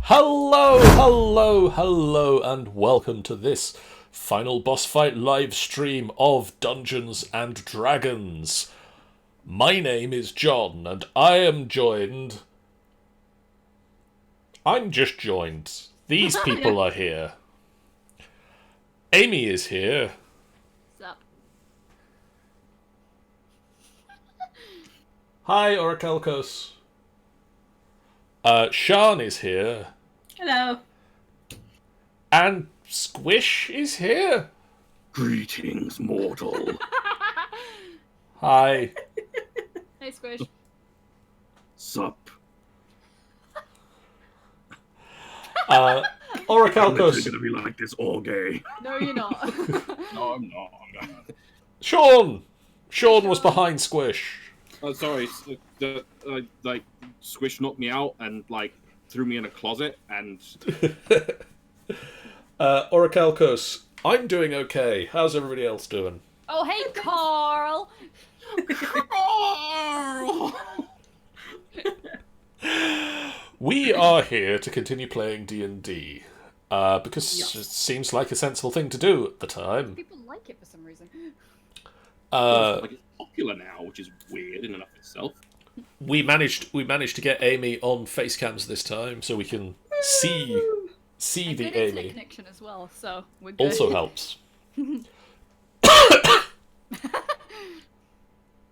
Hello, hello, hello, and welcome to this final boss fight live stream of Dungeons and Dragons. My name is John, and I am joined... I'm just joined. These people are here. Amy is here. Sup? Hi, Orachelkos. Sean is here. Hello. And Squish is here. Greetings, mortal. Hi. Hey, Squish. Sup? Orachelkos. You're gonna be like this all gay. No, you're not. No, I'm not. Sean was behind Squish. Sorry, like Squish knocked me out and like threw me in a closet and. Orachelkos, I'm doing okay. How's everybody else doing? Oh, hey, Carl. We are here to continue playing D&D. Because it seems like a sensible thing to do at the time. People like it for some reason. Like it's popular now, which is weird in and of itself. We managed to get Amy on facecams this time, so we can see And the good Amy. internet connection as well, so we're good. Also helps.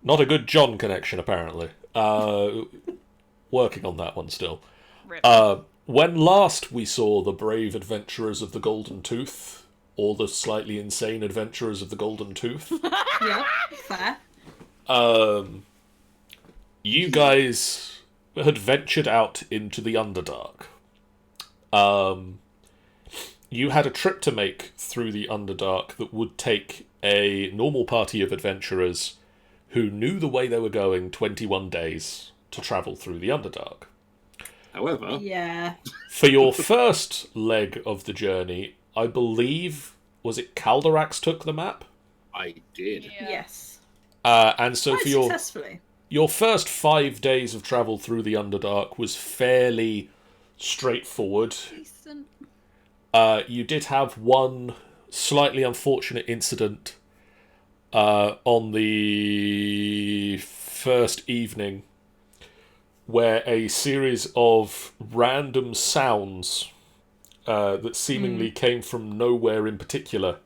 Not a good John connection, apparently. Working on that one still. Rip. When last we saw the brave adventurers of the Golden Tooth, or the slightly insane adventurers of the Golden Tooth, Yeah, fair. you guys had ventured out into the Underdark. You had a trip to make through the Underdark that would take a normal party of adventurers who knew the way they were going 21 days to travel through the Underdark. However, Yeah. For your first leg of the journey, I believe, was it Calderax took the map? I did. Yeah. Yes. And so Quite for successfully. your first 5 days of travel through the Underdark was fairly straightforward. Decent. You did have one slightly unfortunate incident on the first evening where a series of random sounds that seemingly came from nowhere in particular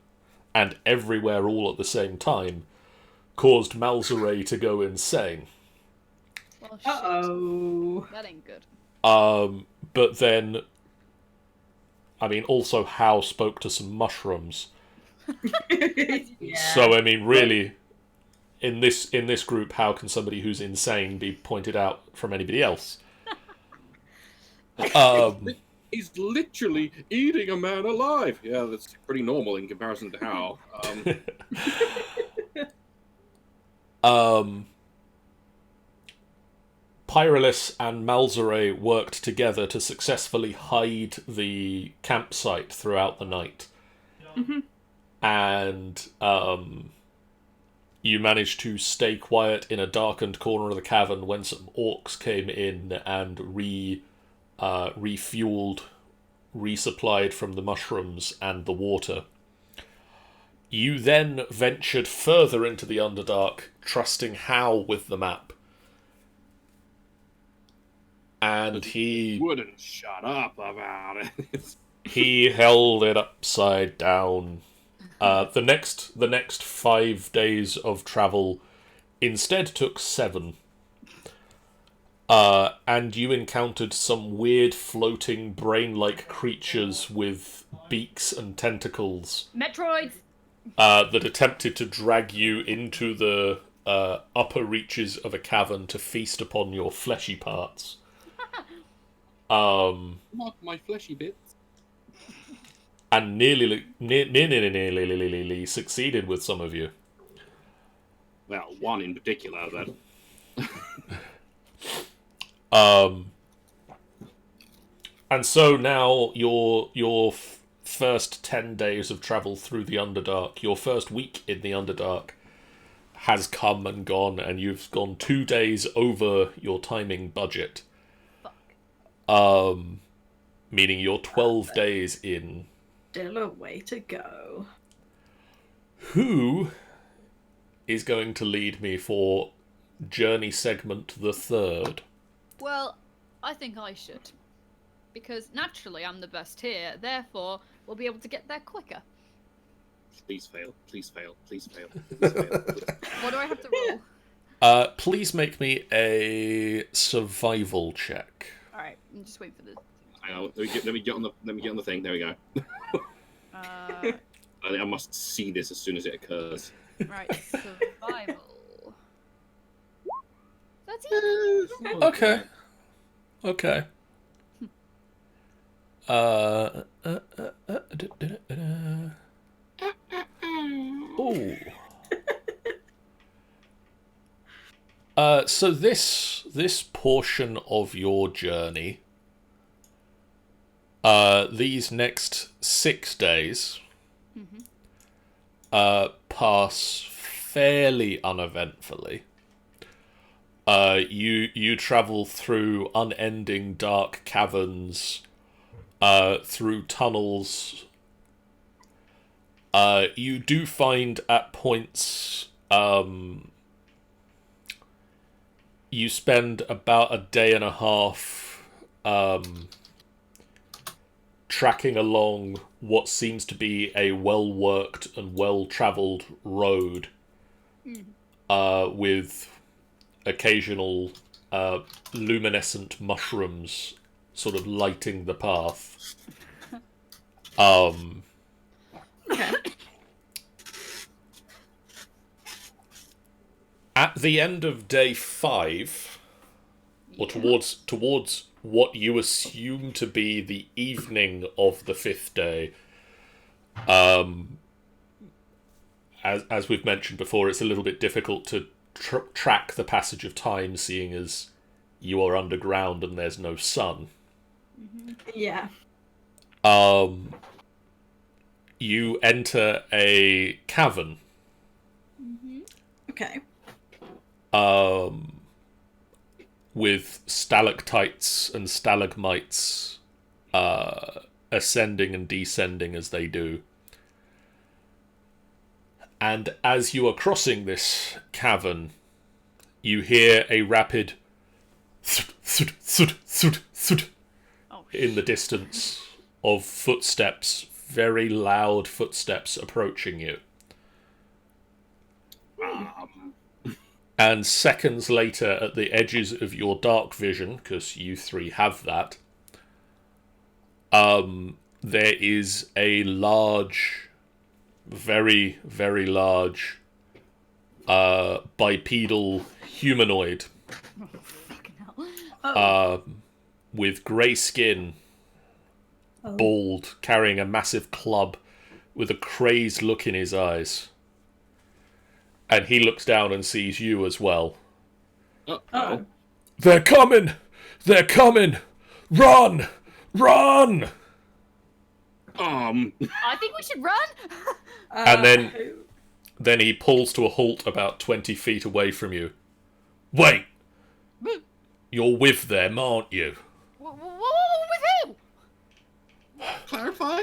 and everywhere all at the same time caused Malzere to go insane. Well, shit. Uh-oh. That ain't good. But then, I mean, also Hal spoke to some mushrooms. Yeah. So, I mean, really, in this group, how can somebody who's insane be pointed out from anybody else? He's literally eating a man alive. Yeah, that's pretty normal in comparison to how. Pyrolis and Malzere worked together to successfully hide the campsite throughout the night. And you managed to stay quiet in a darkened corner of the cavern when some orcs came in and refueled, resupplied from the mushrooms and the water. You then ventured further into the Underdark, trusting Hal with the map. And he wouldn't shut up about it. he held it upside down. The next 5 days of travel instead took 7. And you encountered some weird floating brain-like creatures with beaks and tentacles Metroids! that attempted to drag you into the upper reaches of a cavern to feast upon your fleshy parts. Not my fleshy bits. And nearly succeeded with some of you. Well, one in particular that. And so now your first 10 days of travel through the Underdark, your first week in the Underdark, has come and gone, and you've gone 2 days over your timing budget. meaning you're 12 days in. Still a way to go. Who is going to lead me for journey segment the third? Well, I think I should. Because naturally I'm the best here, therefore we'll be able to get there quicker. Please fail. Please fail. Please fail. Please fail. What do I have to roll? Please make me a survival check. Alright, I'm just waiting for this. Hang on, let me get on the thing. There we go. I must see this as soon as it occurs. Right, survival. 13. Okay. Okay. Oh. So this portion of your journey, these next 6 days, pass fairly uneventfully. You travel through unending dark caverns, through tunnels. You do find at points, you spend about a day and a half tracking along what seems to be a well-worked and well-travelled road, with occasional luminescent mushrooms sort of lighting the path. Okay. At the end of day 5, or towards what you assume to be the evening of the 5th day, as we've mentioned before, it's a little bit difficult to track the passage of time, seeing as you are underground and there's no sun. Yeah. You enter a cavern. Okay. With stalactites and stalagmites ascending and descending as they do. And as you are crossing this cavern, you hear a rapid in the distance of footsteps, very loud footsteps approaching you. And seconds later, at the edges of your dark vision, because you three have that, there is a large, very, very large, bipedal humanoid, Fucking hell. with grey skin, bald, carrying a massive club, with a crazed look in his eyes. And he looks down and sees you as well. Uh-oh. They're coming! They're coming! Run! Run! I think we should run. And then he pulls to a halt about 20 feet away from you. Wait! You're with them, aren't you? With who? Clarify?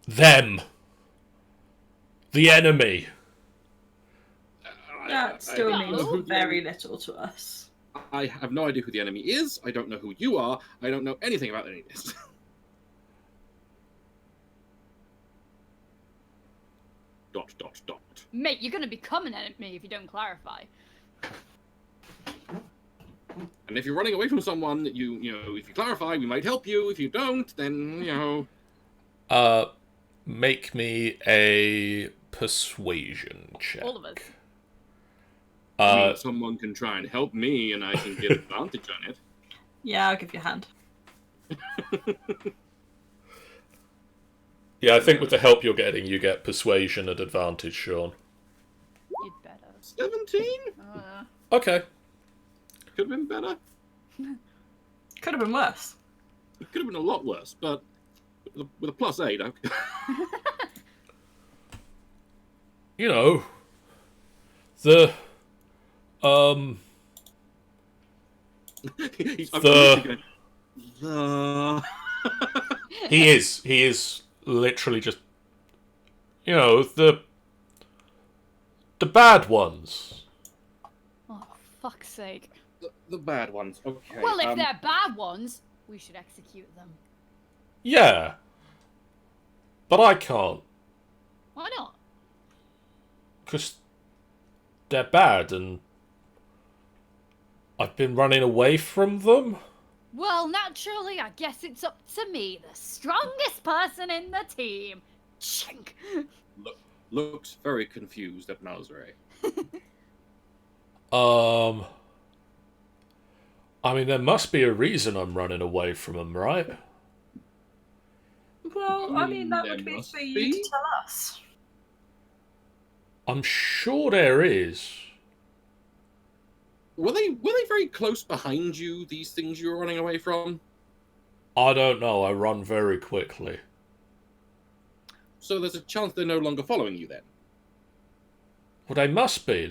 Them! The enemy! That still I don't know who means very little to us. I have no idea who the enemy is. I don't know who you are. I don't know anything about any of this. ... Mate, you're gonna be coming at me if you don't clarify. And if you're running away from someone, if you clarify, we might help you. If you don't, then, Make me a persuasion check. All of us. I mean, someone can try and help me, and I can get advantage on it. Yeah, I'll give you a hand. Yeah, I think with the help you're getting, you get persuasion at advantage, Sean. You'd better. 17? Okay. Could have been better. Could have been worse. It could have been a lot worse, but with a +8, okay. You know, the I'm The- going, The He is. He is literally just, the bad ones. Oh, fuck's sake. the bad ones. Okay. Well, if they're bad ones, we should execute them. Yeah. But I can't. Why not? Because they're bad and I've been running away from them. Well, naturally, I guess it's up to me, the strongest person in the team. Chink. looks very confused at Malzray. I mean, there must be a reason I'm running away from them, right? Well, I mean, that There would be must for you be. to tell us. I'm sure there is. Were they very close behind you? These things you were running away from. I don't know. I run very quickly. So there's a chance they're no longer following you then. Well, they must be.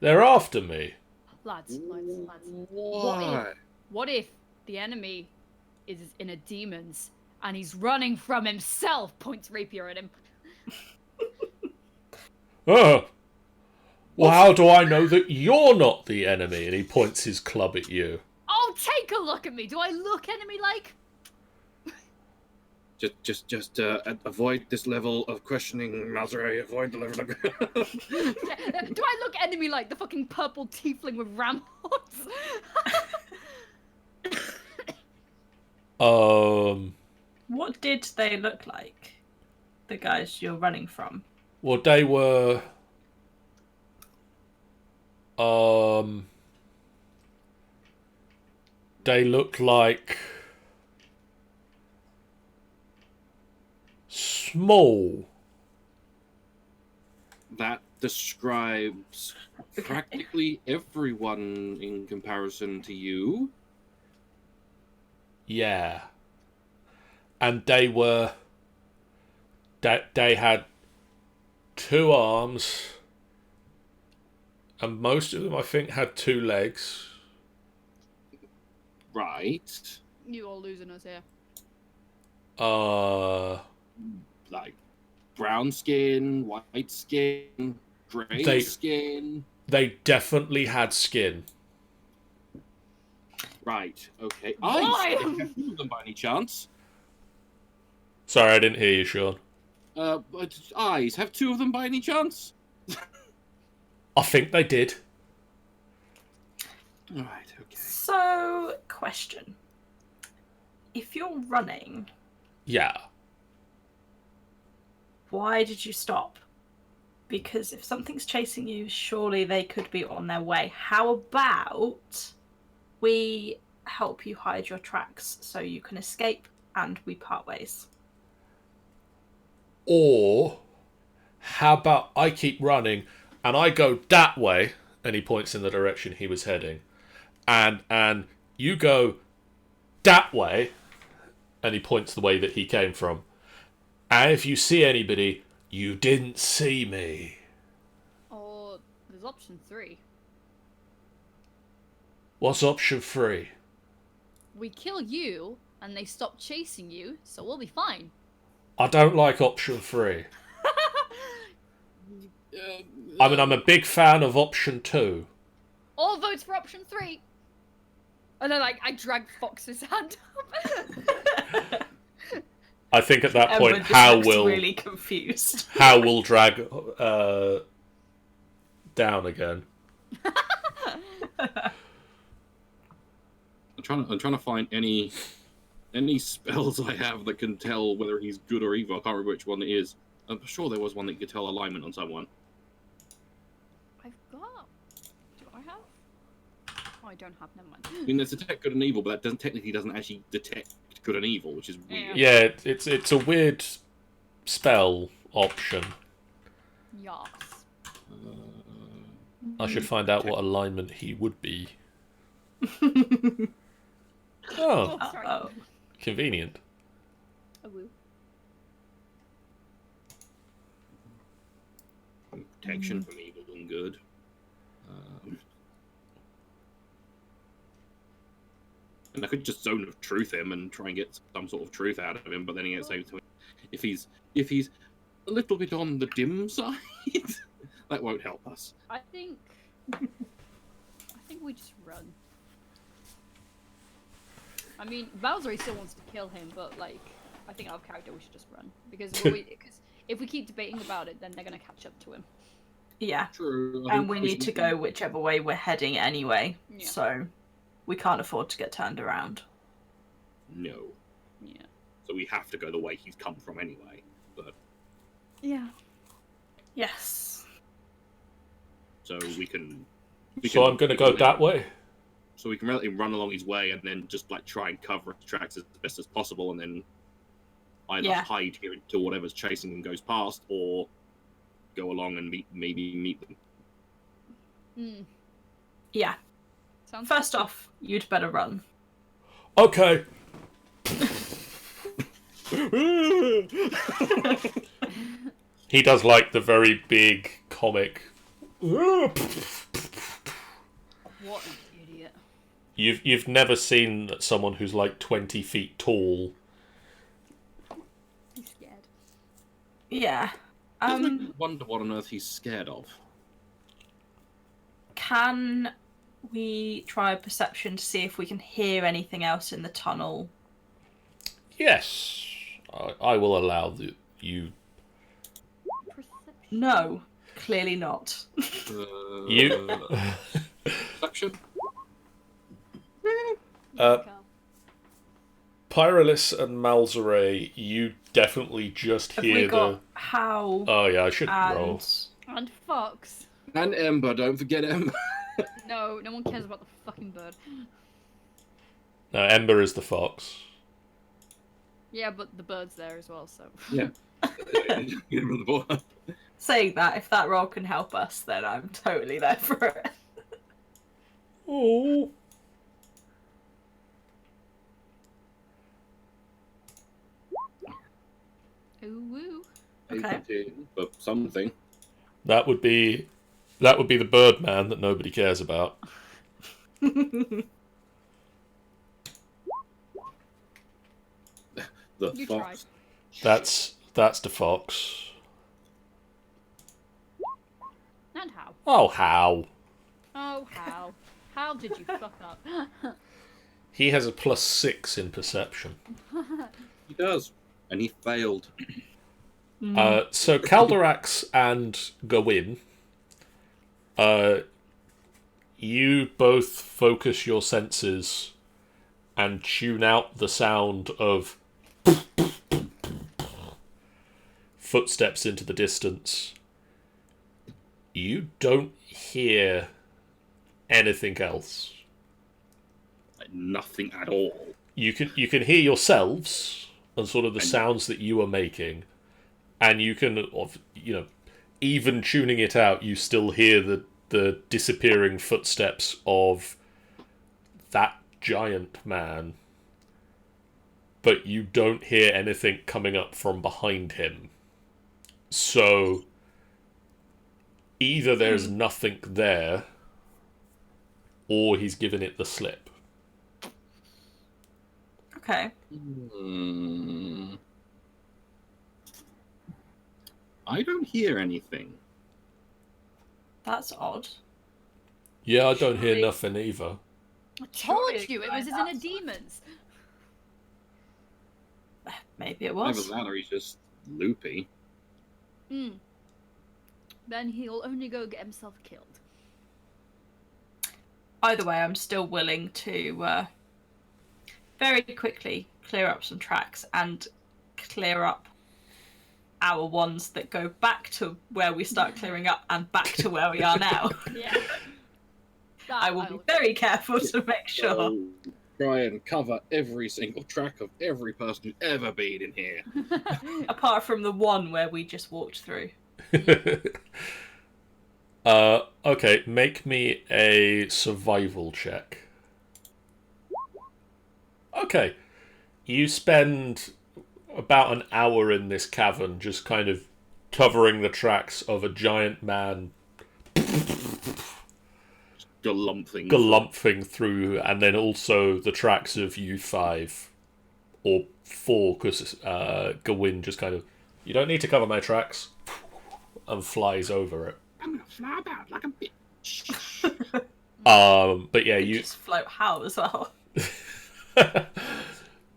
They're after me. Lads. Why? What if the enemy is in a demon's and he's running from himself? Points rapier at him. Oh. Well, how do I know that you're not the enemy? And he points his club at you. Oh, take a look at me. Do I look enemy-like? Just avoid this level of questioning, Malzray. Avoid the level of... Do I look enemy-like? The fucking purple tiefling with ram horns? What did they look like? The guys you're running from? Well, they were... They look like... small. That describes practically everyone in comparison to you. Yeah. And they were... They had 2 arms. And most of them, I think, had 2 legs. Right. You all losing us here. Like brown skin, white skin, grey skin. They definitely had skin. Right, okay. Why? Eyes! Have 2 of them by any chance? Sorry, I didn't hear you, Sean. But eyes, have 2 of them by any chance? I think they did. Alright, okay. So, question. If you're running, Yeah. why did you stop? Because if something's chasing you, surely they could be on their way. How about we help you hide your tracks so you can escape and we part ways? Or, how about I keep running and I go that way, and he points in the direction he was heading, and you go that way, and he points the way that he came from. And if you see anybody, you didn't see me. Or there's option 3. What's option 3? We kill you, and they stop chasing you, so we'll be fine. I don't like option 3. I mean, I'm a big fan of option 2. All votes for option 3. And then, I drag Fox's hand up. I think at that Emma point, just How looks will really confused. How will drag down again. I'm trying to find any spells I have that can tell whether he's good or evil. I can't remember which one it is. I'm sure there was one that could tell alignment on someone. I've got... Do I have? Oh, I don't have, never mind. I mean, there's detect good and evil, but that technically doesn't actually detect good and evil, which is weird. Yeah, it's a weird spell option. Yes. I should find out what alignment he would be. Oh, Sorry. Oh. convenient. I will. Protection from evil and good. And I could just zone of truth him and try and get some sort of truth out of him, but then again, if he's a little bit on the dim side, that won't help us. I think we just run. I mean, Bowser still wants to kill him, but like, I think out of character we should just run because if we keep debating about it, then they're gonna catch up to him. Yeah. True. And we need to go whichever way we're heading anyway. Yeah. So we can't afford to get turned around. No. Yeah. So we have to go the way he's come from anyway. But Yeah. Yes. so we can. So I'm going to go that way. So we can let him run along his way and then just like try and cover his tracks as best as possible, and then either hide here until whatever's chasing him goes past, or go along and maybe meet them. Mm. Yeah. Sounds First good. off, you'd better run. Okay. He does like the very big comic. What an idiot. You've never seen someone who's like 20 feet tall. He's scared. Yeah. I wonder what on earth he's scared of. Can we try perception to see if we can hear anything else in the tunnel? Yes, I will allow you. Perception. No, clearly not. You. Perception? Pyrolis and Malzere, you definitely just Have hear we got Howl Oh yeah, I should and... roll. And Fox. And Ember, don't forget Ember. No, no one cares about the fucking bird. No, Ember is the fox. Yeah, but the bird's there as well, so. Yeah. Get him on the board. Saying that, if that roll can help us, then I'm totally there for it. Oh. Ooh woo. Okay. But something. That would be the Birdman that nobody cares about. The You fox. That's the fox. And how? Oh, how? Oh, how? How did you fuck up? He has a +6 in perception. He does. And he failed. So Calderax and Gawain, you both focus your senses and tune out the sound of footsteps into the distance. You don't hear anything else. Like, nothing at all. You can hear yourselves and sort of the sounds that you are making, and you can, even tuning it out, you still hear the disappearing footsteps of that giant man, but you don't hear anything coming up from behind him. So either there's nothing there, or he's given it the slip. Okay. I don't hear anything. That's odd. Yeah, I don't hear Surely- nothing either. I Surely told you, it was his that's- inner demons. Maybe it Either was. that or he's just loopy. Then he'll only go get himself killed. Either way, I'm still willing to very quickly clear up some tracks and clear up our ones that go back to where we start clearing up and back to where we are now. Yeah. I will be very careful to make sure. So, try and cover every single track of every person who's ever been in here. Apart from the one where we just walked through. Okay, make me a survival check. Okay. You spend about an hour in this cavern just kind of covering the tracks of a giant man galumphing through, and then also the tracks of you 5 or 4, because Gawain just kind of, you don't need to cover my tracks, and flies over it. I'm gonna fly about like a bitch. But yeah, you just float how as well.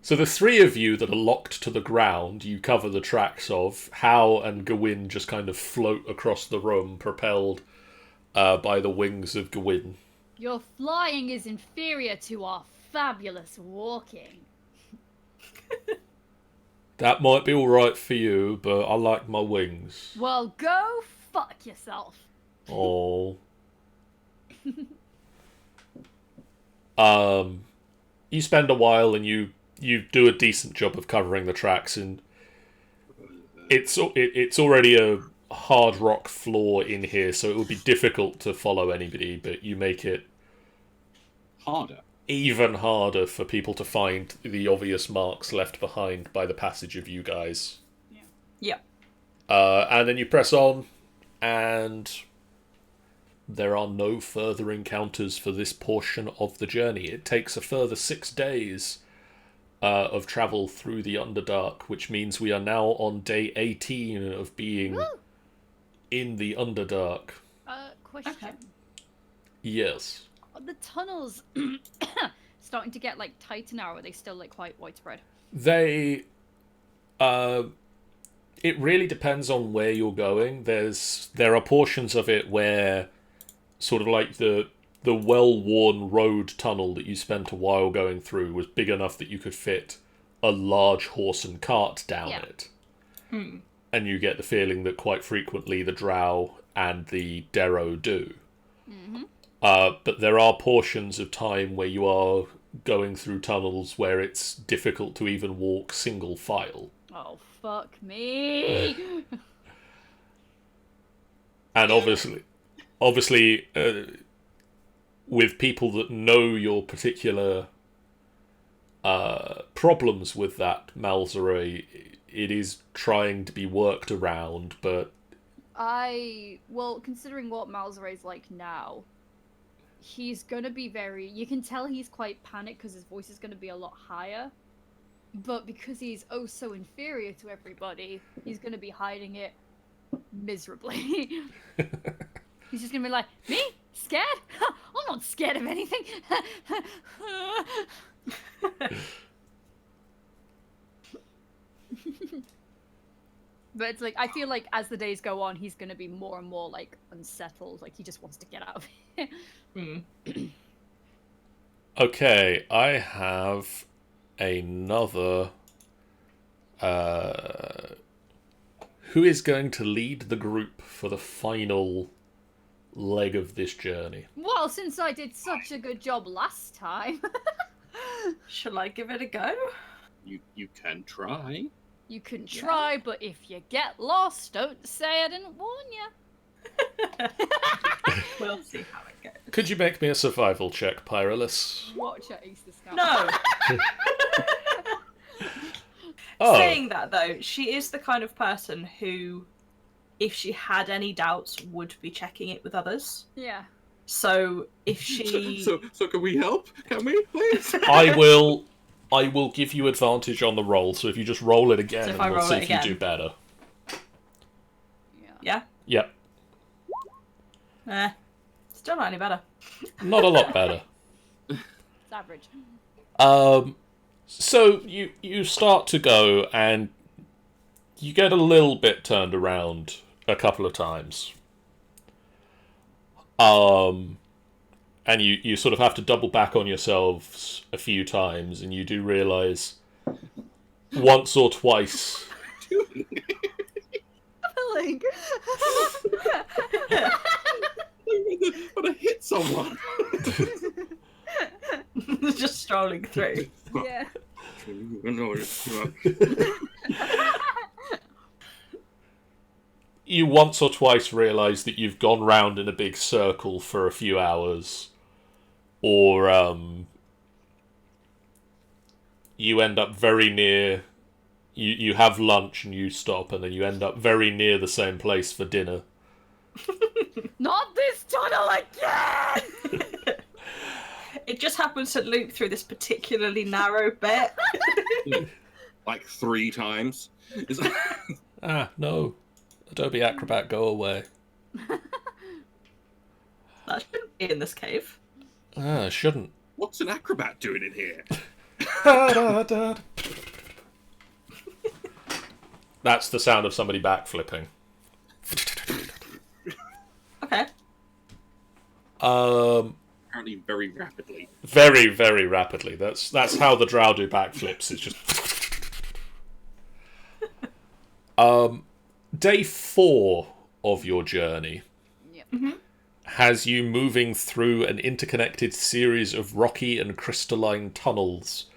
So the 3 of you that are locked to the ground, you cover the tracks of. Hal and Gawain just kind of float across the room, propelled by the wings of Gawain. Your flying is inferior to our fabulous walking. That might be alright for you, but I like my wings. Well, go fuck yourself. Oh. You spend a while and you do a decent job of covering the tracks, and it's already a hard rock floor in here, so it would be difficult to follow anybody, but you make it harder. Even harder for people to find the obvious marks left behind by the passage of you guys. Yeah. And then you press on, and there are no further encounters for this portion of the journey. It takes a further 6 days of travel through the Underdark, which means we are now on day 18 of being in the Underdark. Question. Okay. Yes. Are the tunnels starting to get like tighter now, or are they still like quite widespread? They it really depends on where you're going. There are portions of it where sort of like the well-worn road tunnel that you spent a while going through was big enough that you could fit a large horse and cart down it. And you get the feeling that quite frequently the Drow and the Derro do. But there are portions of time where you are going through tunnels where it's difficult to even walk single file. Oh, fuck me! And obviously, with people that know your particular problems with that Malzeray, it is trying to be worked around, but... Well, considering what Malzeray's like now, he's gonna be very... You can tell he's quite panicked because his voice is gonna be a lot higher. But because he's oh so inferior to everybody, he's gonna be hiding it miserably. He's just gonna be like, me? Scared? I'm not scared of anything. But it's like, I feel like as the days go on, he's gonna be more and more like unsettled. Like he just wants to get out of here. Okay, I have another... who is going to lead the group for the final leg of this journey? Well, since I did such a good job last time. Shall I give it a go? You can try. You can try, but if you get lost, don't say I didn't warn you. We'll see how it goes. Could you make me a survival check, Pyrolus? Watch out, Ace the Scout. No! Oh. Saying that, though, she is the kind of person who, if she had any doubts, would be checking it with others. Yeah. So, if she... So can we help? Can we, please? I will give you advantage on the roll, so if you just roll it again, So if and I we'll roll see it if you again. do better. Yeah? Yep. Still not any better. Not a lot better. It's average. So you start to go, and you get a little bit turned around a couple of times. And you sort of have to double back on yourselves a few times, and you do realise once or twice... Link. When I hit someone. Just strolling through. Yeah. You once or twice realise that you've gone round in a big circle for a few hours, or you end up very near... You have lunch and you stop, and then you end up very near the same place for dinner. Not this tunnel again! It just happens to loop through this particularly narrow bit. Like 3 times. No. Adobe Acrobat, go away. That shouldn't be in this cave. Shouldn't. What's an acrobat doing in here? That's the sound of somebody backflipping. Okay. Apparently very rapidly. Very, very rapidly. That's how the drow do backflips. It's just... Day 4 of your journey has you moving through an interconnected series of rocky and crystalline tunnels.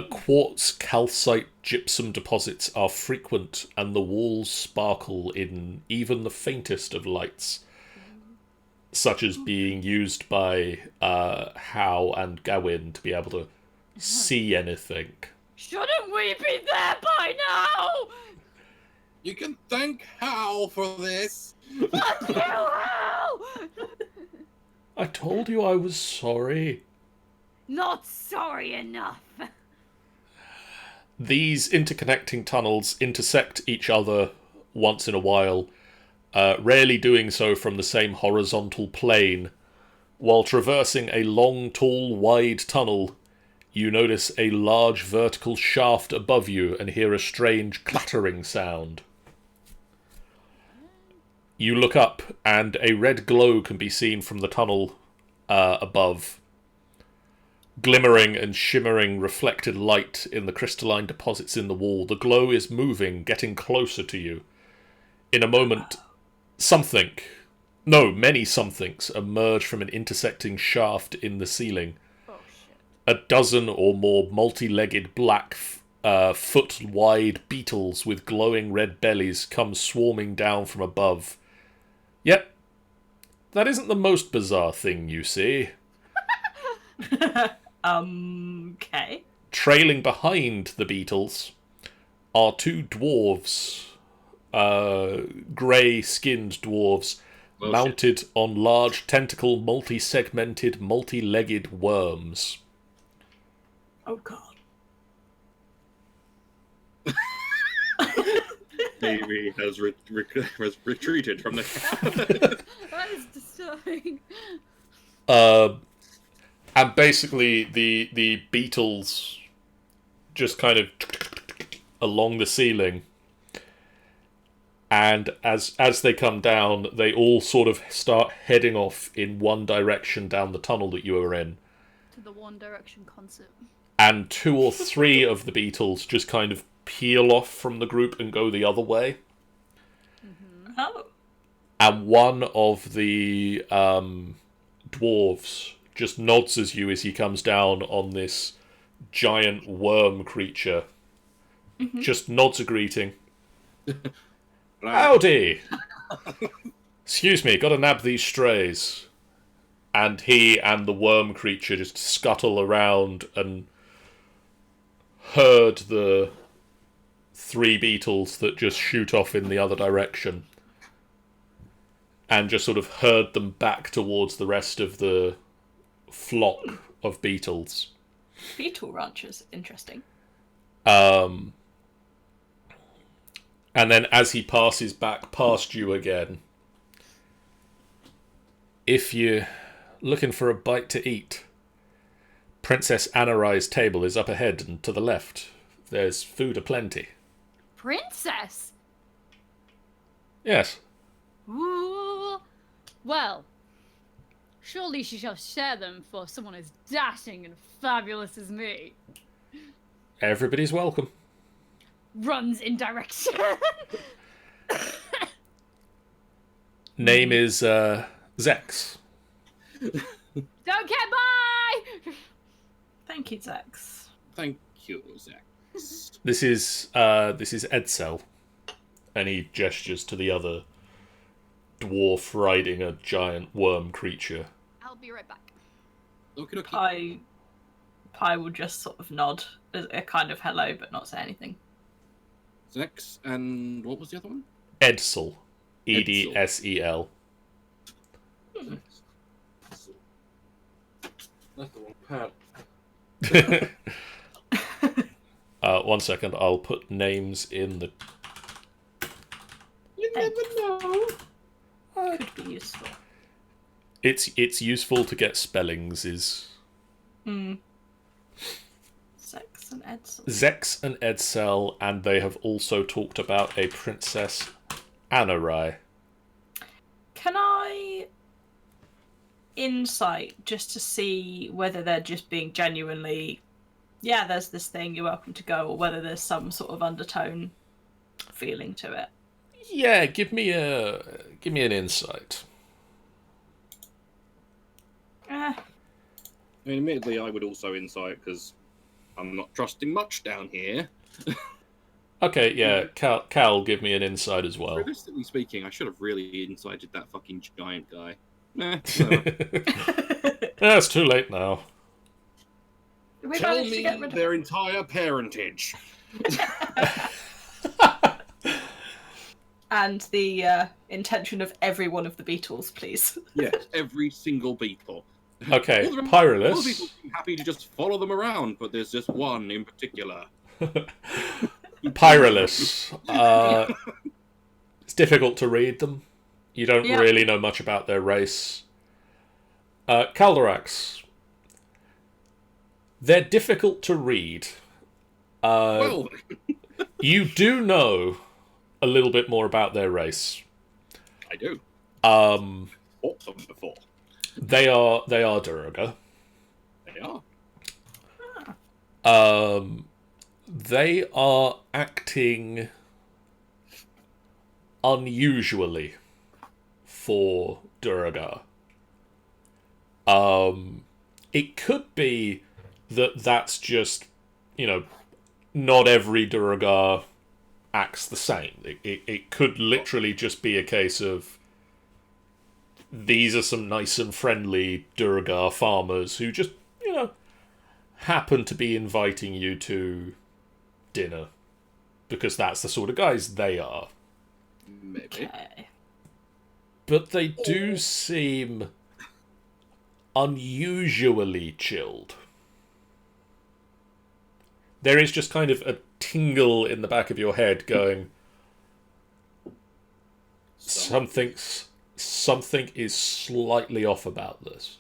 Quartz, calcite, gypsum deposits are frequent, and the walls sparkle in even the faintest of lights, such as being used by Hao and Gawain to be able to see anything. Shouldn't we be there by now? You can thank Hal for this. Fuck you, Hal! I told you I was sorry. Not sorry enough. These interconnecting tunnels intersect each other once in a while, rarely doing so from the same horizontal plane. While traversing a long, tall, wide tunnel, you notice a large vertical shaft above you and hear a strange clattering sound. You look up, and a red glow can be seen from the tunnel above. Glimmering and shimmering reflected light in the crystalline deposits in the wall. The glow is moving, getting closer to you. In a moment, many somethings emerge from an intersecting shaft in the ceiling. Oh, shit. A dozen or more multi-legged black foot-wide beetles with glowing red bellies come swarming down from above. Yet, that isn't the most bizarre thing you see. Okay. Trailing behind the beetles are 2 dwarves, grey-skinned dwarves, mounted on large tentacle, multi-segmented, multi-legged worms. Oh god. Amy has retreated from the That is disturbing. And basically, the beetles just kind of along the ceiling, and as they come down, they all sort of start heading off in one direction down the tunnel that you were in. To the One Direction concert. And 2 or 3 of the beetles just kind of peel off from the group and go the other way. Oh. And one of the dwarves just nods at you as he comes down on this giant worm creature. Just nods a greeting. Howdy! Excuse me, gotta nab these strays. And he and the worm creature just scuttle around and herd the 3 beetles that just shoot off in the other direction. And just sort of herd them back towards the rest of the flock of beetles. Beetle ranchers, interesting. And then as he passes back past you again, if you're looking for a bite to eat, Princess Anarai's table is up ahead and to the left. There's food aplenty. Princess? Yes. Ooh. Well, surely she shall share them for someone as dashing and fabulous as me. Everybody's welcome. Runs in direction. Name is Zechs. Don't care, bye! Thank you, Zechs. Thank you, Zach. This is Edsel, and he gestures to the other dwarf riding a giant worm creature. I'll be right back. Okay. Pi will just sort of nod as a kind of hello, but not say anything. Zechs, and what was the other one? Edsel. Edsel. That's the wrong pad. 1 second, I'll put names in the... You never know. Could be useful. It's useful to get spellings, is... Zechs and Edsel. Zechs and Edsel, and they have also talked about a Princess Anarai. Can I insight just to see whether they're just being genuinely, yeah, there's this thing, you're welcome to go, or whether there's some sort of undertone feeling to it? Yeah, give me an insight. I mean, admittedly, I would also insight because I'm not trusting much down here. Okay, yeah, Cal, give me an insight as well. Realistically speaking, I should have really incited that fucking giant guy. It's too late now. We Tell managed to me get rid of their entire parentage. And the intention of every one of the beetles, please. Yes, every single beetle. Okay, All the Pyrolus. people seem happy to just follow them around, but there's just one in particular. Pyrolus. It's difficult to read them. You don't really know much about their race. Calderax. They're difficult to read. Well, You do know a little bit more about their race. I do. Fought them before. They are Duergar. They are. They are acting unusually for Duergar. It could be that that's just, not every Duergar acts the same. It could literally just be a case of these are some nice and friendly Duergar farmers who just, happen to be inviting you to dinner because that's the sort of guys they are. Maybe. Okay. But they do seem unusually chilled. There is just kind of a tingle in the back of your head going, something is slightly off about this.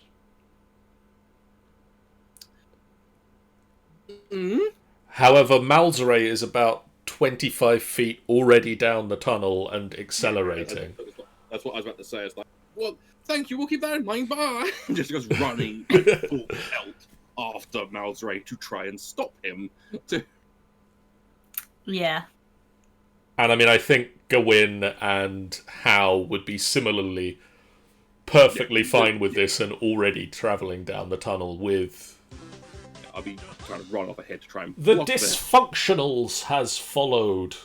Mm-hmm. However, Malzere is about 25 feet already down the tunnel and accelerating. That's what I was about to say. It's like, well, thank you, we'll keep that in mind, bye. Just goes running full pelt after Malzere to try and stop him. Yeah. And I mean, I think Gawain and Hal would be similarly perfectly fine with this and already travelling down the tunnel with... I'll be trying to run off ahead to try and... The block Dysfunctionals has followed.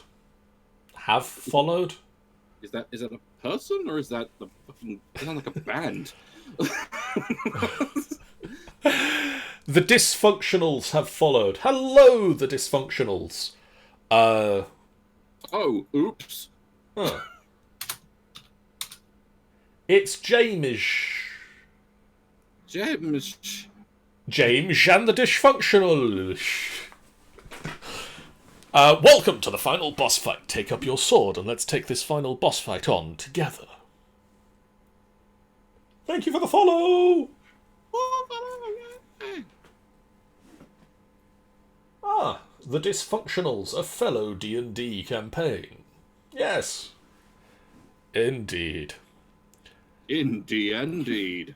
Have followed? Is that a person, or is that the fucking... It sounds like a band. The Dysfunctionals have followed. Hello, the Dysfunctionals. Oh, oops. Huh. It's James and the Dysfunctional. Welcome to the final boss fight. Take up your sword and let's take this final boss fight on together. Thank you for the follow! Ah, the Dysfunctionals, a fellow D&D campaign. Yes. Indeed. Indeed.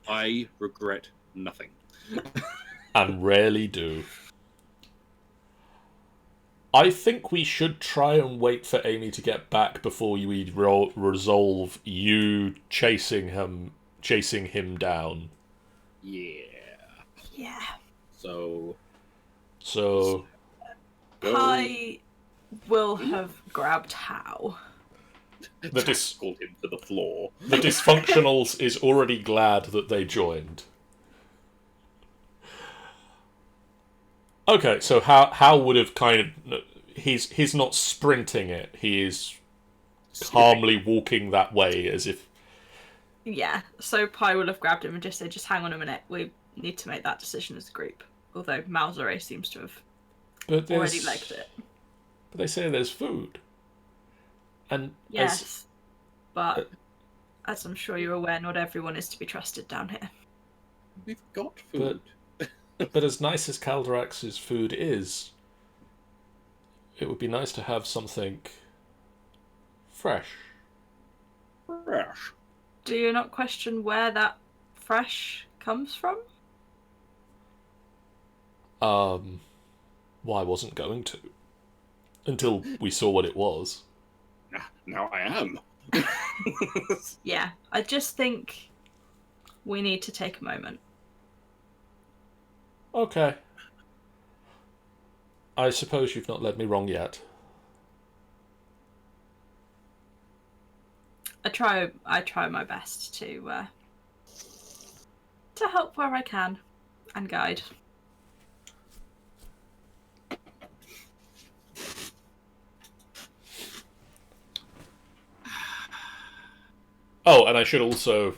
I regret nothing. And rarely do. I think we should try and wait for Amy to get back before we resolve you chasing him down. Yeah. So I will have grabbed Hal. Called him to the floor. The Dysfunctionals is already glad that they joined. Okay, so how would have kind of... He's not sprinting it. He is calmly walking that way as if... Yeah, so Pi will have grabbed him and just said, just hang on a minute, we need to make that decision as a group. Although Malzare seems to have already legged it. But they say there's food. And yes, but as I'm sure you're aware, not everyone is to be trusted down here. We've got food. But as nice as Caldrax's food is, it would be nice to have something fresh. Fresh. Do you not question where that fresh comes from? Well, I wasn't going to. Until we saw what it was. Now I am. Yeah, I just think we need to take a moment. Okay. I suppose you've not led me wrong yet. I try my best to help where I can and guide. Oh, and I should also,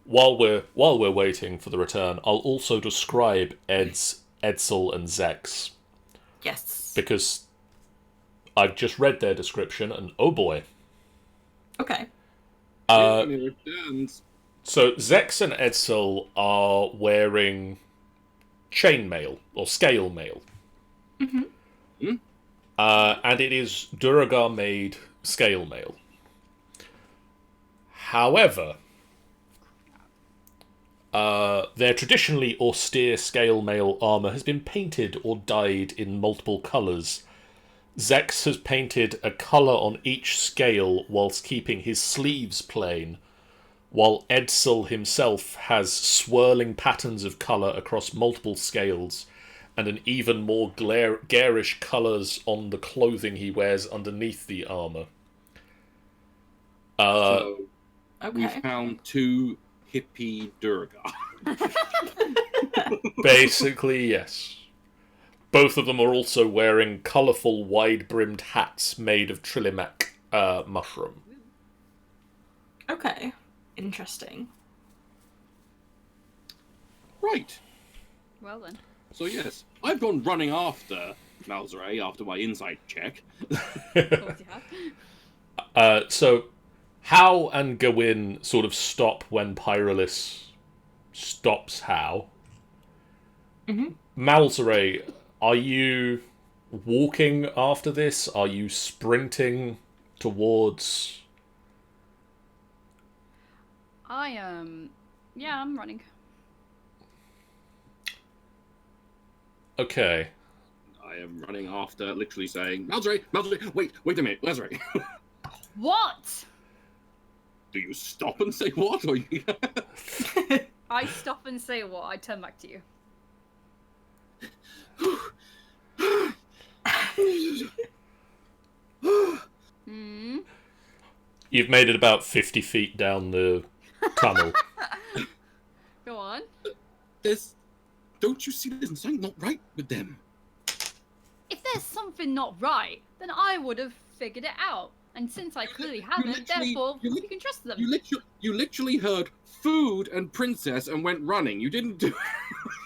while we're waiting for the return, I'll also describe Edsel and Zechs. Yes. Because I've just read their description, and oh boy. Okay. So Zechs and Edsel are wearing chainmail or scale mail. Mm-hmm. And it is Duragar made scale mail. However, their traditionally austere scale mail armour has been painted or dyed in multiple colours. Zechs has painted a colour on each scale whilst keeping his sleeves plain, while Edsel himself has swirling patterns of colour across multiple scales and an even more garish colours on the clothing he wears underneath the armour. So okay. we found two hippie Durgar. Basically, yes. Both of them are also wearing colourful, wide-brimmed hats made of Trillimac mushroom. Okay. Interesting. Right. Well then. So yes, I've gone running after Malzare after my insight check. Of course you have. So, Hal and Gawain sort of stop when Pyrolis stops Hal. Mm-hmm. Malzare, are you walking after this? Are you sprinting towards... Yeah, I'm running. Okay. I am running after, literally saying, Malzare, wait a minute, Malzare. What? Do you stop and say what? Or you... I stop and say what? I turn back to you. You've made it about 50 feet down the tunnel. Go on. Don't you see there's something not right with them? If there's something not right, then I would have figured it out. And since I clearly haven't, therefore, you can trust them. You literally heard food and princess and went running. You didn't do...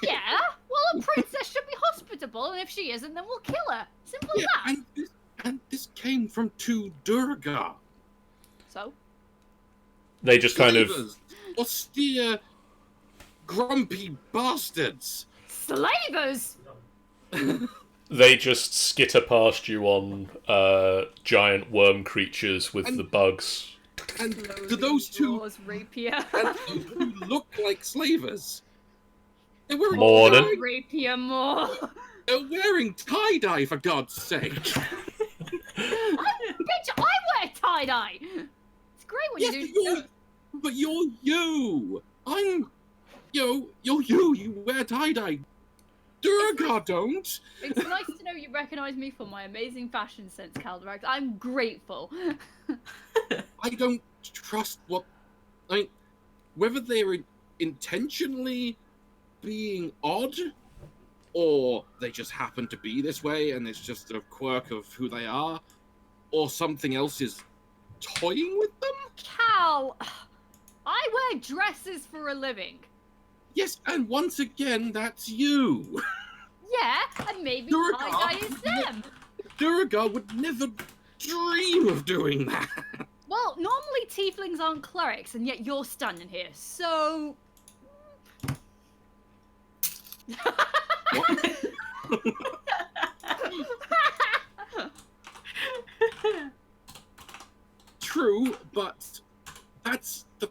Yeah, well, a princess should be hospitable, and if she isn't, then we'll kill her. Simple as that. And this came from two Durga. So? They just kind of... Austere, grumpy bastards. Slavers! They just skitter past you on giant worm creatures with the bugs. And to those two... Rapier. And those who look like slavers. They're wearing Morden. Rapier more. They're wearing tie-dye, for God's sake. Bitch, I wear tie-dye. It's great when you do... But you're you. I'm... you're you. You wear tie-dye. Durga don't. It's nice to know you recognise me for my amazing fashion sense, Caldrax. I'm grateful. I don't trust what... I mean, whether they're intentionally being odd, or they just happen to be this way and it's just a quirk of who they are, or something else is toying with them? Cal, I wear dresses for a living. Yes, and once again, that's you. Yeah, and maybe tie-dye is them. Durga would never dream of doing that. Well, normally tieflings aren't clerics, and yet you're standing here, so... True, but that's the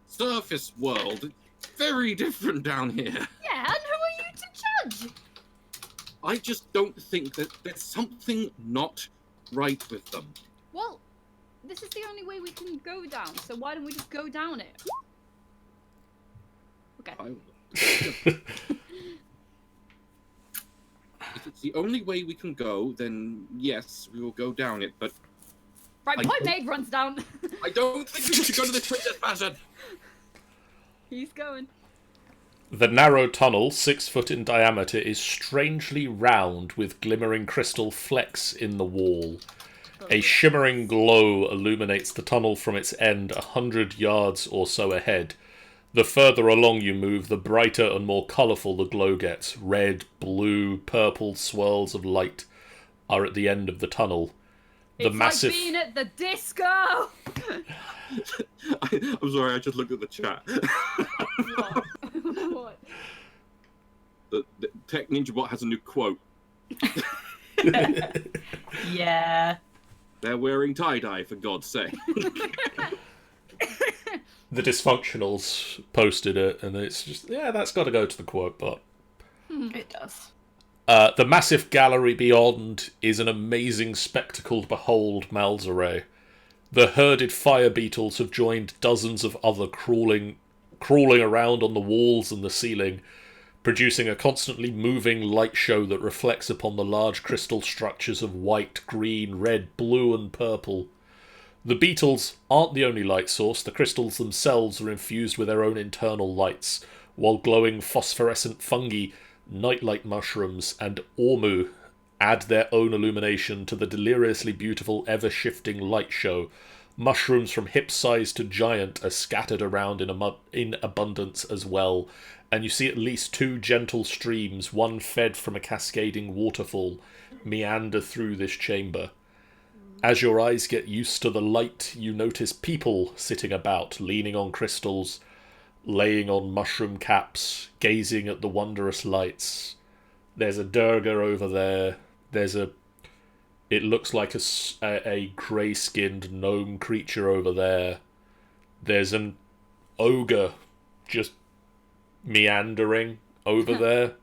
surface world. It's very different down here. Yeah, and who are you to judge? I just don't think that there's something not right with them. Well, this is the only way we can go down, so why don't we just go down it? Okay. If it's the only way we can go, then yes, we will go down it, but... Right, my maid runs down. I don't think we should go to the Princess Passage. He's going. The narrow tunnel, 6 foot in diameter, is strangely round with glimmering crystal flecks in the wall. A shimmering glow illuminates the tunnel from its end 100 yards or so ahead. The further along you move, the brighter and more colourful the glow gets. Red, blue, purple swirls of light are at the end of the tunnel. It's like being at the disco! I'm sorry, I just looked at the chat. What? The Tech Ninja Bot has a new quote. Yeah. They're wearing tie-dye, for God's sake. The Dysfunctionals posted it, and it's just, yeah, that's got to go to the quote bot. It does. The massive gallery beyond is an amazing spectacle to behold, Malzare. The herded fire beetles have joined dozens of other crawling around on the walls and the ceiling, producing a constantly moving light show that reflects upon the large crystal structures of white, green, red, blue and purple. The beetles aren't the only light source. The crystals themselves are infused with their own internal lights, while glowing phosphorescent fungi, nightlight mushrooms, and ormu add their own illumination to the deliriously beautiful, ever-shifting light show. Mushrooms from hip-size to giant are scattered around in abundance as well, and you see at least 2 gentle streams, one fed from a cascading waterfall, meander through this chamber. As your eyes get used to the light, you notice people sitting about, leaning on crystals, laying on mushroom caps, gazing at the wondrous lights. There's a Durga over there. It looks like a grey-skinned gnome creature over there. There's an ogre just meandering over there.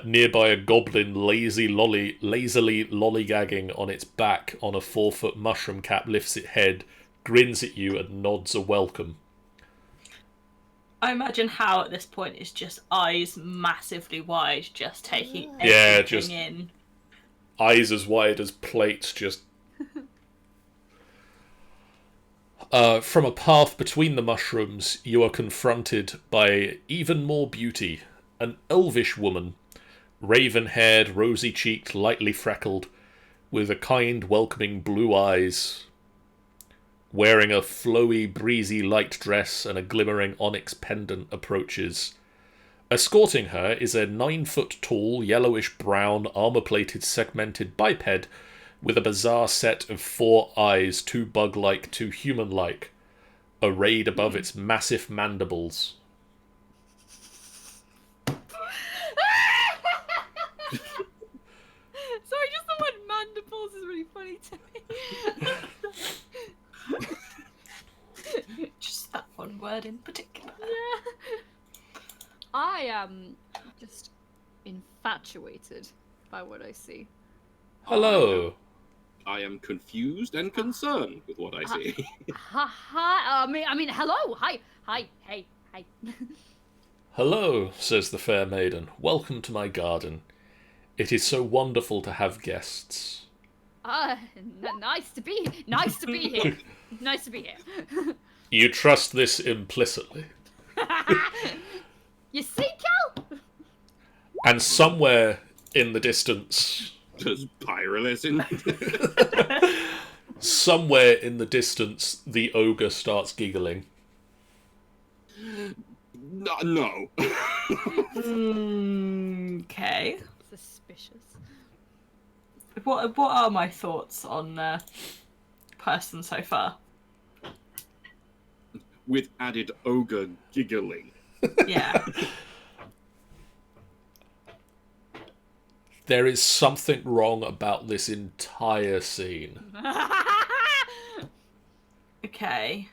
Nearby, a goblin lazily lollygagging on its back on a 4-foot mushroom cap lifts its head, grins at you, and nods a welcome. I imagine Hal at this point is just eyes massively wide, just taking everything in. Eyes as wide as plates, just... From a path between the mushrooms, you are confronted by even more beauty. An elvish woman, raven-haired, rosy-cheeked, lightly freckled, with a kind, welcoming blue eyes, wearing a flowy, breezy light dress and a glimmering onyx pendant, approaches. Escorting her is a 9-foot-tall, yellowish-brown, armour-plated, segmented biped with a bizarre set of 4 eyes, 2 bug-like, 2 human-like, arrayed above its massive mandibles. Sorry, just the word mandibles is really funny to me. Just that one word in particular. Yeah. I am just infatuated by what I see. Hello. I am confused and concerned with what I see. Hi. I mean, hello. Hi. Hey. Hello, says the Fair Maiden. Welcome to my garden. It is so wonderful to have guests. Nice to be here. Nice to be here. You trust this implicitly. You see, Cal? And somewhere in the distance... Does Pyrolus in? Somewhere in the distance, the ogre starts giggling. No. Okay. Suspicious. What are my thoughts on person so far? With added ogre giggling. Yeah. There is something wrong about this entire scene. Okay.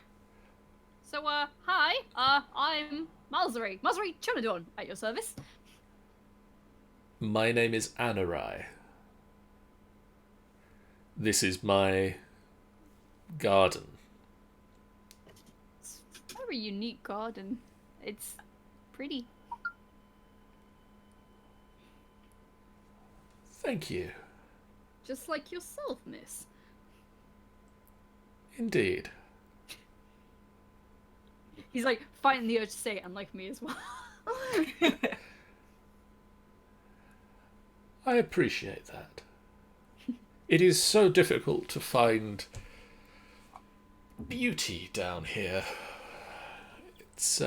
So, hi. I'm Malzery. Malzery Chunadorn at your service. My name is Anarai. This is my garden. It's a very unique garden. It's pretty. Thank you. Just like yourself, miss. Indeed. He's like fighting the urge to say it, unlike me as well. I appreciate that. It is so difficult to find beauty down here. It's,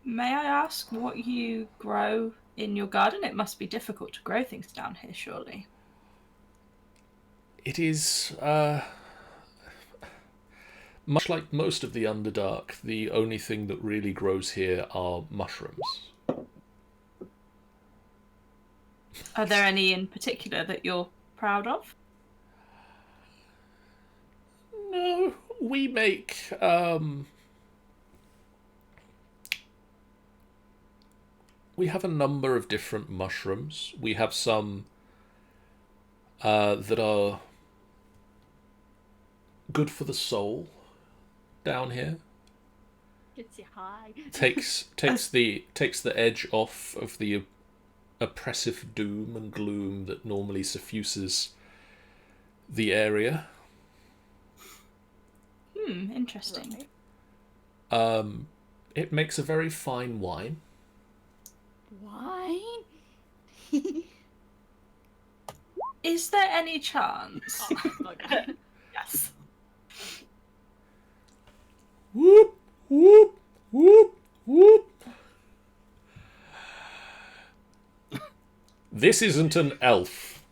May I ask what you grow in your garden? It must be difficult to grow things down here, surely. It is, much like most of the Underdark, the only thing that really grows here are mushrooms. Are there any in particular that you're proud of? No, we make, we have a number of different mushrooms. We have some that are good for the soul down here. Gets you high. Takes the edge off of the oppressive doom and gloom that normally suffuses the area. Interesting. Right. It makes a very fine wine. Wine? Is there any chance? Oh, okay. Yes. Whoop, whoop, whoop, whoop. This isn't an elf.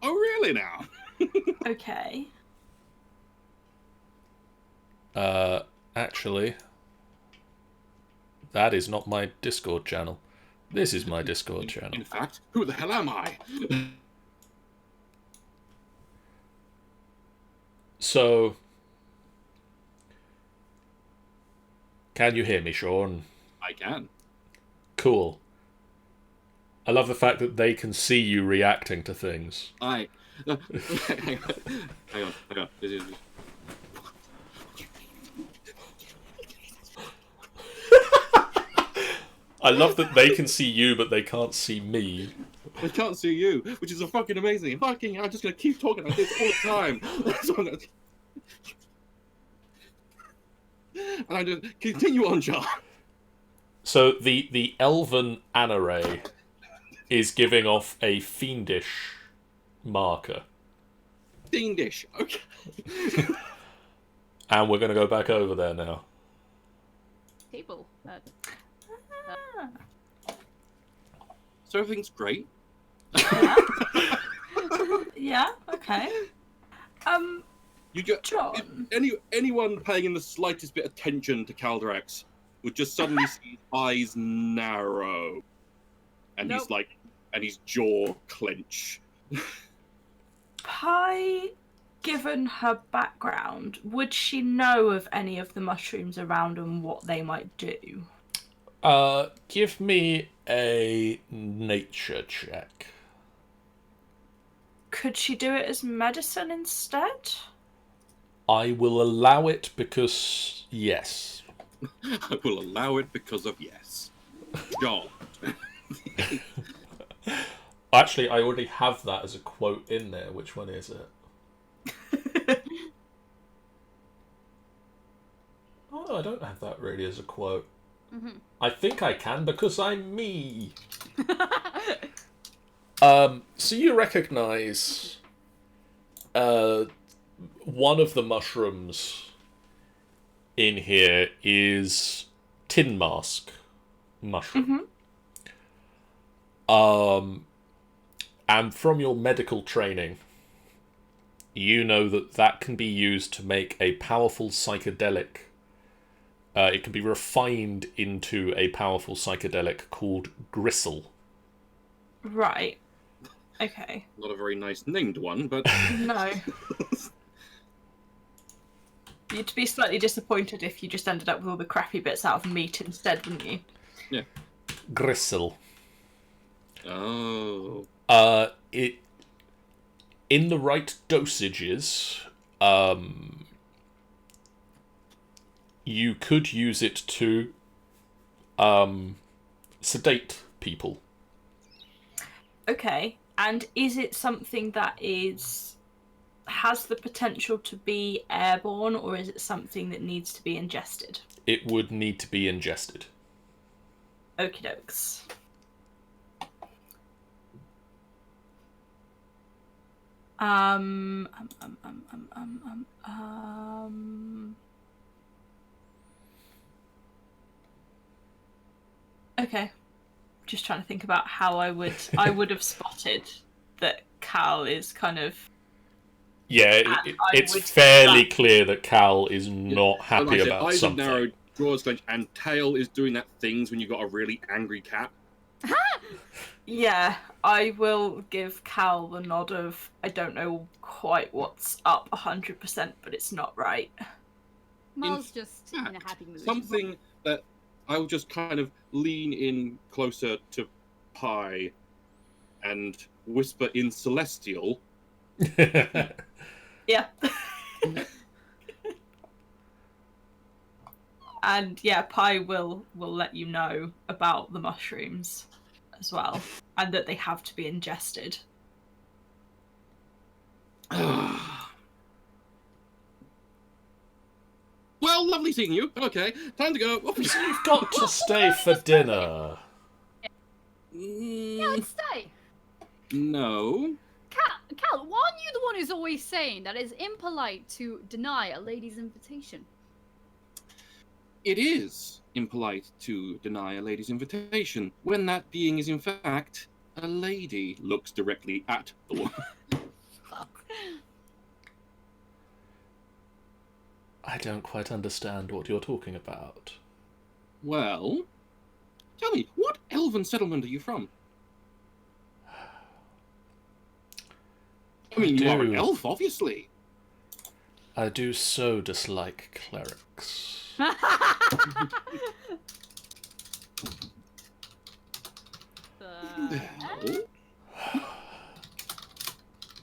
Oh, really now? Okay. Actually, that is not my Discord channel. This is my Discord channel. In fact, who the hell am I? So, can you hear me, Sean? I can. Cool. I love the fact that they can see you reacting to things. Hang on. This is... I love that they can see you, but they can't see me. I can't see you, which is a fucking amazing. Fucking, I'm just gonna keep talking like this all the time. So I'm gonna... And I just continue on, John. So the elven Anaray is giving off a fiendish marker. Fiendish. Okay. And we're going to go back over there now. People. So everything's great. Yeah. Okay. You just John. anyone paying in the slightest bit of attention to Caldrax would just suddenly see his eyes narrow, and Nope. he's like, and his jaw clench. Pi, given her background, would she know of any of the mushrooms around and what they might do? Give me a nature check. Could she do it as medicine instead? I will allow it because yes. I will allow it because of yes. John. Actually, I already have that as a quote in there. Which one is it? Oh, I don't have that really as a quote. Mm-hmm. I think I can because I'm me. So you recognise one of the mushrooms in here is tin mask mushroom. And from your medical training, you know that can be used to make a powerful psychedelic. It can be refined into a powerful psychedelic called gristle. Right. Okay. Not a very nice named one, but... No. You'd be slightly disappointed if you just ended up with all the crappy bits out of meat instead, wouldn't you? Yeah. Gristle. Oh. It in the right dosages, you could use it to sedate people. Okay. And is it something that has the potential to be airborne, or is it something that needs to be ingested? It would need to be ingested. Okie dokes. Okay. Just trying to think about how I would have spotted that Cal is kind of... Yeah, it's fairly clear that Cal is not happy about eyes something. Eyes are narrowed, jaws clenched, and tail is doing that things when you've got a really angry cat. Yeah, I will give Cal the nod of, I don't know quite what's up 100%, but it's not right. Mal's just in a happy mood. Something that I'll just kind of lean in closer to Pi and whisper in Celestial. Yeah. And yeah, Pi will let you know about the mushrooms as well, and that they have to be ingested. Well, lovely seeing you. Okay, time to go. So you've got to stay for dinner. Yeah, let's stay. No. Cal, why aren't you the one who's always saying that it's impolite to deny a lady's invitation? It is impolite to deny a lady's invitation when that being is in fact a lady. Looks directly at the woman. I don't quite understand what you're talking about. Well, tell me, what elven settlement are you from? I mean, you are an elf, obviously. I do so dislike clerics.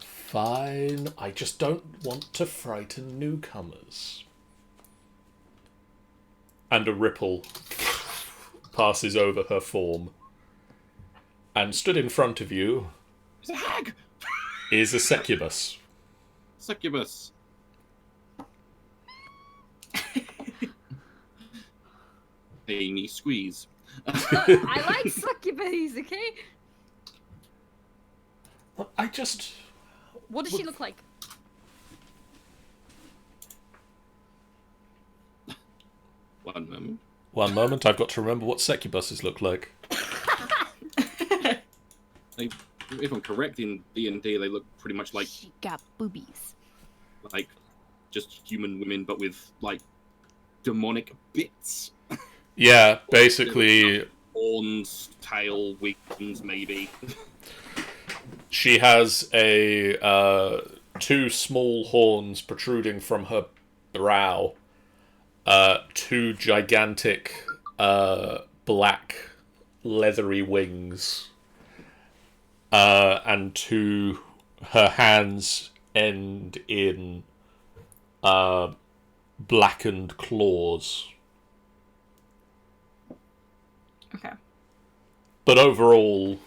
Fine, I just don't want to frighten newcomers. And a ripple passes over her form. And stood in front of you... It's a hag! ...is a succubus. Succubus. Amy squeeze. I like succubus, okay? I just... What does she look like? One moment, I've got to remember what succubuses look like. If I'm correct, in D&D, they look pretty much like... She got boobies. Like, just human women, but with, like, demonic bits. Yeah, basically... Horns, tail, wings, maybe. She has a 2 small horns protruding from her brow, 2 gigantic black leathery wings, and her hands end in blackened claws. Okay. But overall,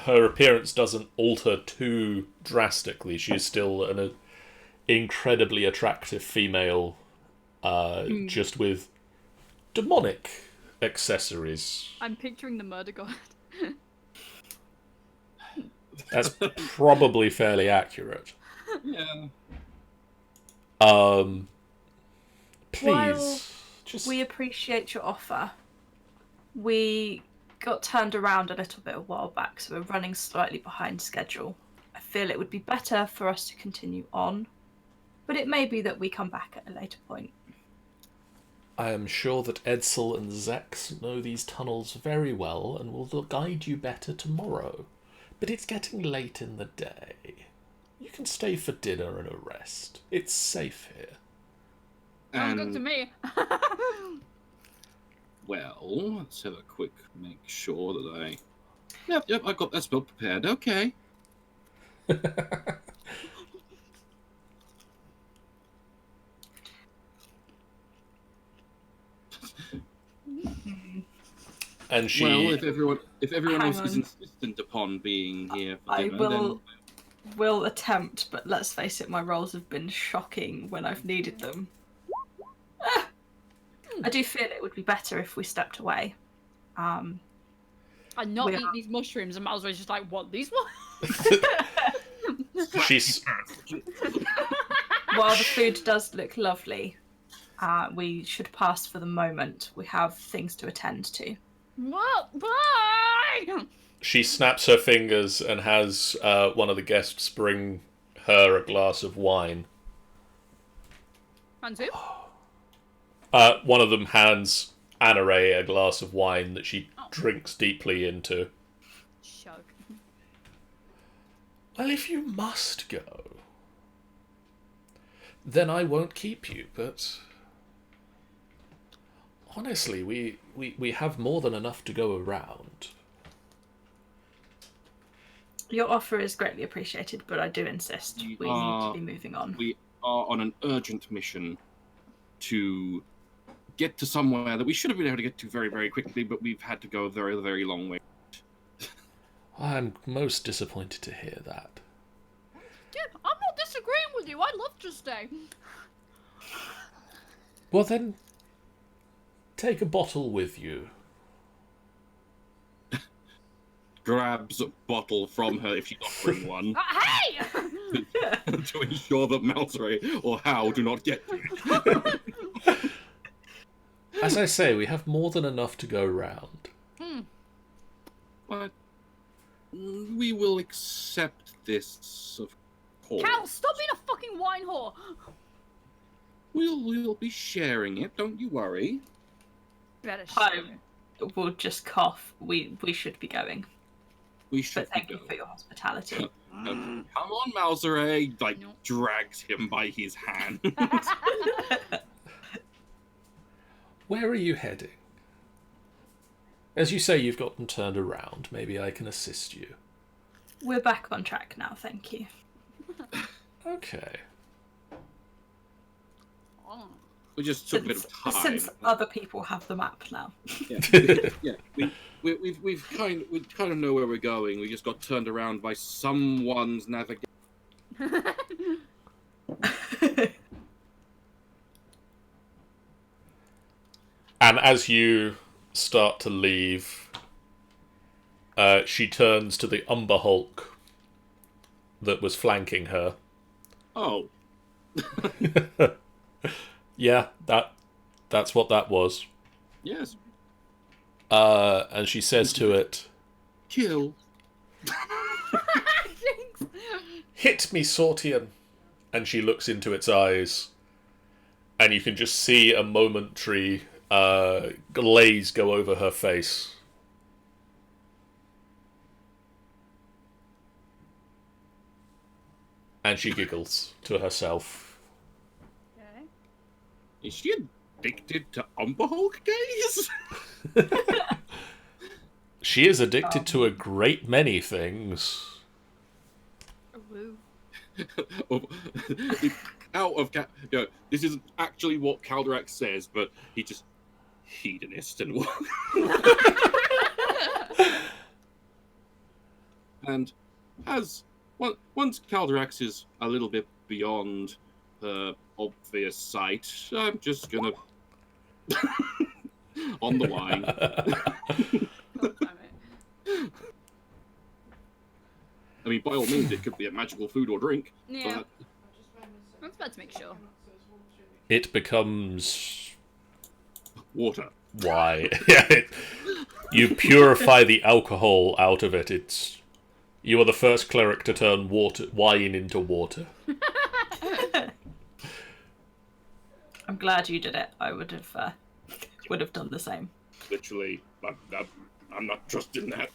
her appearance doesn't alter too drastically. She's still an incredibly attractive female, just with demonic accessories. I'm picturing the murder god. That's probably fairly accurate. Yeah. Please, While just... we appreciate your offer, we got turned around a little bit a while back, so we're running slightly behind schedule. I feel it would be better for us to continue on, but it may be that we come back at a later point. I am sure that Edsel and Zechs know these tunnels very well and will guide you better tomorrow. But it's getting late in the day. You can stay for dinner and a rest. It's safe here. Sounds good to me. Well, let's have a quick make sure that I... Yep, I got that spell prepared. Okay. And she... Well, if everyone Hang else is on. insistent upon being here for I dinner, will attempt, but let's face it, my rolls have been shocking when I've needed them. I do feel it would be better if we stepped away. And not We eat are- these mushrooms, and Malzer's just like, what, these ones? She's... While the food does look lovely, we should pass for the moment. We have things to attend to. What? Bye! She snaps her fingers and has one of the guests bring her a glass of wine. And who? One of them hands Anare a glass of wine that she drinks deeply into. Shug. Well, if you must go, then I won't keep you, but... Honestly, we have more than enough to go around. Your offer is greatly appreciated, but I do insist we need to be moving on. we are on an urgent mission to get to somewhere that we should have been able to get to very, very quickly, but we've had to go a very, very long way. I'm most disappointed to hear that. Yeah, I'm not disagreeing with you. I'd love to stay. Well then, take a bottle with you. Grabs a bottle from her if she's offering one Hey! to ensure that Malzray or Hal do not get to it. As I say, we have more than enough to go round. But we will accept this, of course. Cal, stop being a fucking wine whore! We'll be sharing it, don't you worry. Better I shit. will just cough. We should be going. We should But thank be you for going. your hospitality. Come on, Malzray, Nope. drags him by his hand. Where are you heading? As you say, you've gotten turned around. Maybe I can assist you. We're back on track now, thank you. Okay. Oh. We just took a bit of time. Since other people have the map now. Yeah, we kind of know where we're going. We just got turned around by someone's navigation. And as you start to leave, she turns to the Umber Hulk that was flanking her. Oh, Yeah, that's what that was. yes, And she says to it, kill. Jinx. "Hit me, Sortian." And she looks into its eyes, and you can just see a momentary glaze go over her face. And she giggles to herself. Okay. Is she addicted to Umber Hulk gaze? She is addicted to a great many things. Woo. Out of this isn't actually what Caldrax says, but he just hedonist and what. And once Caldrax is a little bit beyond the obvious sight, I'm just gonna on the wine. God damn it. I mean, by all means, it could be a magical food or drink. Yeah. But I was about to make sure. It becomes... water. Why? Yeah, you purify the alcohol out of it. You are the first cleric to turn wine into water. I'm glad you did it. I would have done the same. Literally, I'm not trusting that.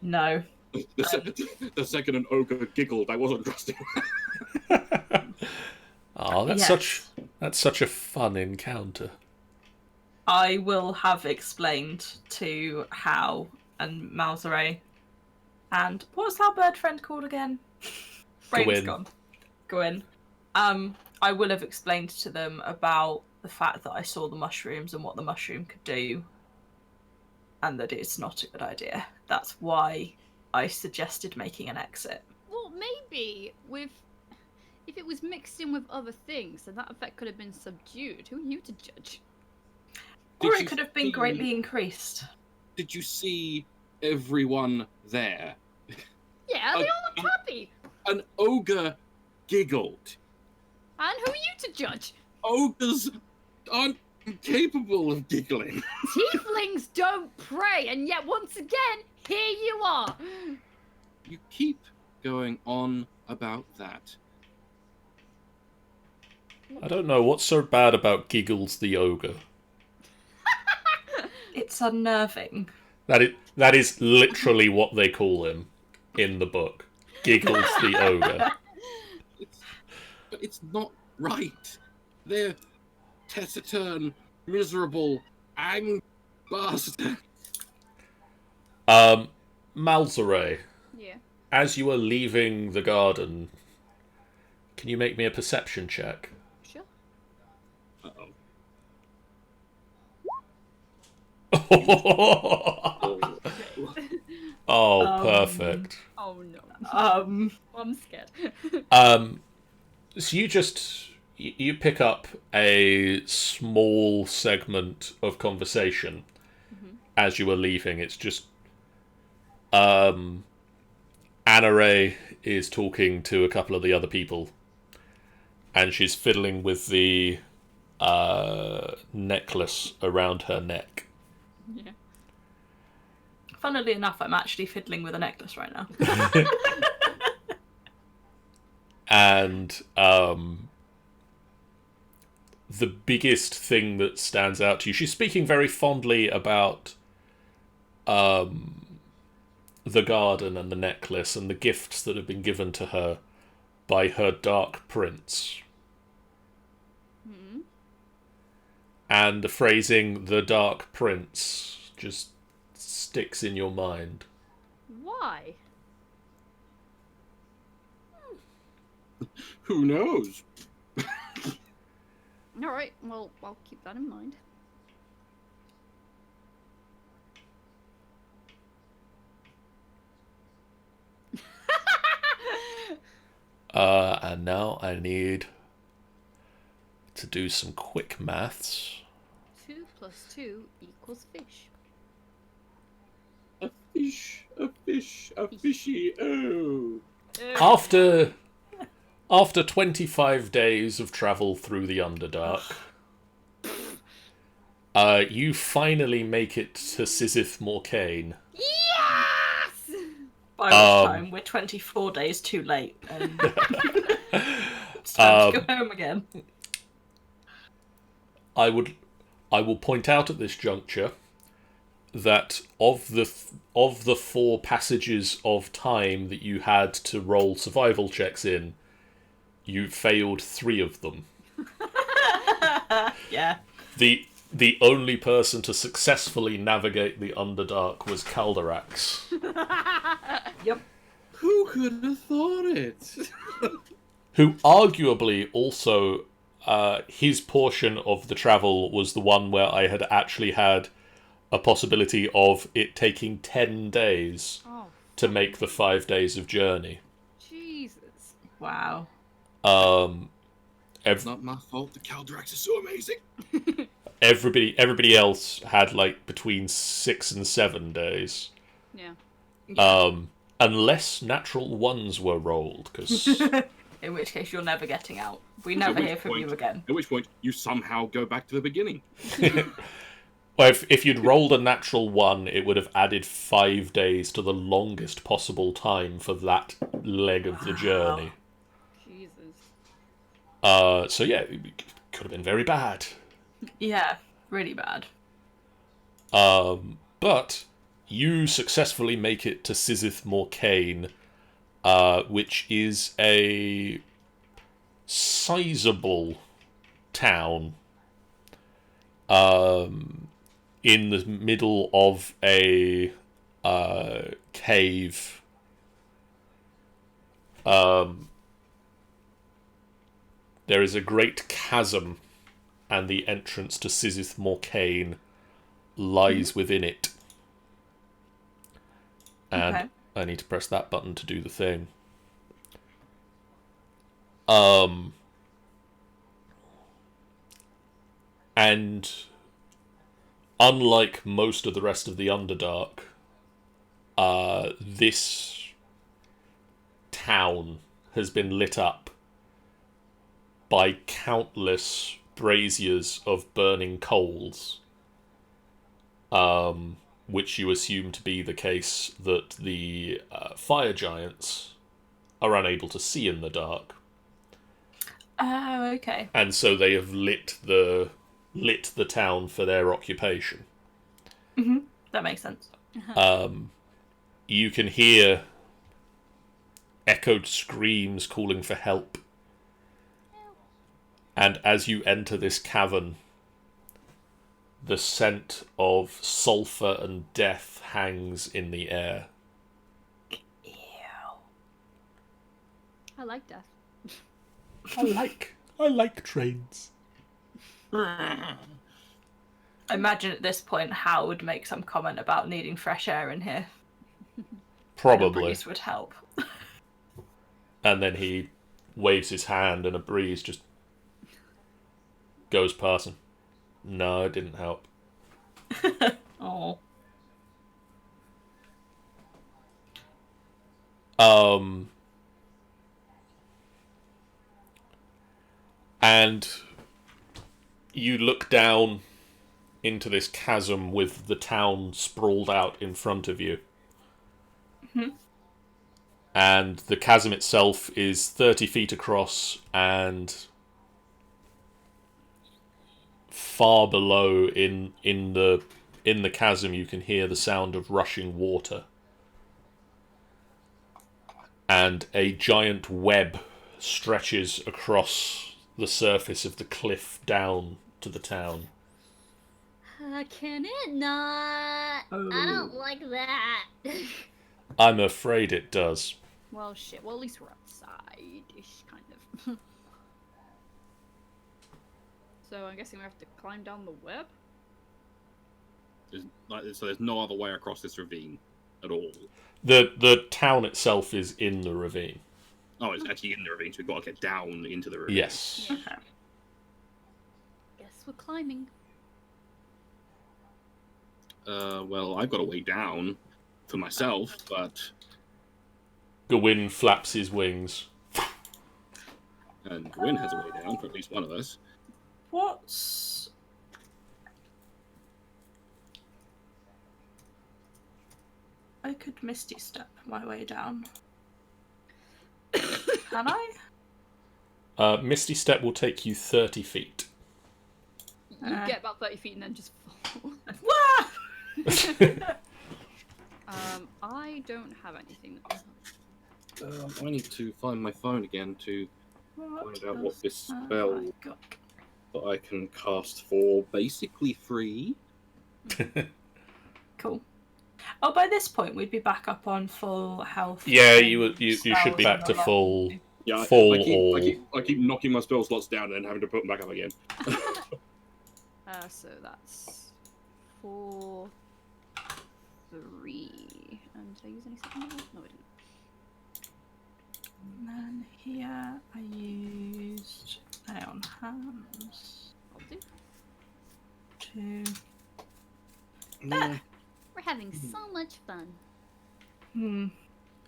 No. The second an ogre giggled, I wasn't trusting. Oh, that's such a fun encounter. I will have explained to Hal and Malzere and what's our bird friend called again? Brain's gone. Gwyn. I will have explained to them about the fact that I saw the mushrooms and what the mushroom could do, and that it's not a good idea. That's why I suggested making an exit. Well, maybe if it was mixed in with other things, then that effect could have been subdued. Who are you to judge? Or it could have been greatly increased. Did you see everyone there? Yeah, they all looked happy. An ogre giggled. And who are you to judge? Ogres aren't capable of giggling. Tieflings don't pray, and yet once again, here you are. You keep going on about that. I don't know, what's so bad about Giggles the Ogre? It's unnerving. That is literally what they call him in the book. Giggles the Ogre. But it's not right. They're taciturn, miserable, angry bastards. Malzere, Yeah. as you are leaving the garden, can you make me a perception check? Sure. Uh-oh. Oh, perfect. Oh no. I'm scared. So you pick up a small segment of conversation as you were leaving. It's just Anna-Ray is talking to a couple of the other people, and she's fiddling with the necklace around her neck. Yeah. Funnily enough, I'm actually fiddling with a necklace right now. And the biggest thing that stands out to you, she's speaking very fondly about the garden and the necklace and the gifts that have been given to her by her dark prince. Hmm. And the phrasing, the dark prince, just sticks in your mind. Why? Who knows? Alright, well, I'll keep that in mind. And now I need to do some quick maths. 2 plus 2 equals fish. A fish, a fish, a fishy, oh. After 25 days of travel through the Underdark, you finally make it to Sisyth Morcane. Yes! By which time we're 24 days too late, and it's time to go home again. I will point out at this juncture that of the 4 passages of time that you had to roll survival checks in, you failed 3 of them. Yeah. The only person to successfully navigate the Underdark was Calderax. Yep. Who could have thought it? Who arguably also, his portion of the travel was the one where I had actually had a possibility of it taking 10 days to make the 5 days of journey. Jesus. Wow. It's not my fault. The Calderax is so amazing. Everybody else had like between 6 and 7 days. Yeah. Unless natural ones were rolled, because... In which case you're never getting out. We never hear from you again. At which point you somehow go back to the beginning. Well, if you'd rolled a natural 1, it would have added 5 days to the longest possible time for that leg of the journey. Jesus. So yeah, it could have been very bad. Yeah, really bad. But you successfully make it to Sizith Morcaine, which is a sizable town in the middle of a cave. There is a great chasm, and the entrance to Sizith Morcaine lies within it. And Okay. I need to press that button to do the thing. And unlike most of the rest of the Underdark, this town has been lit up by countless braziers of burning coals, which you assume to be the case that the fire giants are unable to see in the dark. Oh, okay. And so they have lit the town for their occupation. That makes sense. You can hear echoed screams calling for help. And as you enter this cavern, the scent of sulphur and death hangs in the air. Ew. I like death. I like trains. I imagine at this point Hal would make some comment about needing fresh air in here. Probably. A breeze would help. And then he waves his hand and a breeze just goes past him. No, it didn't help. Oh. And you look down into this chasm with the town sprawled out in front of you. And the chasm itself is 30 feet across, and far below in the chasm you can hear the sound of rushing water. And a giant web stretches across the surface of the cliff down to the town. Can it not? I don't like that. I'm afraid it does. Well, shit. Well, at least we're outside-ish, kind of. So I'm guessing we have to climb down the web? There's no other way across this ravine at all. The town itself is in the ravine. Oh, it's actually in the ravine, so we've got to get down into the ravine. Yes. Yeah. Guess we're climbing. Well, I've got a way down for myself, but... Gawain flaps his wings. And Gwyn has a way down for at least one of us. What's... I could Misty Step my way down. Can I? Misty Step will take you 30 feet. You get about 30 feet and then just fall. Wah! I don't have anything that I need to find my phone again to find out what this have spell I got? that I can cast for basically free. Cool. Oh, by this point we'd be back up on full health. Yeah, you should be back to full Yeah, full I keep knocking my spell slots down and then having to put them back up again. So that's 4, 3. And did I use any second level? No, I didn't. And then here I used Lay on Hands I'll do. to... Yeah. We're having so much fun.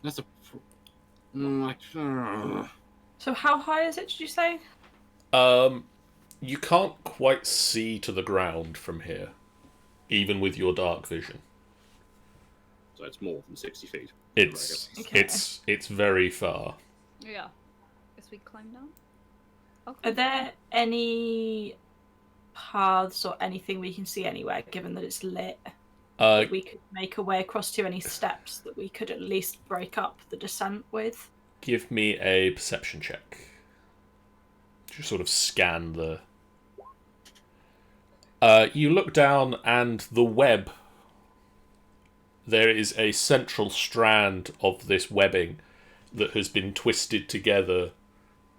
That's a. Like, So how high is it, did you say? You can't quite see to the ground from here, even with your dark vision. so it's more than 60 feet. It's Okay. it's very far. Yeah. Guess we climb down. Okay. Are there any paths or anything we can see anywhere, given that it's lit, that we could make a way across to? Any steps that we could at least break up the descent with? Give me a perception check. Just sort of scan the. You look down, and the web. There is a central strand of this webbing that has been twisted together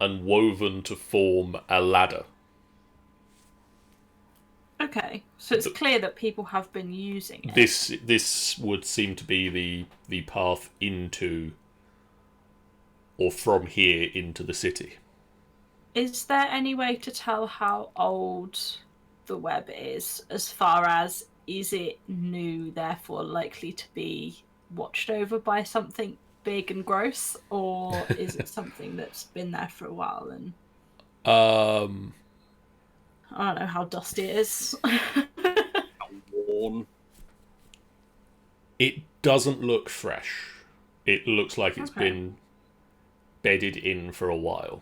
and woven to form a ladder. Okay, so it's clear that people have been using it. This would seem to be the path into, or from here into the city. Is there any way to tell how old the web is, as far as is it new, therefore likely to be watched over by something big and gross, or is it something that's been there for a while and I don't know how dusty it is. Worn. It doesn't look fresh. It looks like it's been bedded in for a while.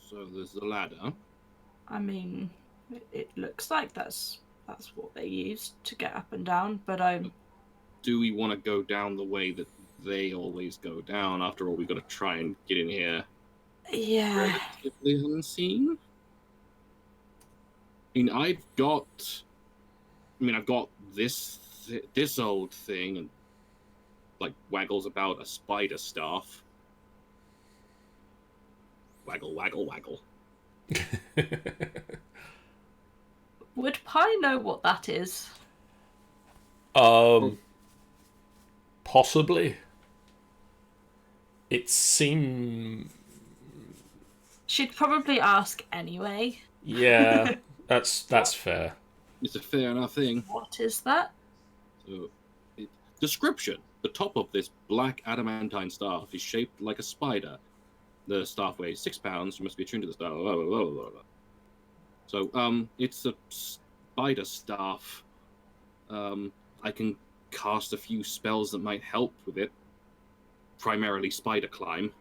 So there's the ladder. I mean, it looks like that's what they used to get up and down, but Do we want to go down the way that they always go down? After all, we've got to try and get in here relatively unseen. I mean, I've got this old thing, and like waggles about a spider staff. Waggle, waggle, waggle. Would Pi know what that is? Possibly. It seems. She'd probably ask anyway. Yeah, that's fair. It's a fair enough thing. What is that? So, description: the top of this black adamantine staff is shaped like a spider. The staff weighs 6 pounds. You must be attuned to the staff. Blah, blah, blah, blah, blah. So, it's a spider staff. I can cast a few spells that might help with it. Primarily spider climb.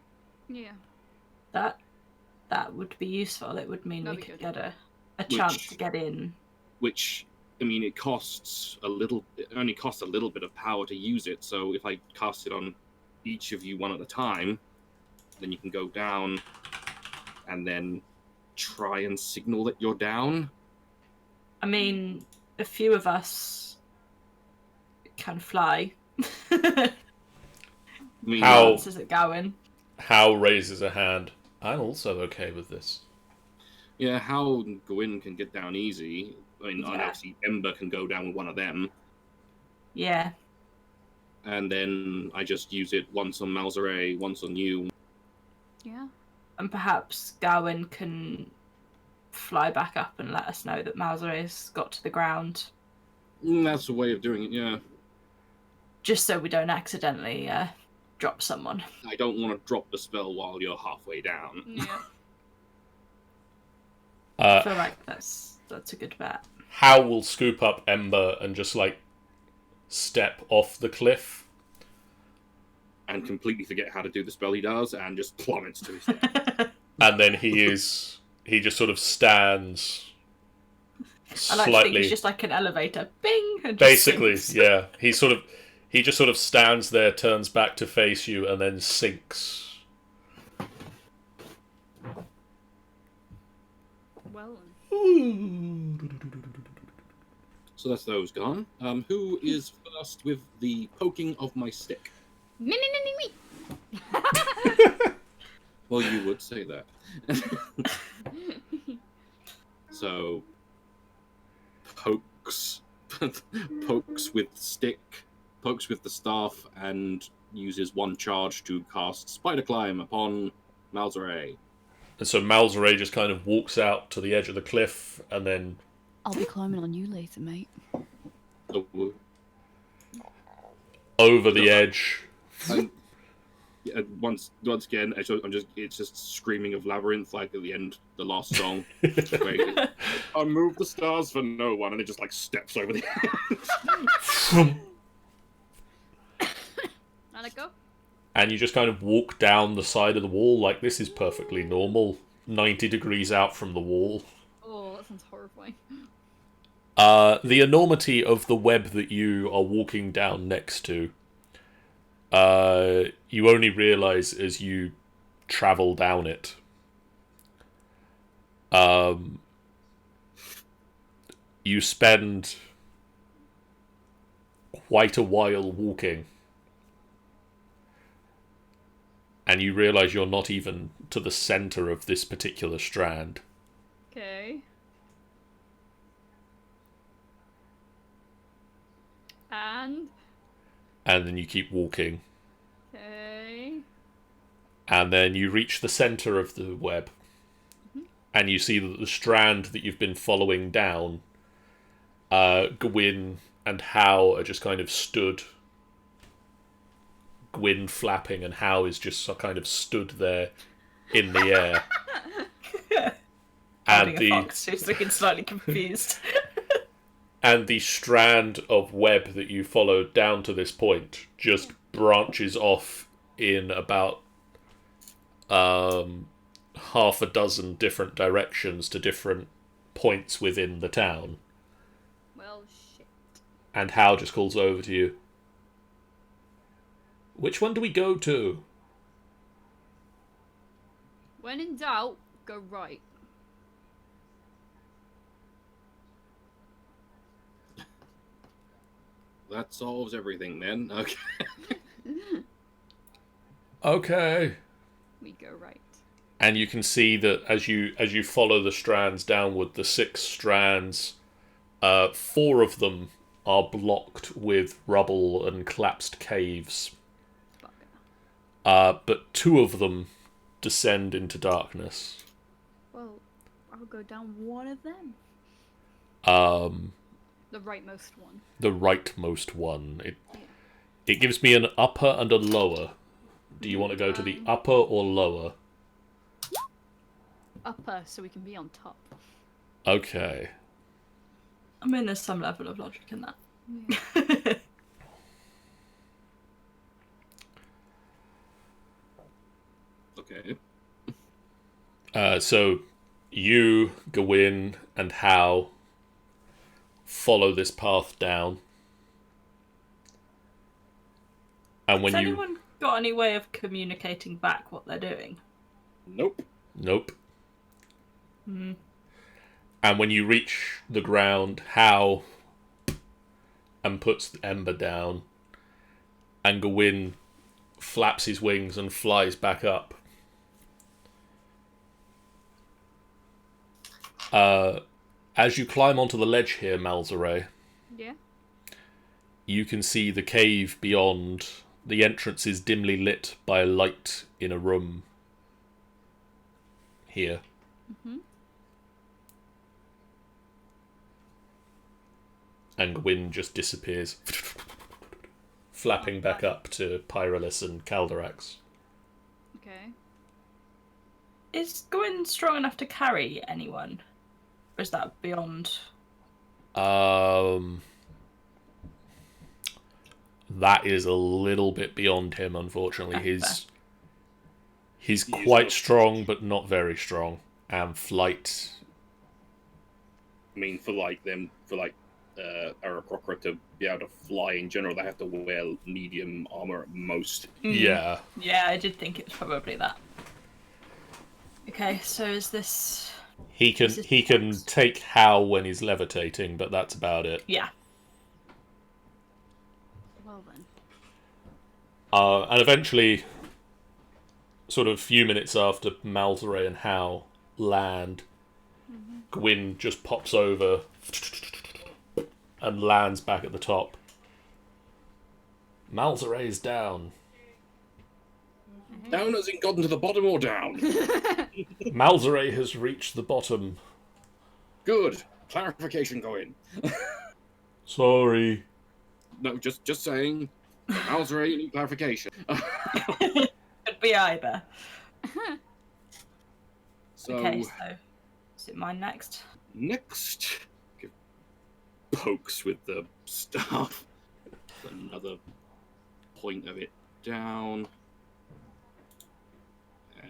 Yeah. That would be useful. It would mean That'd we be could good. get a chance to get in. Which, I mean, it only costs a little bit of power to use it. So if I cast it on each of you one at a time, then you can go down and then try and signal that you're down. I mean, a few of us can fly. I mean, How Is it going? Hal raises a hand. I'm also okay with this. Yeah, Hal and Gwyn can get down easy. I mean, Yeah. obviously Ember can go down with one of them. Yeah. And then I just use it once on Malzere, once on you. Yeah. And perhaps Gawain can fly back up and let us know that Malzere's got to the ground. That's a way of doing it, yeah. Just so we don't accidentally drop someone. I don't want to drop the spell while you're halfway down. Yeah. I feel like that's a good bet. Hal will scoop up Ember and just like step off the cliff. And completely forget how to do the spell he does, and just plummets to his death. And then he just sort of stands I like to think slightly. it's just like an elevator. Bing! And just Basically, sinks. yeah. He just sort of stands there, turns back to face you, and then sinks. Well. So that's those gone. Who is first with the poking of my stick? Me. Well, you would say that. So, pokes with stick, pokes with the staff, and uses one charge to cast Spider Climb upon Malzere. And so Malzere just kind of walks out to the edge of the cliff, and then I'll be climbing on you later, mate. Oh, over the edge. And once again, it's just screaming of labyrinth, like at the end, the last song. I move the stars for no one, and it just like steps over the And I go. And you just kind of walk down the side of the wall like this is perfectly normal, 90 degrees out from the wall. Oh, that sounds horrifying. The enormity of the web that you are walking down next to, you only realise as you travel down it. You spend quite a while walking. And you realise you're not even to the centre of this particular strand. Okay. And then you keep walking. okay. And then you reach the centre of the web. And you see that the strand that you've been following down, Gwyn and How are just kind of stood. Gwyn flapping and How is just kind of stood there in the air. And a fox who's looking slightly confused. And the strand of web that you followed down to this point just branches off in about half a dozen different directions to different points within the town. Well, shit. And Hal just calls over to you. Which one do we go to? When in doubt, go right. That solves everything, then. Okay. Okay. We go right. And you can see that as you follow the strands downward, the 6 strands, 4 of them are blocked with rubble and collapsed caves. But 2 of them descend into darkness. Well, I'll go down one of them. The rightmost one. The rightmost one. It gives me an upper and a lower. Do you want to go to the upper or lower? Upper, so we can be on top. Okay. I mean, there's some level of logic in that. Yeah. Okay. So you, Gawain, and Hal follow this path down. And when Has anyone got any way of communicating back what they're doing? Nope. Nope. And when you reach the ground, Hal and puts the ember down, and Gawain flaps his wings and flies back up. As you climb onto the ledge here, Malzaray, Yeah. you can see the cave beyond. The entrance is dimly lit by a light in a room here. And Gwyn just disappears, flapping back up to Pyrolis and Calderax. Okay. Is Gwyn strong enough to carry anyone? Or is that beyond? That is a little bit beyond him, unfortunately. Okay, He's quite strong, but not very strong. And flight. I mean, for Aarakocra to be able to fly in general, they have to wear medium armor at most. Yeah. Yeah, I did think it was probably that. Okay, so is this... He can take Hal when he's levitating, but that's about it. Yeah. Well then. And eventually, sort of a few minutes after Malzaray and Hal land, Gwyn just pops over and lands back at the top. Malzaray's down. Down as in gotten to the bottom or down? Malzaray has reached the bottom. Good. Clarification going. Sorry. No, just saying. Malzray, you need clarification. Could be either. So, Okay, so is it mine next? next, pokes with the staff. Another point of it down.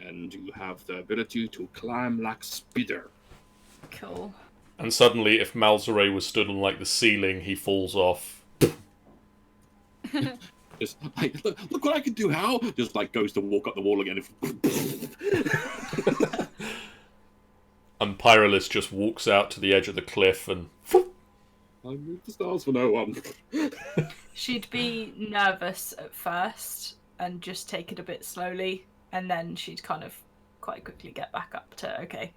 And you have the ability to climb like Spider. Cool. And suddenly, if Malzare was stood on like the ceiling, he falls off. Just like, look what I can do, Hal! Just like goes to walk up the wall again. And Pyrolus just walks out to the edge of the cliff and... I moved the stars for no one. She'd be nervous at first and just take it a bit slowly, and then she'd kind of quite quickly get back up to, okay,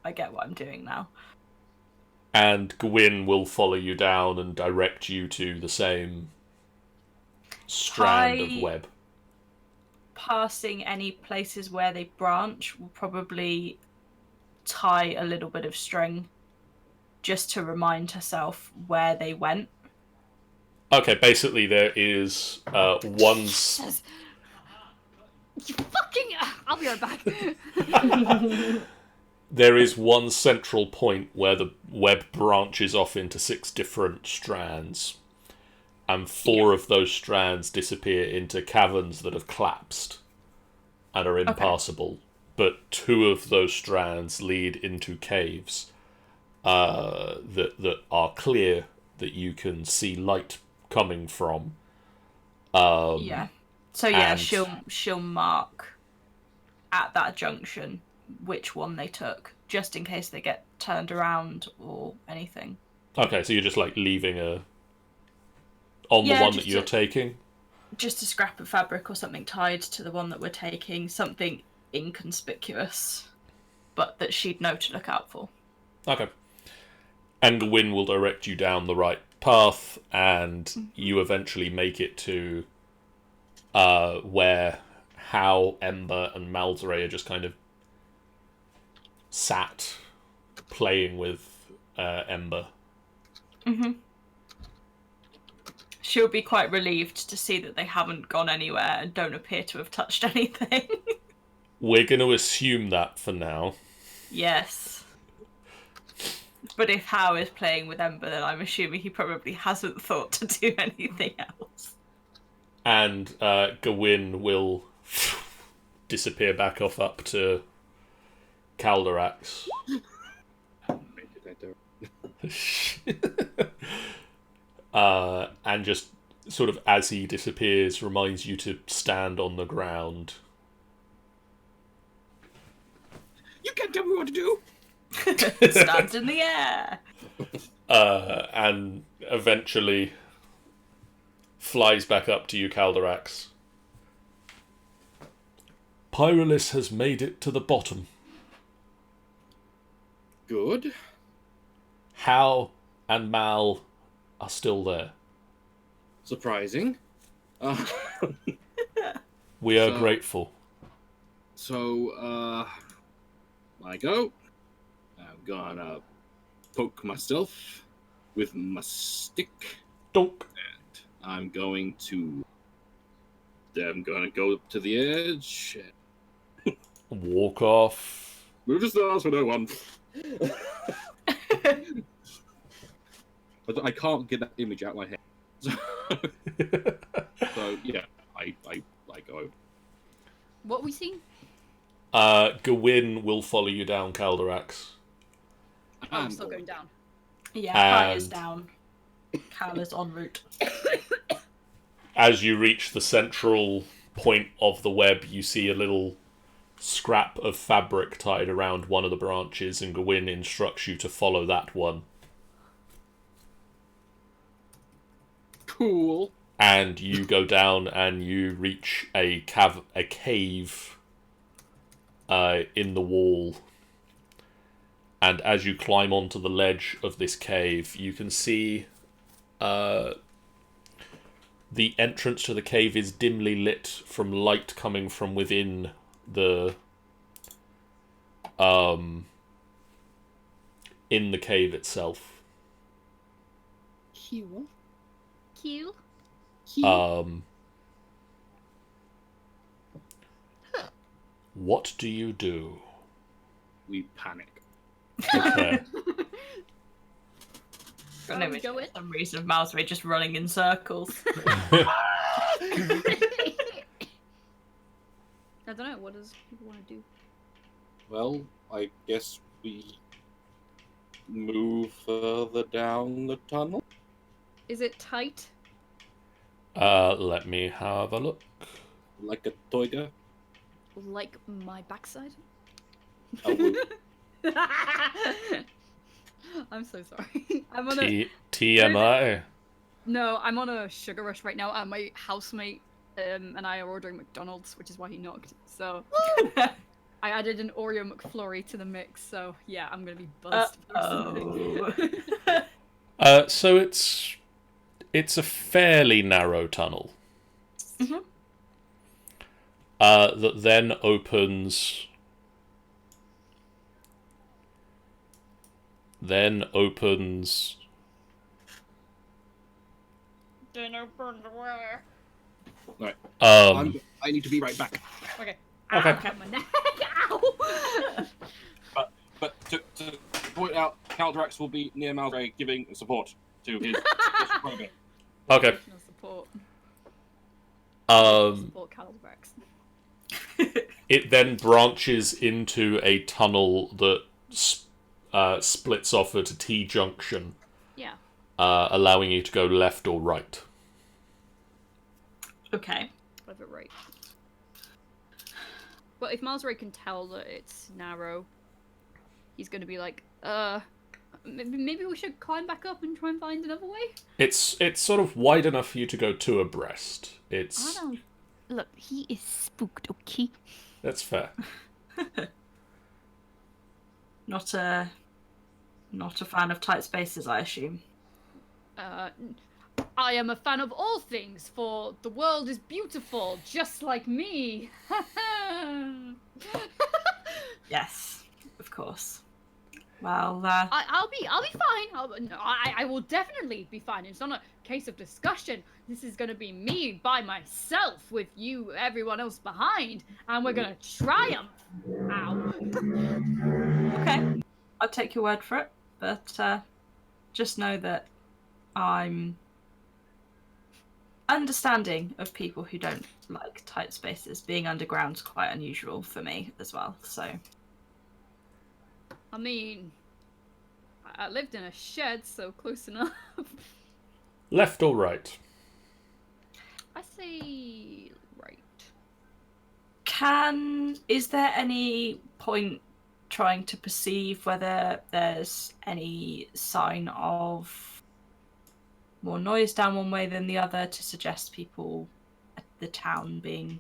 I get what I'm doing now. And Gwyn will follow you down and direct you to the same strand of web. Passing any places where they branch will probably tie a little bit of string just to remind herself where they went. Okay, basically there is one... You fucking... I'll be right back. There is one central point where the web branches off into 6 different strands. And 4 of those strands disappear into caverns that have collapsed and are impassable. But 2 of those strands lead into caves that are clear, that you can see light coming from. Yeah. So yeah, and- she'll mark at that junction which one they took, just in case they get turned around or anything. Okay, so you're just like leaving on the one that you're taking? Just a scrap of fabric or something tied to the one that we're taking, something inconspicuous, but that she'd know to look out for. Okay. And Gwyn will direct you down the right path, and you eventually make it to where Hal, Ember, and Malzare are just kind of sat playing with Ember. Mm-hmm. She'll be quite relieved to see that they haven't gone anywhere and don't appear to have touched anything. We're going to assume that for now. Yes. But if Hal is playing with Ember, then I'm assuming he probably hasn't thought to do anything else. And Gawain will disappear back off up to Calderax. And just sort of as he disappears, reminds you to stand on the ground. You can't tell me what to do! Stands in the air! And eventually flies back up to you, Calderax. Pyrolus has made it to the bottom. Good. Hal and Mal are still there. Surprising. We are grateful. So, I go. I'm gonna poke myself with my stick. Donk. And I'm going to go up to the edge. Walk off. Move the stars for no one. But I can't get that image out of my head. So yeah, I go. What we seen? Gawain will follow you down, Calderax. Oh, I'm still going down. Yeah, Kai is And- down. Cal is en route. As you reach the central point of the web, you see a little scrap of fabric tied around one of the branches, and Gawain instructs you to follow that one. Cool. And you go down and you reach a cave in the wall. And as you climb onto the ledge of this cave, you can see the entrance to the cave is dimly lit from light coming from within the in the cave itself. Cool. Q. What do you do? We panic. Okay. Got an we image go for in? some reason of Malzray just running in circles. I don't know. What does people want to do? Well, I guess we move further down the tunnel. Is it tight? Let me have a look. Like a toiga. Like my backside? I will. I'm so sorry. I'm on a TMI. no. I'm on a sugar rush right now, and my housemate and I are ordering McDonald's, which is why he knocked. So I added an Oreo McFlurry to the mix. So yeah, I'm gonna be buzzed. So it's a fairly narrow tunnel. Mm-hmm. That then opens. Then opens. where? Right. Um. I need to be right back. Okay. Okay. Ow, cut my neck. Ow. But to point out, Caldrax will be near Malzray giving support to his program. Okay. Emotional support. Support Caldrax. It then branches into a tunnel that splits off at a T junction, Yeah. allowing you to go left or right. Okay. Whatever, right. But if Malzray can tell that it's narrow, he's gonna be like, maybe we should climb back up and try and find another way? It's sort of wide enough for you to go two abreast. I It's don't... Look, he is spooked, okay? that's fair. Not a fan of tight spaces, I assume. I am a fan of all things, for the world is beautiful, just like me. Yes, of course. Well, I'll be fine. I will definitely be fine. It's not a case of discussion. This is gonna be me by myself with you, everyone else behind, and we're gonna triumph. Ow. okay. I'll take your word for it, but just know that I'm understanding of people who don't like tight spaces. Being underground's quite unusual for me as well, so... I mean, I lived in a shed, so close enough. Left or right? I say right. Is there any point trying to perceive whether there's any sign of more noise down one way than the other to suggest people at the town being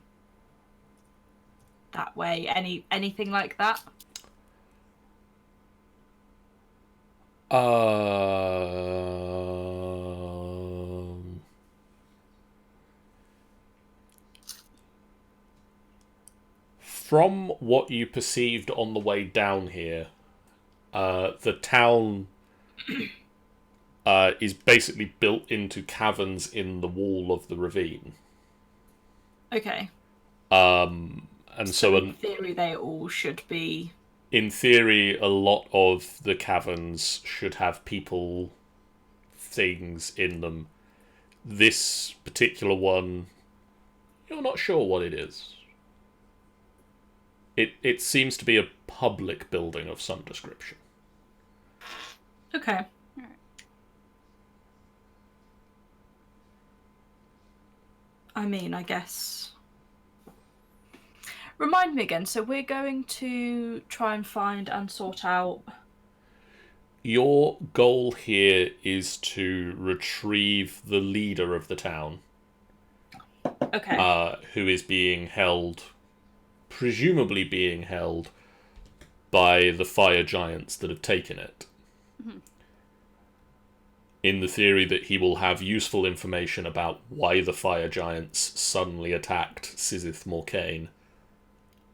that way? Anything like that? From what you perceived on the way down here, the town is basically built into caverns in the wall of the ravine. Okay. And so in theory, they all should be... In theory, a lot of the caverns should have people, things in them. This particular one, you're not sure what it is. It seems to be a public building of some description. Okay. Alright. I mean, I guess... Remind me again, so we're going to try and find and sort out... Your goal here is to retrieve the leader of the town. Okay. Who is being held, presumably being held, by the fire giants that have taken it. Mm-hmm. In the theory that he will have useful information about why the fire giants suddenly attacked Sizith Morcaine.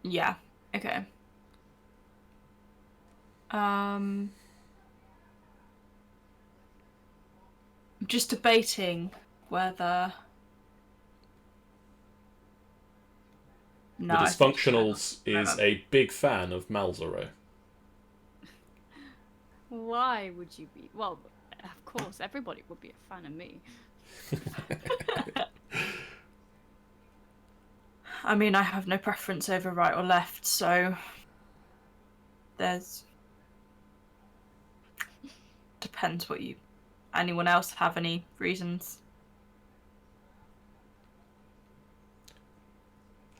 Yeah, okay. I'm just debating whether No, the I think Dysfunctionals is a big fan of Malzaro. Why would you be? Well, of course, everybody would be a fan of me. I mean, I have no preference over right or left, so there's depends what you. Anyone else have any reasons?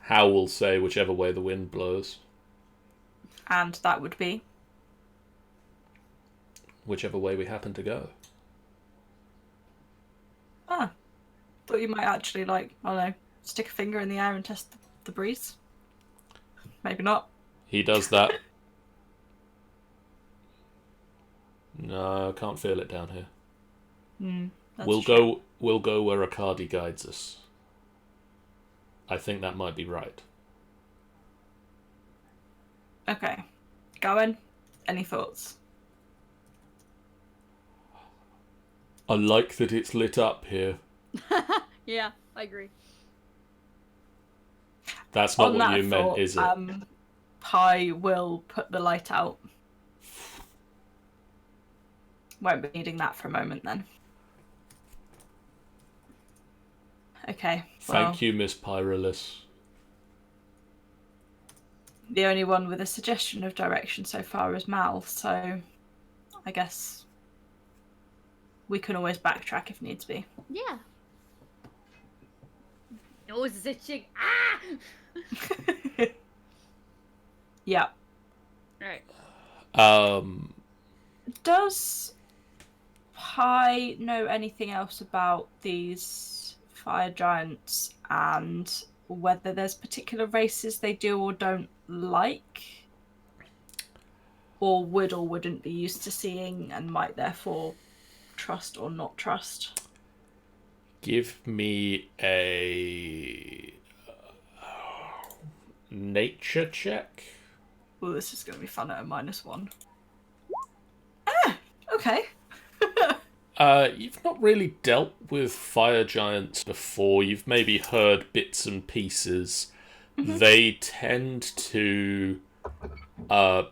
Hal will say whichever way the wind blows. And that would be Whichever way we happen to go. ah. Thought you might actually like I don't know, stick a finger in the air and test the breeze. Maybe not. He does that. No, can't feel it down here. That's true. We'll go where Arcadi guides us. I think that might be right. Okay. Going. Any thoughts? I like that it's lit up here. Yeah, I agree. That's not On what that you meant, thought, is it? Pi will put the light out. Won't be needing that for a moment then. Okay. Thank you, Miss Pyrolis. The only one with a suggestion of direction so far is Mal, so I guess we can always backtrack if needs be. Yeah. Nose is itching. Ah! Yeah. Right. Does Pi know anything else about these fire giants and whether there's particular races they do or don't like? Or would or wouldn't be used to seeing and might therefore trust or not trust? Give me a nature check. Well, this is going to be fun at a -1. Okay. You've not really dealt with fire giants before. You've maybe heard bits and pieces. Mm-hmm. They tend to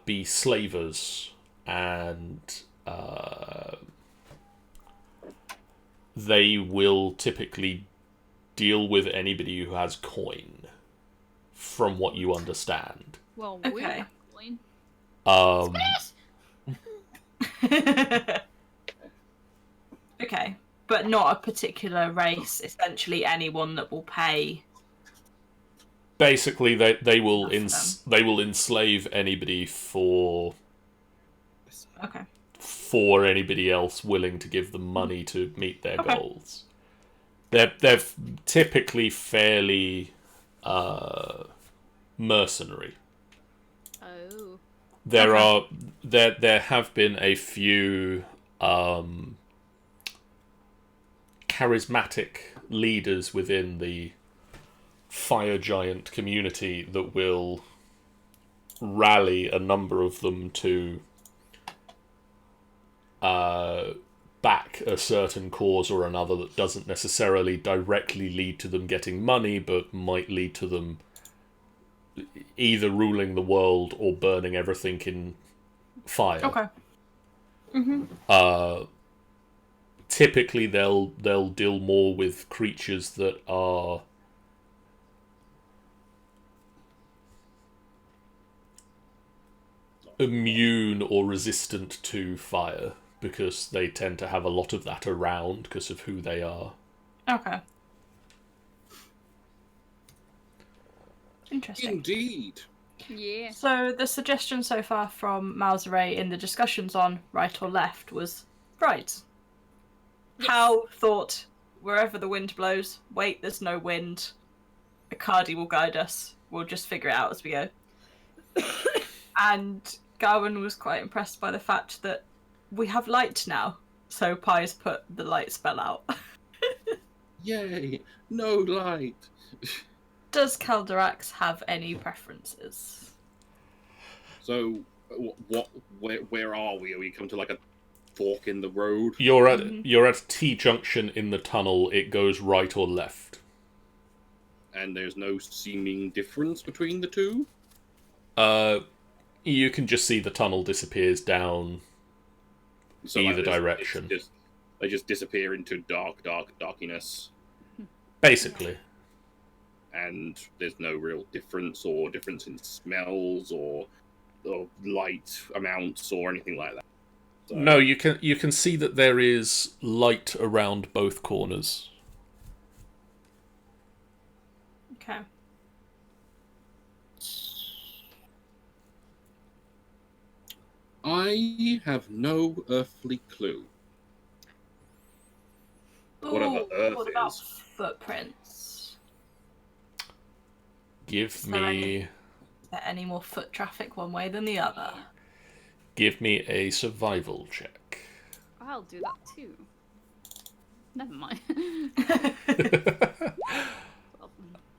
be slavers, and they will typically deal with anybody who has coin, from what you understand. Well, okay. We have coin. Okay, but not a particular race. Essentially, anyone that will pay. Basically, they will enslave anybody for anybody else willing to give them money to meet their goals. They're typically fairly mercenary. Oh. There have been a few charismatic leaders within the fire giant community that will rally a number of them to back a certain cause or another that doesn't necessarily directly lead to them getting money, but might lead to them either ruling the world or burning everything in fire. Okay. Mm-hmm. Typically, they'll deal more with creatures that are immune or resistant to fire, because they tend to have a lot of that around because of who they are. Okay. Interesting. Indeed. Yeah. So the suggestion so far from Malzare in the discussions on right or left was right. Yes. Hal thought, wherever the wind blows, wait, there's no wind. Acadi will guide us. We'll just figure it out as we go. And Garwin was quite impressed by the fact that we have light now. So Pi's put the light spell out. Yay! No light! Does Caldrax have any preferences? So, where are we? Are we come to like a fork in the road? You're at T junction in the tunnel. It goes right or left. And there's no seeming difference between the two? You can just see the tunnel disappears down So either there's- direction. They just disappear into darkness. Basically. And there's no real difference in smells or light amounts or anything like that. So, No, you can see that there is light around both corners. Okay. I have no earthly clue. Whatever Earth what about is. footprints? Give me Is there any more foot traffic one way than the other? a survival check. I'll do that too. Never mind.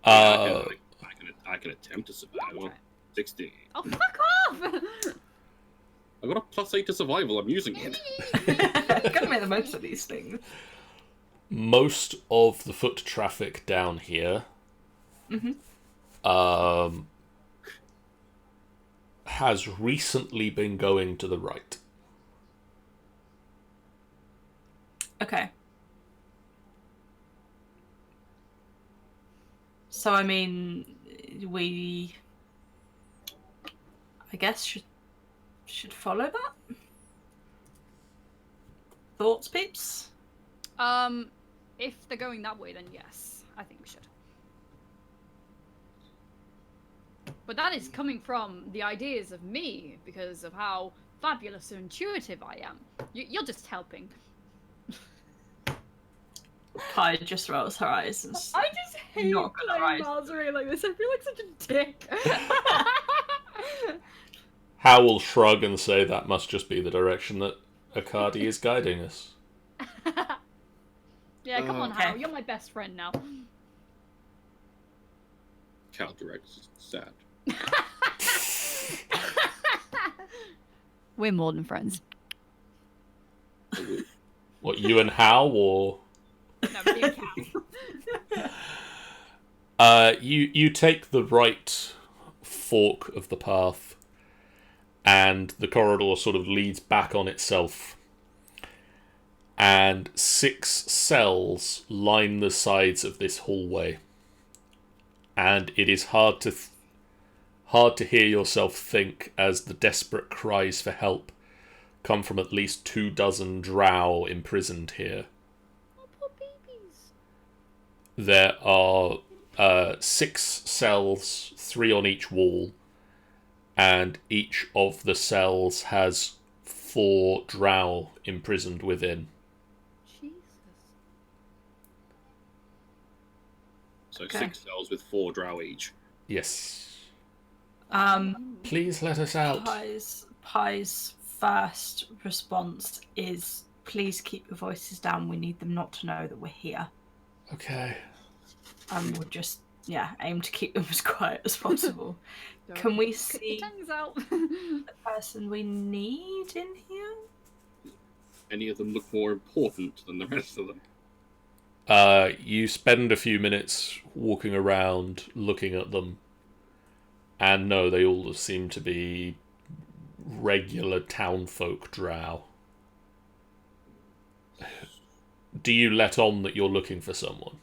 I can attempt to survive. Right. 60. Oh, fuck off! I got a +8 to survival. I'm using it. Gotta make the most of these things. Most of the foot traffic down here has recently been going to the right. Okay. So I mean, we, I guess, should follow that. Thoughts, peeps? If they're going that way, then yes, I think we should. But that is coming from the ideas of me, because of how fabulous and intuitive I am. You're just helping. Pie just rolls her eyes and I just hate Not gonna playing rise. Malzere like this. I feel like such a dick. Hal will shrug and say that must just be the direction that Akadi is guiding us. Yeah, come on, Okay. Hal. You're my best friend now. Caldirex is sad. We're more than friends. What, you and Hal, or... No, me and Cal. You take the right fork of the path, and the corridor sort of leads back on itself. And 6 cells line the sides of this hallway. And it is hard to hear yourself think as the desperate cries for help come from at least 24 drow imprisoned here. Oh, poor babies. There are 6 cells, 3 on each wall, and each of the cells has 4 drow imprisoned within. Jesus. So Okay. 6 cells with 4 drow each. Yes. Please. Please let us out. Pie's first response is, please keep your voices down. We need them not to know that we're here. Okay. We'll just, aim to keep them as quiet as possible. Can we Cut see your tongues out. the person we need in here? Any of them look more important than the rest of them? You spend a few minutes walking around, looking at them, and no, they all seem to be regular townfolk drow. Do you let on that you're looking for someone?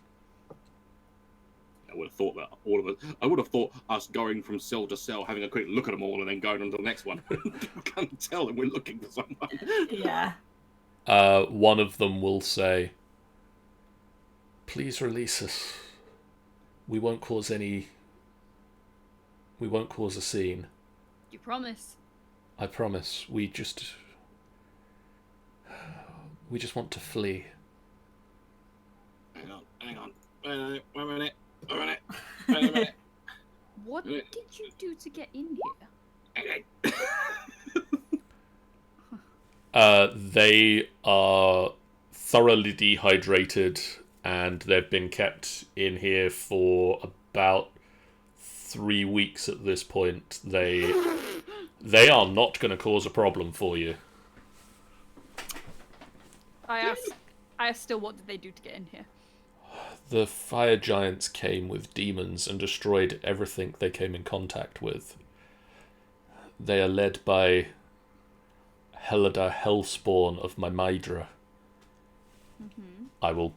I would have thought that all of us. I would have thought us going from cell to cell, having a quick look at them all, and then going on to the next one. Can't tell them we're looking for someone. Yeah. One of them will say, "Please release us. We won't cause a scene. You promise? I promise. We just want to flee." Hang on. Wait a minute. What did you do to get in here? They are thoroughly dehydrated, and they've been kept in here for about 3 weeks at this point. They are not going to cause a problem for you. I asked still, what did they do to get in here? The fire giants came with demons and destroyed everything they came in contact with. They are led by Helida Hellspawn of Mimydra. I will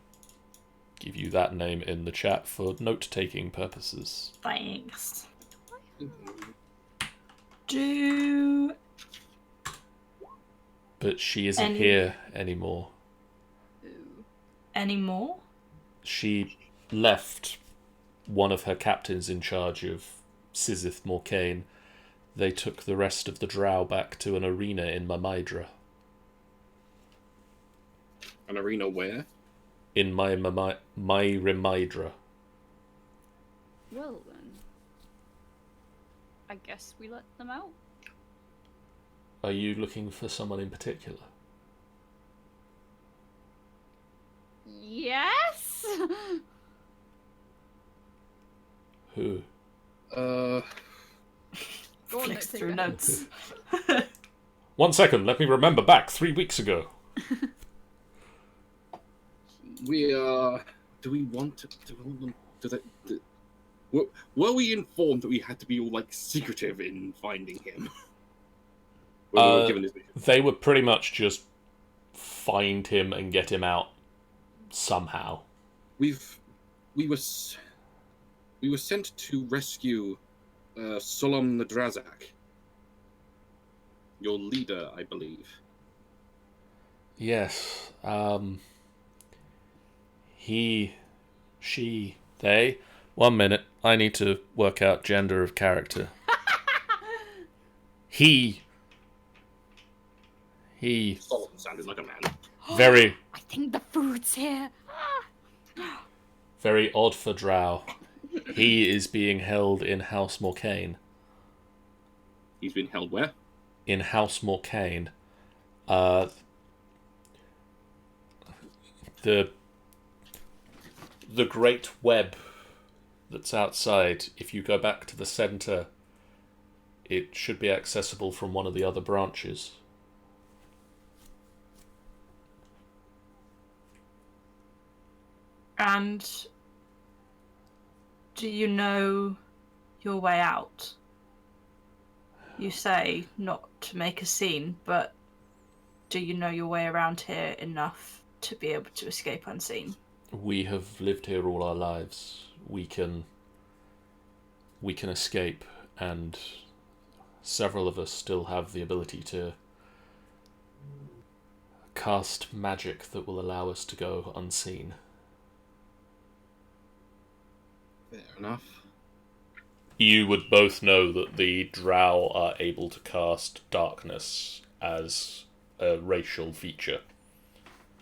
give you that name in the chat for note-taking purposes. Thanks. But she isn't here anymore. Anymore? She left one of her captains in charge of Sizith Morcaine. They took the rest of the drow back to an arena in Mimydra. An arena where? In my Mimydra. Well then, I guess we let them out. Are you looking for someone in particular? Yes. Who? Go on, Flicks through notes. 1 second, let me remember back 3 weeks ago. We do we want them? Were we informed that we had to be all like secretive in finding him? When we were given this mission? They would pretty much just find him and get him out somehow. We were sent to rescue Solom Nadrazak, your leader, I believe. Yes. He, she, they. 1 minute. I need to work out gender of character. He. Solom sounded like a man. Very, I think the food's here. very odd for drow. He is being held in House Morcaine. He's been held where? In House Morcaine. The great web that's outside, if you go back to the centre, it should be accessible from one of the other branches. And do you know your way out? You say not to make a scene, but do you know your way around here enough to be able to escape unseen? We have lived here all our lives. We can escape, and several of us still have the ability to cast magic that will allow us to go unseen. Fair enough. You would both know that the drow are able to cast darkness as a racial feature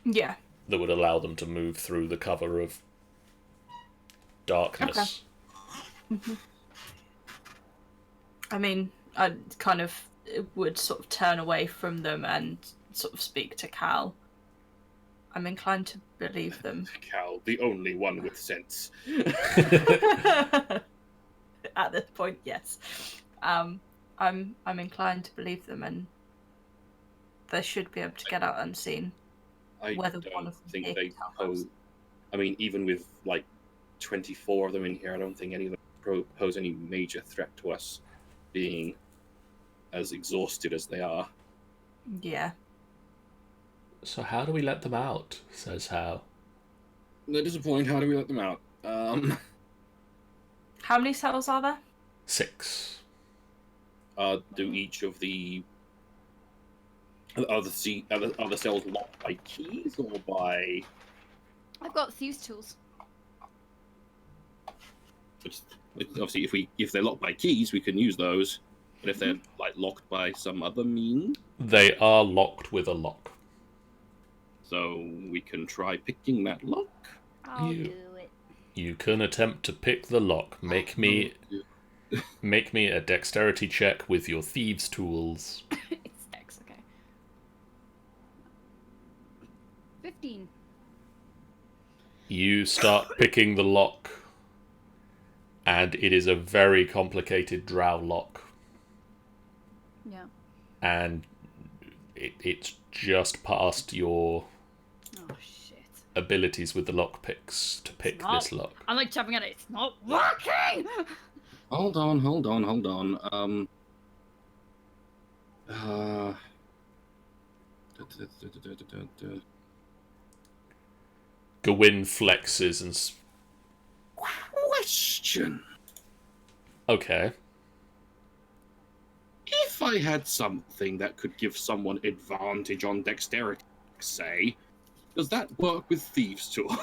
Yeah. that would allow them to move through the cover of darkness. Okay. I mean, I kind of would sort of turn away from them and sort of speak to Cal. I'm inclined to believe them. Cal, the only one with sense. At this point, yes. I'm inclined to believe them, and they should be able to get out unseen. I Whether don't one of them think is they tough. pose. I mean, even with like 24 of them in here, I don't think any of them pose any major threat to us, being as exhausted as they are. Yeah. So how do we let them out? Says Hal. That is a point. How do we let them out? How many cells are there? 6. Do each of the other cells locked by keys or by? I've got thieves' tools. Obviously, if they're locked by keys, we can use those. But if they're like locked by some other means, They are locked with a lock. so we can try picking that lock. I'll You- do it. You can attempt to pick the lock. Make me a dexterity check with your thieves' tools. It's Dex, okay. 15. You start picking the lock, and it is a very complicated drow lock, Yeah. and it's just past your Oh shit. abilities with the lockpicks to pick not. this lock. I'm like tapping at it. It's not working. Hold on. Gawain flexes and... Question. Okay. If I had something that could give someone advantage on dexterity, say, does that work with Thieves' Tool?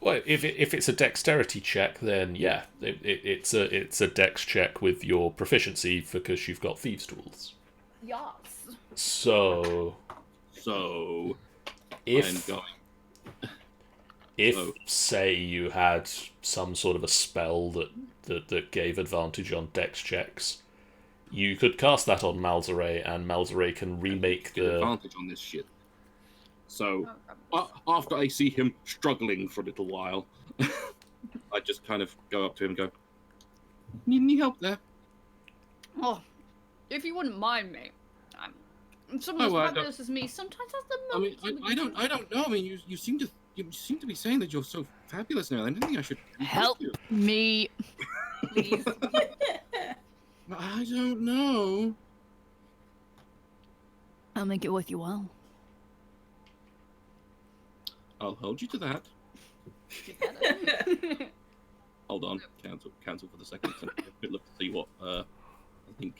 Well, if it's a dexterity check, then yeah, it's a dex check with your proficiency because you've got thieves' tools. Yes. So if say you had some sort of a spell that gave advantage on dex checks, you could cast that on Malzere, and Malzere can remake the advantage on this shit. So after I see him struggling for a little while, I just kind of go up to him and go, "Need any help there?" Oh, if you wouldn't mind me, someone as fabulous as me sometimes has the I moment. mean, I don't know. I mean, you seem to be saying that you're so fabulous now. I don't think I should help you. me, please. I don't know. I'll make it worth your while. I'll hold you to that. Hold on, cancel for the second. So a bit look to see what I think.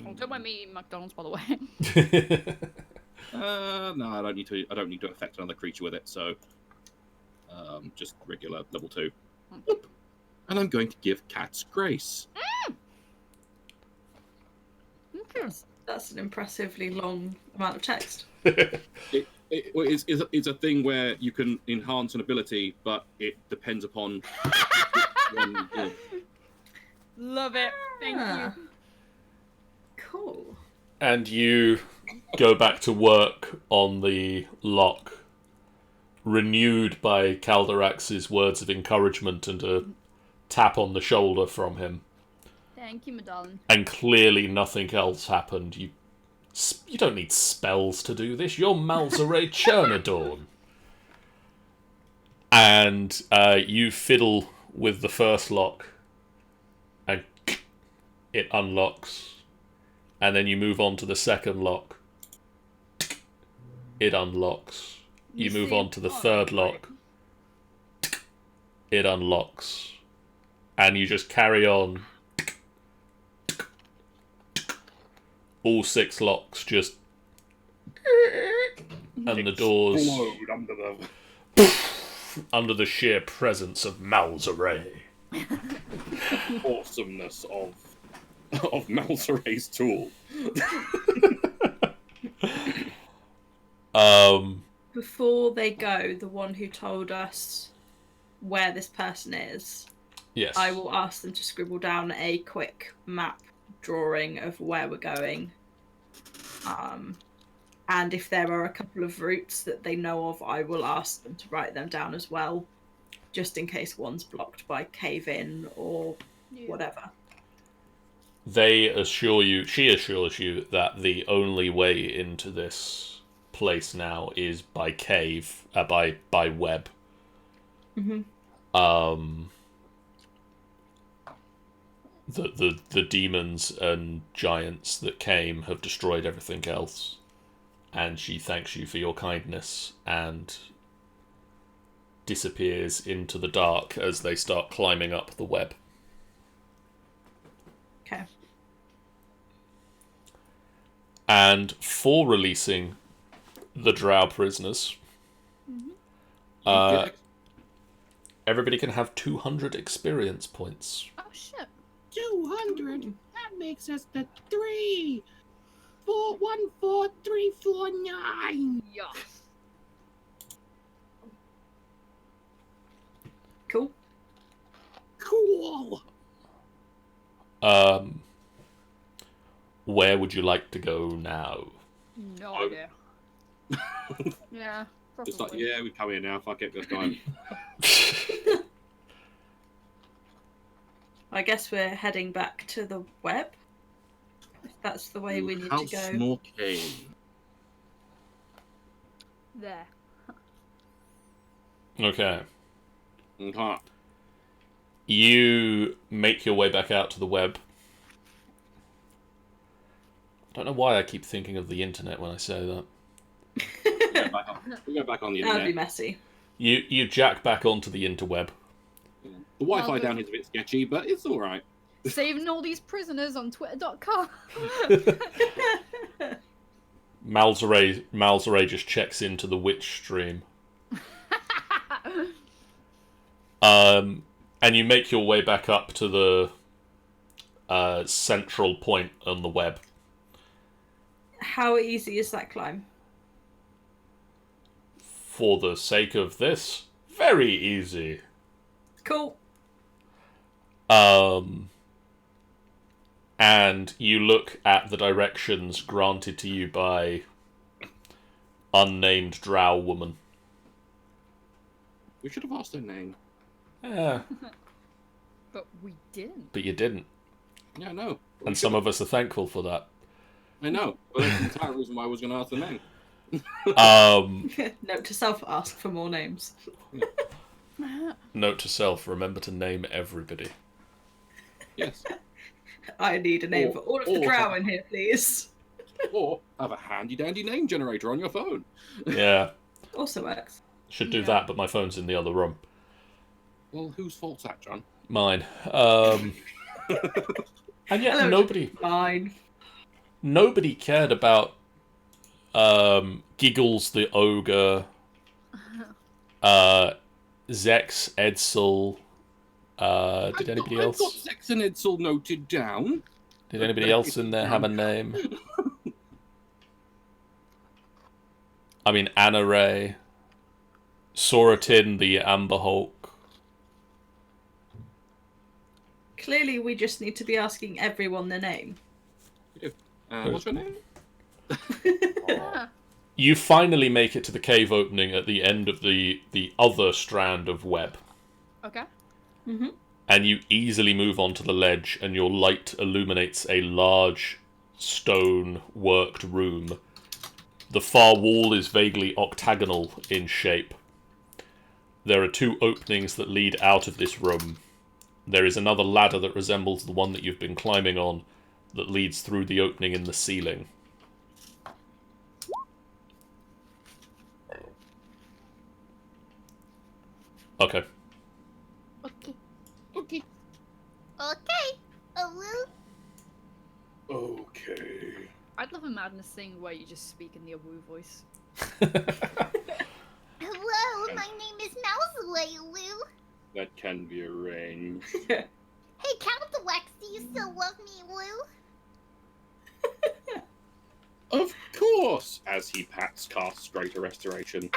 Oh, don't mind me eating McDonald's, by the way. No, I don't need to affect another creature with it. So, just regular level 2. Boop. And I'm going to give Cat's Grace. Okay. That's an impressively long amount of text. It's a thing where you can enhance an ability, but it depends upon one you do. Love it. Thank you. Cool. and you go back to work on the lock, renewed by Calderax's words of encouragement and a tap on the shoulder from him. Thank you, madame. And clearly nothing else happened. You don't need spells to do this. You're Malzere Chernadorn. And you fiddle with the first lock, and it unlocks. And then you move on to the second lock. It unlocks. You move on to the third lock. It unlocks. And you just carry on. All 6 locks just... And the doors... under the sheer presence of Malzere. Awesomeness of Malzere's tool. Before they go, the one who told us where this person is, Yes. I will ask them to scribble down a quick map drawing of where we're going. And if there are a couple of routes that they know of, I will ask them to write them down as well, just in case one's blocked by cave-in or whatever. She assures you that the only way into this place now is by cave, by web. Mm-hmm. The demons and giants that came have destroyed everything else, and she thanks you for your kindness and disappears into the dark as they start climbing up the web. Okay. And for releasing the drow prisoners, everybody can have 200 experience points. Oh shit. 200. That makes us the 3. 4 1 4 3 4 9. Yes. Cool. Cool. Where would you like to go now? No idea. Yeah. It's like, Probably. yeah, we come here now. Fuck it, let's go. I guess we're heading back to the web. If that's the way we need to go. More cave. There. Okay. Okay. You make your way back out to the web. I don't know why I keep thinking of the internet when I say that. We go back on the That would be internet. messy. You jack back onto the interweb. Yeah. The Wi-Fi Well, down here is a bit sketchy, but it's all right. Saving all these prisoners on Twitter.com. Malzeray just checks into the witch stream. And you make your way back up to the central point on the web. How easy is that climb? For the sake of this, very easy. Cool. And you look at the directions granted to you by unnamed drow woman. We should have asked her name. Yeah, But we didn't. but you didn't. Yeah, I know. And some of us are thankful for that. I know. But that's the entire reason why I was going to ask the name. Note to self: ask for more names. Note to self, remember to name everybody. Yes. I need a name Or- for all of the or- drow in here, please. Or have a handy-dandy name generator on your phone. Yeah, Also works. should do Yeah. that, but my phone's in the other room. Well, whose fault's that, John? Mine. And yet Hello, nobody cared about Giggles the Ogre, Zechs, Edsel. Did anybody I've else? got Zechs and Edsel noted down. Did anybody else in there have a name? I mean, Anna Ray, Soratin the Amber Hulk. Clearly, we just need to be asking everyone their name. What's your name? You finally make it to the cave opening at the end of the other strand of web. Okay. Mm-hmm. And you easily move onto the ledge, and your light illuminates a large stone-worked room. The far wall is vaguely octagonal in shape. There are two openings that lead out of this room. There is another ladder that resembles the one that you've been climbing on that leads through the opening in the ceiling. Okay. Okay. Okay. Okay. Oh, Okay. I'd love a Madness thing where you just speak in the Awu voice. hello. My name is Mouseway. That can be arranged. Hey, Count Wax, do you still love me, Lou? Of course! As he pats casts Greater Restoration.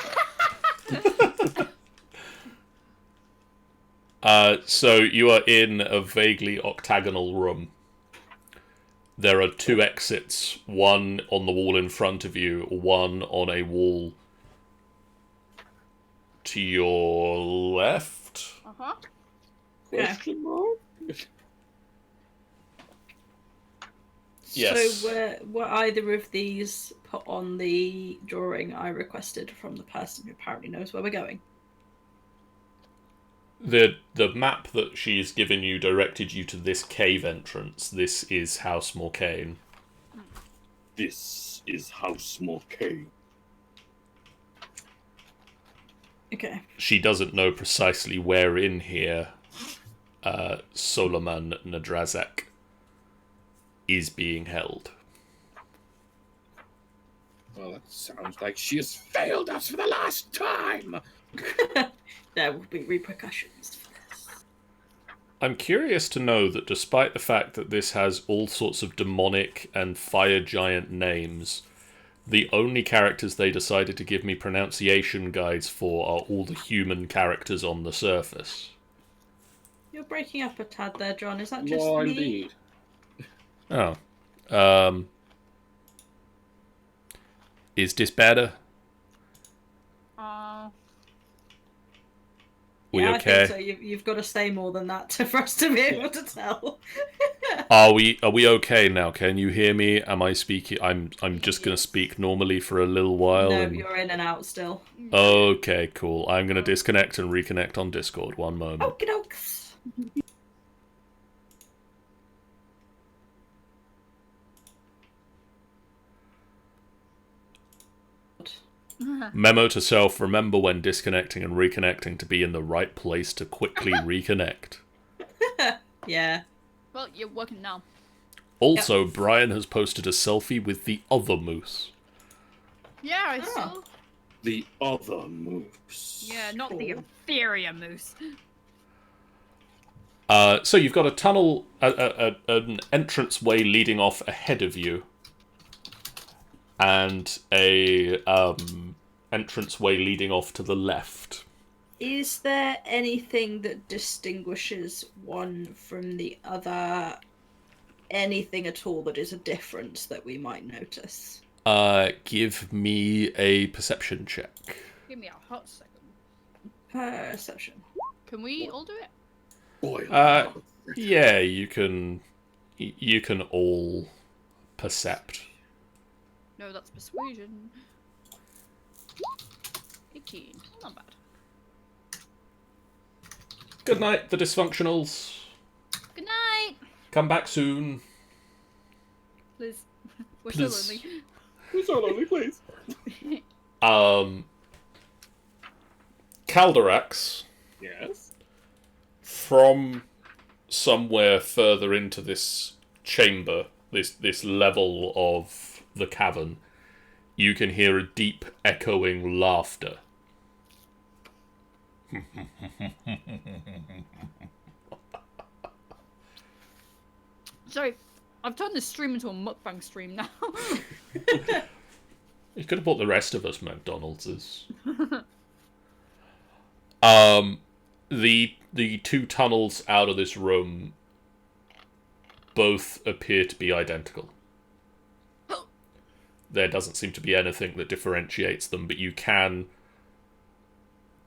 So you are in a vaguely octagonal room. There are two exits, one on the wall in front of you, one on a wall to your left. Uh-huh. Question mark? Yes. So were either of these put on the drawing I requested from the person who apparently knows where we're going? The map that she's given you directed you to this cave entrance. This is House Morcaine. This is House Morcaine. Okay. She doesn't know precisely where in here Solomon Nadrazek is being held. Well, that sounds like she has failed us for the last time! There will be repercussions for this. I'm curious to know that despite the fact that this has all sorts of demonic and fire giant names, the only characters they decided to give me pronunciation guides for are all the human characters on the surface. You're breaking up a tad there, John. Is that just Well, me? indeed. Oh. Is this better? We Yeah, okay? I think so. You've got to say more than that for us to be able to tell. Are we okay now? Can you hear me? Am I speaking? I'm just gonna speak normally for a little while. No, you're in and out still. Okay, cool. I'm gonna disconnect and reconnect on Discord. One moment. Okie dokes. Memo to self, remember when disconnecting and reconnecting to be in the right place to quickly reconnect. Yeah. Well, you're working now. Also, Brian has posted a selfie with the other moose. Yeah, I saw. The other moose. Yeah, not the inferior moose. So you've got a tunnel, an entranceway leading off ahead of you, and a entranceway leading off to the left. Is there anything that distinguishes one from the other? Anything at all that is a difference that we might notice? Give me a perception check. Give me a hot second. Perception. Can we all do it? Boy. Yeah, you can all percept. No, that's persuasion. 18. Not bad. Good night, the dysfunctionals. Good night. Come back soon. Please. We're Please. so lonely. We're so lonely, please. Calderax, Yes. from somewhere further into this chamber, this level of the cavern, you can hear a deep echoing laughter. Sorry, I've turned this stream into a mukbang stream now. You could have bought the rest of us McDonald's. The two tunnels out of this room both appear to be identical. There doesn't seem to be anything that differentiates them, but you can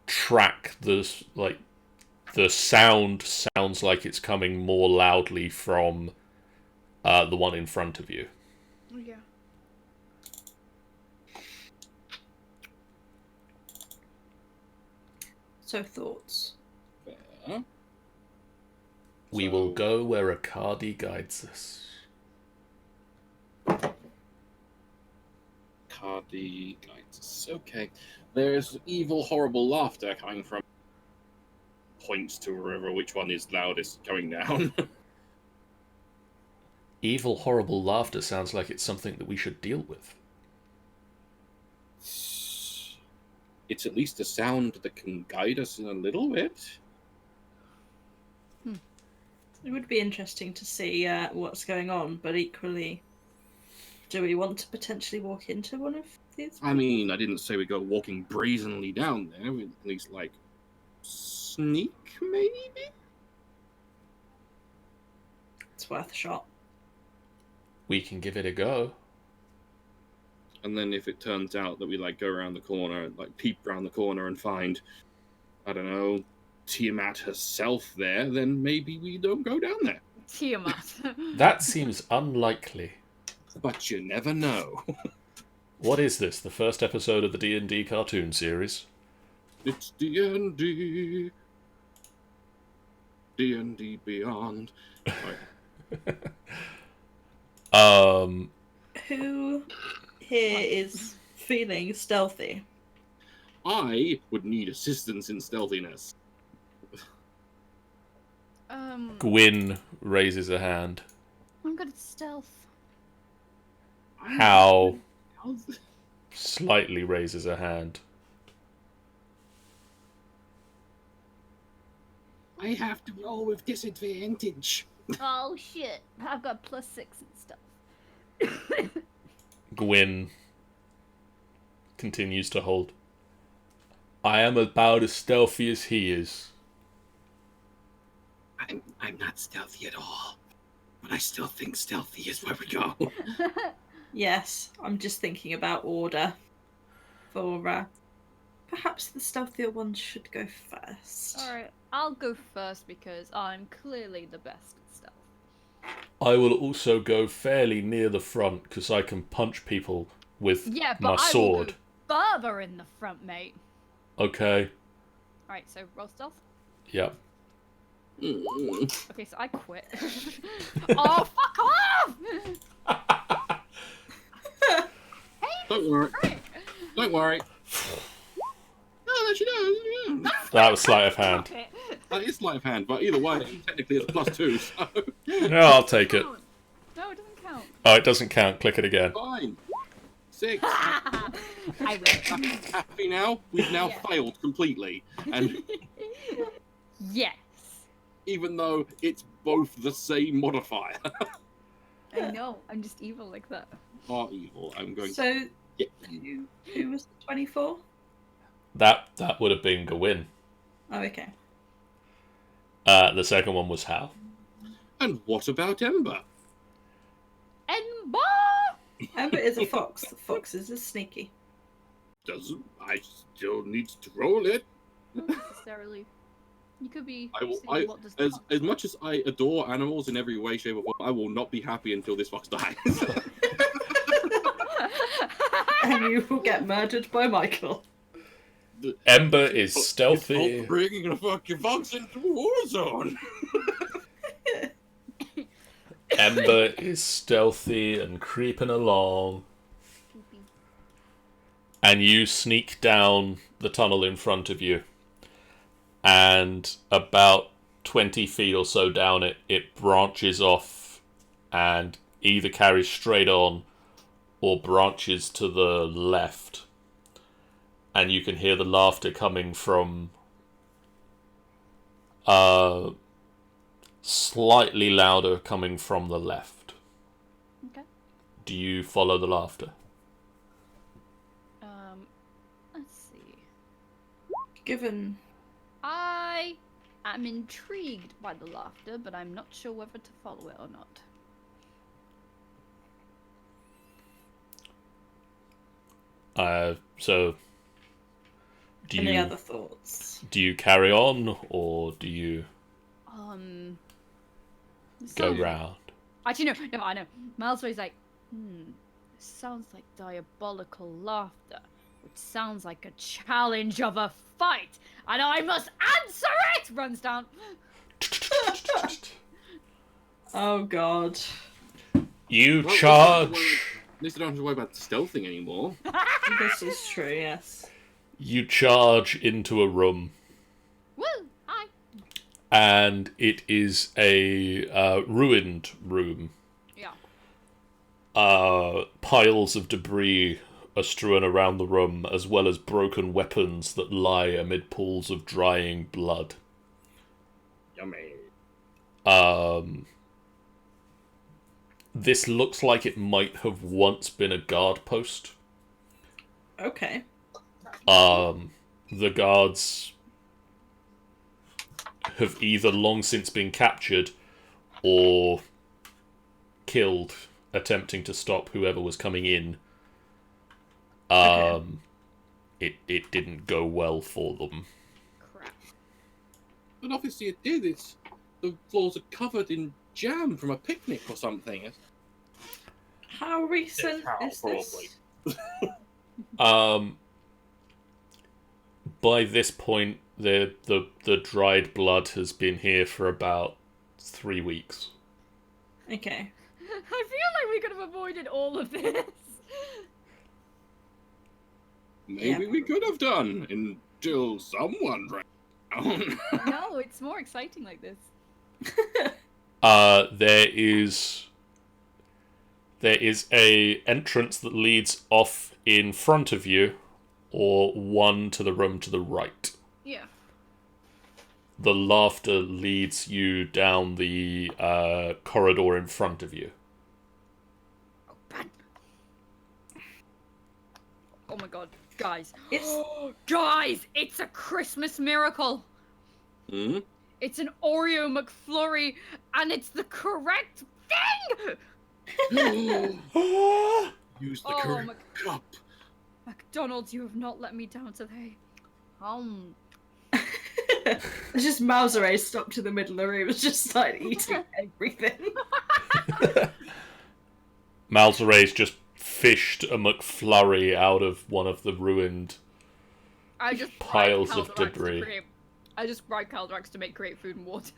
track the sound sounds like it's coming more loudly from the one in front of you. Yeah. So thoughts. Fair. We will go where Akadi guides us. Cardi guides. Okay. There's evil, horrible laughter coming from. Points to wherever which one is loudest going down. Evil, horrible laughter sounds like it's something that we should deal with. It's at least a sound that can guide us in a little bit. It would be interesting to see what's going on, but equally, do we want to potentially walk into one of these? I mean, I didn't say we go walking brazenly down there. We'd at least, like, sneak, maybe? It's worth a shot. We can give it a go. And then if it turns out that we, like, go around the corner, like, peep around the corner and find, I don't know, Tiamat herself there, then maybe we don't go down there. Tiamat. That seems unlikely. But you never know. What is this, the first episode of the D&D cartoon series? It's D&D. D&D Beyond. Who here is feeling stealthy? I would need assistance in stealthiness. Gwyn raises a hand. I'm good at stealth. Hal slightly raises a hand. I have to roll with disadvantage. Oh shit. I've got +6 and stuff. Gwyn continues to hold. I am about as stealthy as he is. I'm not stealthy at all. But I still think stealthy is where we go. Yes, I'm just thinking about order. For perhaps the stealthier one should go first. Alright, I'll go first because I'm clearly the best at stealth. I will also go fairly near the front because I can punch people with Yeah, but my sword. I will go further in the front, mate. Okay. Alright, so roll stealth. Yep. Okay, so I quit. Oh, fuck off! Don't worry. Right. Don't worry. Oh, that you know. That was sleight of hand. Stop it. That is sleight of hand, but either way, technically it's a +2, so No, I'll take it. No, it doesn't count. Oh, it doesn't count. Click it again. fine. 6. I win. Happy now? We've now Yeah. failed completely, and Yes. even though it's both the same modifier. I know. I'm just evil like that. Are evil. I'm going. So, Yeah. who was 24? That would have been Gawain. Oh, okay. The second one was Hal. And what about Ember? Ember! Amber is a fox. The foxes are sneaky. Doesn't I still need to roll it? Not necessarily. You could be. I will. seeing what does As not. much as I adore animals in every way, shape, or form, I will not be happy until this fox dies. And you will get murdered by Michael. Ember is stealthy. Stop bringing a fucking fox into a war zone. Ember is stealthy and creeping along. And you sneak down the tunnel in front of you. And about 20 feet or so down it, it branches off and either carries straight on or branches to the left. And you can hear the laughter coming from slightly louder coming from the left. Okay. Do you follow the laughter? Let's see. Given I am intrigued by the laughter, but I'm not sure whether to follow it or not. So do any you other thoughts? do you carry on or do you go sounds- round? Actually, no, I know. Malfoy's like, this sounds like diabolical laughter, which sounds like a challenge of a fight, and I must answer it! Runs down. Oh god. You Well, charge. At least I don't have to worry about stealthing anymore. This is true, yes. You charge into a room, Woo! Hi. and it is a ruined room. Yeah. Piles of debris are strewn around the room, as well as broken weapons that lie amid pools of drying blood. Yummy. This looks like it might have once been a guard post. Okay. The guards have either long since been captured or killed attempting to stop whoever was coming in. Okay. It didn't go well for them. Crap. But obviously it did. The floors are covered in jam from a picnic or something. How recent How, is this? By this point, the dried blood has been here for about 3 weeks. Okay. I feel like we could have avoided all of this. Maybe Yeah. we could have done until someone ran down. No, it's more exciting like this. There is a entrance that leads off in front of you, or one to the room to the right. Yeah. The laughter leads you down the corridor in front of you. Oh, bad. Oh my god, guys. It's Guys, it's a Christmas miracle. Hmm? It's an Oreo McFlurry, and it's the correct thing! Use the Oh correct my- cup. McDonald's, you have not let me down today. It's just Mauseré stopped in the middle of the room. It's just like eating everything. Malzere's just fished a McFlurry out of one of the ruined I just piles bribed of Caldrax to debris. I just bribed Caldrax to create food and water.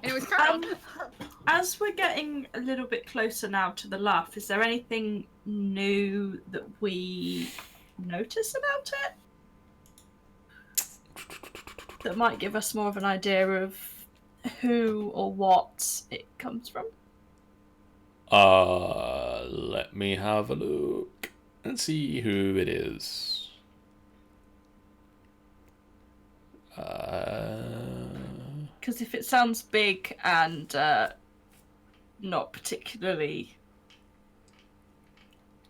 Anyways, as we're getting a little bit closer now to the laugh, is there anything new that we notice about it that might give us more of an idea of who or what it comes from? Let me have a look and see who it is. Because if it sounds big and not particularly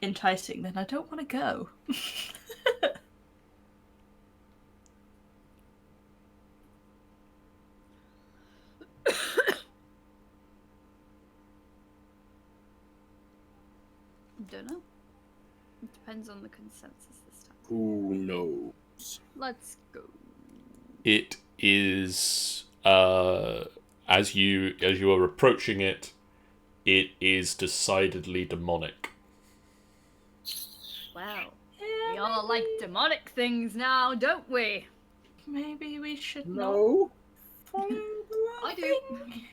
enticing, then I don't want to go. Don't know. It depends on the consensus this time. Who knows? Let's go. It is as you are approaching it, it is decidedly demonic. Wow. We all like demonic things now, don't we? Maybe we should No. not follow the I do. laughing.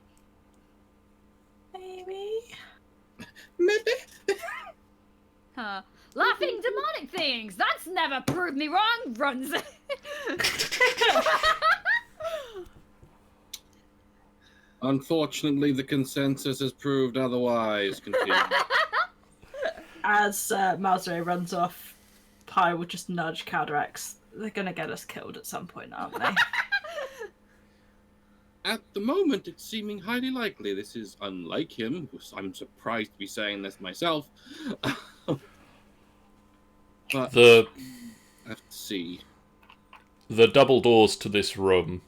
Maybe. Maybe. Huh. Laughing demonic things! That's never proved me wrong, runs. Unfortunately, the consensus has proved otherwise. Continue. As Mauseré runs off, Pi will just nudge Caldrax. They're gonna get us killed at some point, aren't they? At the moment, it's seeming highly likely. This is unlike him. I'm surprised to be saying this myself. But The let's see. The double doors to this room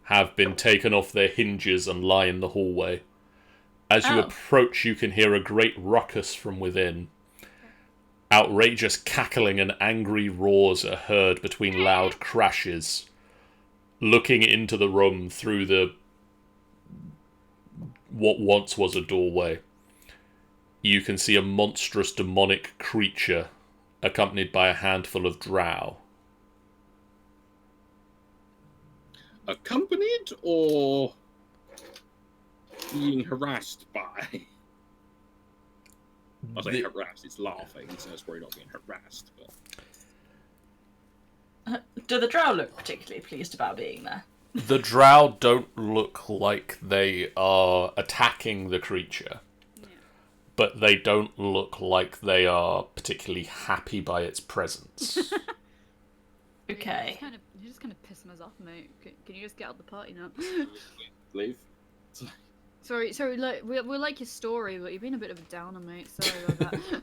have been taken off their hinges and lie in the hallway. As you approach, you can hear a great ruckus from within. Outrageous cackling and angry roars are heard between loud crashes. Looking into the room through what once was a doorway, you can see a monstrous demonic creature accompanied by a handful of drow. Accompanied or being harassed by? I say harassed, it's laughing, so it's probably not being harassed. But... Do the drow look particularly pleased about being there? The drow don't look like they are attacking the creature, but they don't look like they are particularly happy by its presence. Okay. You're just kind of pissing us off, mate. Can you just get out the party now? Leave. Sorry. Like we like your story, but you've been a bit of a downer, mate. Sorry about that.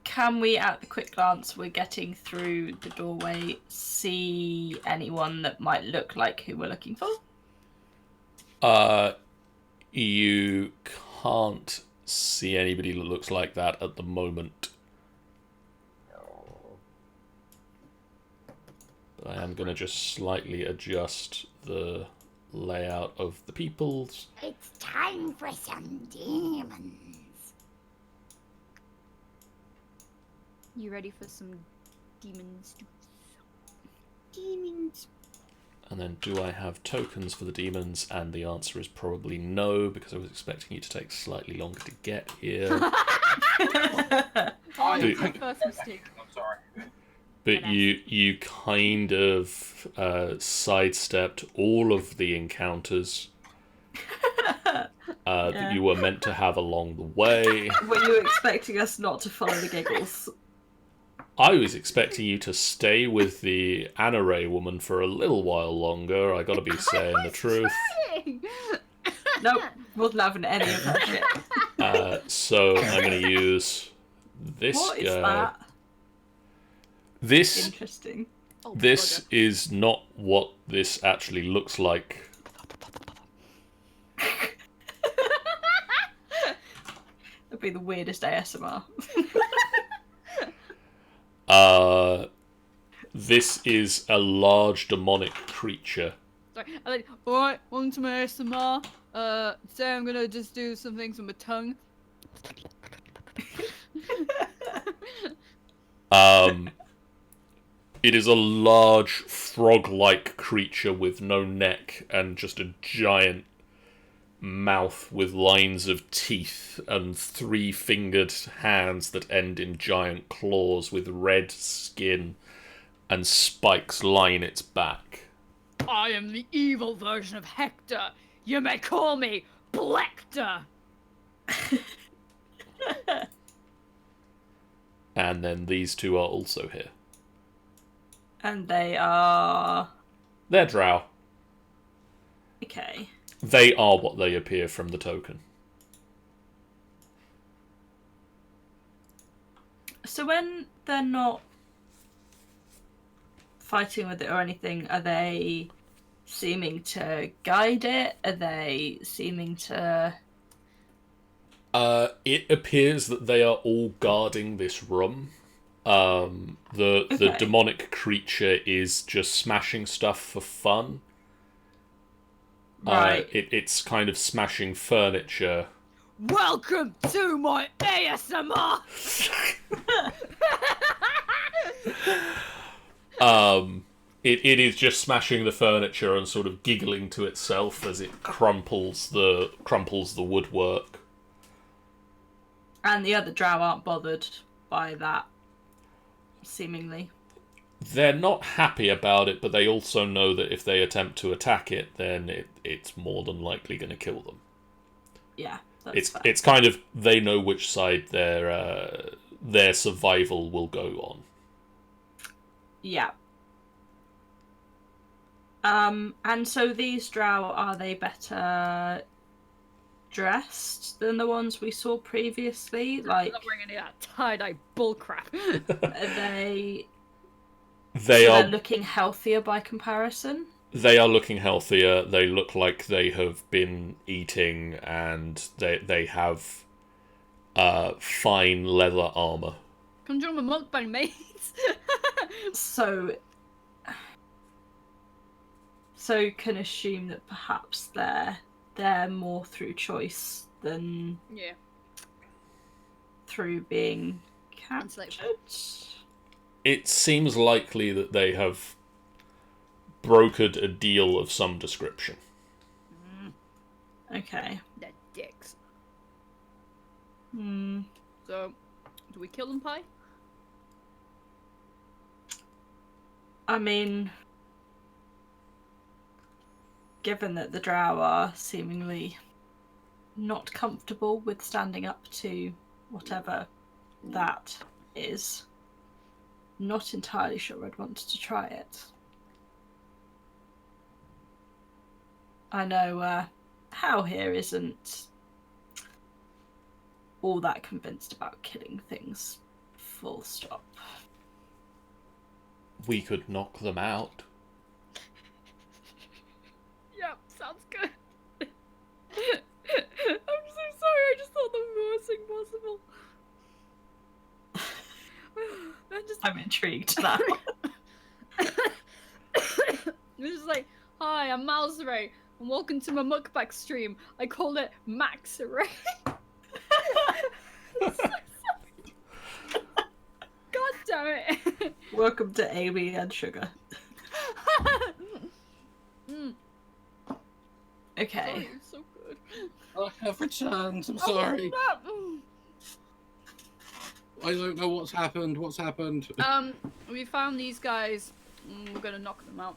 Can we, at the quick glance we're getting through the doorway, see anyone that might look like who we're looking for? You can't see anybody that looks like that at the moment. I am going to just slightly adjust the layout of the peoples. It's time for some demons. You ready for some demons? Demons. And then, do I have tokens for the demons? And the answer is probably no, because I was expecting you to take slightly longer to get here. Oh, my first mistake. I'm sorry. But you kind of sidestepped all of the encounters that you were meant to have along the way. Were you expecting us not to follow the giggles? I was expecting you to stay with the Anaray woman for a little while longer. I gotta be saying the truth. Nope, wasn't having any of that shit. So I'm gonna use this What is guy. that? This Interesting. Oh, this bugger. is not what this actually looks like. be the weirdest ASMR. This is a large demonic creature. Sorry, I'm like, alright, welcome to my ASMR. Today I'm gonna just do some things with my tongue. It is a large frog-like creature with no neck and just a giant mouth with lines of teeth and 3-fingered hands that end in giant claws with red skin and spikes line its back. I am the evil version of Hector. You may call me Blector. And then these two are also here. And they are... They're drow. Okay. They are what they appear from the token. So when they're not fighting with it or anything, are they seeming to guide it? Are they seeming to... It appears that they are all guarding this room. The demonic creature is just smashing stuff for fun. Right. It's kind of smashing furniture. Welcome to my ASMR. It is just smashing the furniture and sort of giggling to itself as it crumples the woodwork. And the other drow aren't bothered by that, seemingly. They're not happy about it, but they also know that if they attempt to attack it, then it's more than likely going to kill them. Yeah, that's fair. It's kind of, they know which side their survival will go on. Yeah. And so these drow, are they better dressed than the ones we saw previously? Like, I'm not wearing any of that tie-dye bullcrap. are they They are looking healthier by comparison? They are looking healthier. They look like they have been eating, and they have fine leather armor. Come join my mukbang, mates. So can assume that perhaps they're more through choice than through being captured. It seems likely that they have brokered a deal of some description. Okay. They're dicks. Hmm. So, do we kill them, Pie? I mean, given that the drow are seemingly not comfortable with standing up to whatever that is, not entirely sure I'd want to try it. I know Hal here isn't all that convinced about killing things, full stop. We could knock them out. Yep, sounds good. I'm so sorry, I just thought the worst thing possible. I'm intrigued now. It's just like, hi, I'm Malzeray, and welcome to my mukbang stream. I call it Maxeray. God damn it. Welcome to Amy and Sugar. Okay. Oh, you're so good. I have returned. I'm sorry. I don't know what's happened. What's happened? We found these guys. We're gonna knock them out.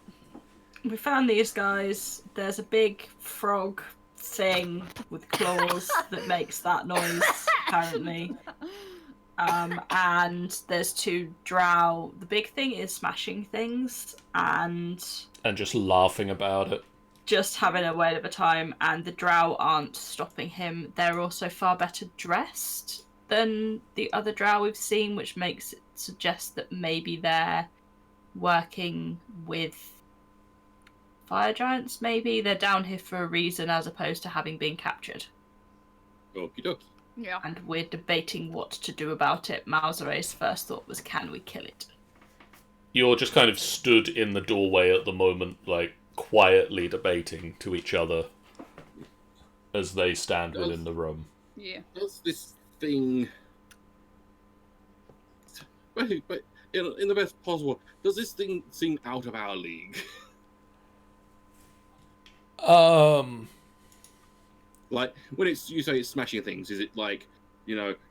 We found these guys. There's a big frog thing with claws that makes that noise, apparently. And there's 2 drow. The big thing is smashing things and just laughing about it. just having a whale of a time, and the drow aren't stopping him. They're also far better dressed than the other drow we've seen, which makes it suggest that maybe they're working with fire giants, maybe. They're down here for a reason as opposed to having been captured. Okie dokie. Yeah. and we're debating what to do about it. Malzare's first thought was, can we kill it? You're just kind of stood in the doorway at the moment, like, quietly debating to each other as they stand within the room. Yeah. Does this thing... Wait, in the best possible, does this thing seem out of our league? Like, when you say it's smashing things, is it like,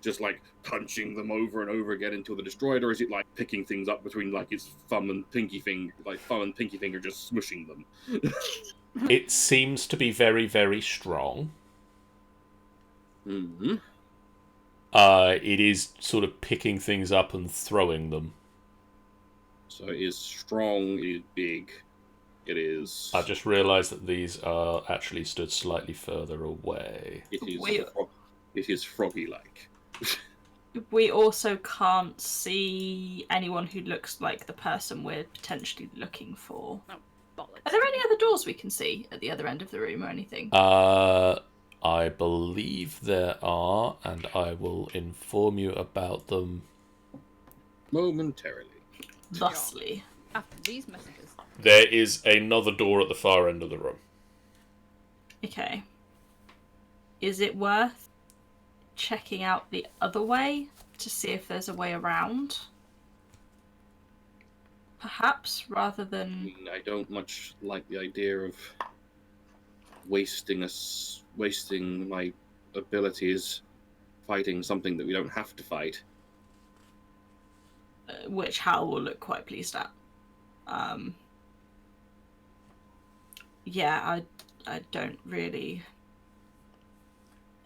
just like punching them over and over again until they're destroyed, or is it like picking things up between like its thumb and pinky finger, just smushing them? It seems to be very, very strong. Mm-hmm. It is sort of picking things up and throwing them. So it is strong, it is big, it is... I just realised that these are actually stood slightly further away. It is froggy-like. We also can't see anyone who looks like the person we're potentially looking for. Oh, bollocks. Are there any other doors we can see at the other end of the room or anything? I believe there are, and I will inform you about them Momentarily. Thusly. After these messages. There is another door at the far end of the room. Okay. Is it worth checking out the other way to see if there's a way around? Perhaps, rather than... I don't much like the idea of wasting my abilities fighting something that we don't have to fight. Which Hal will look quite pleased at. Yeah, I don't really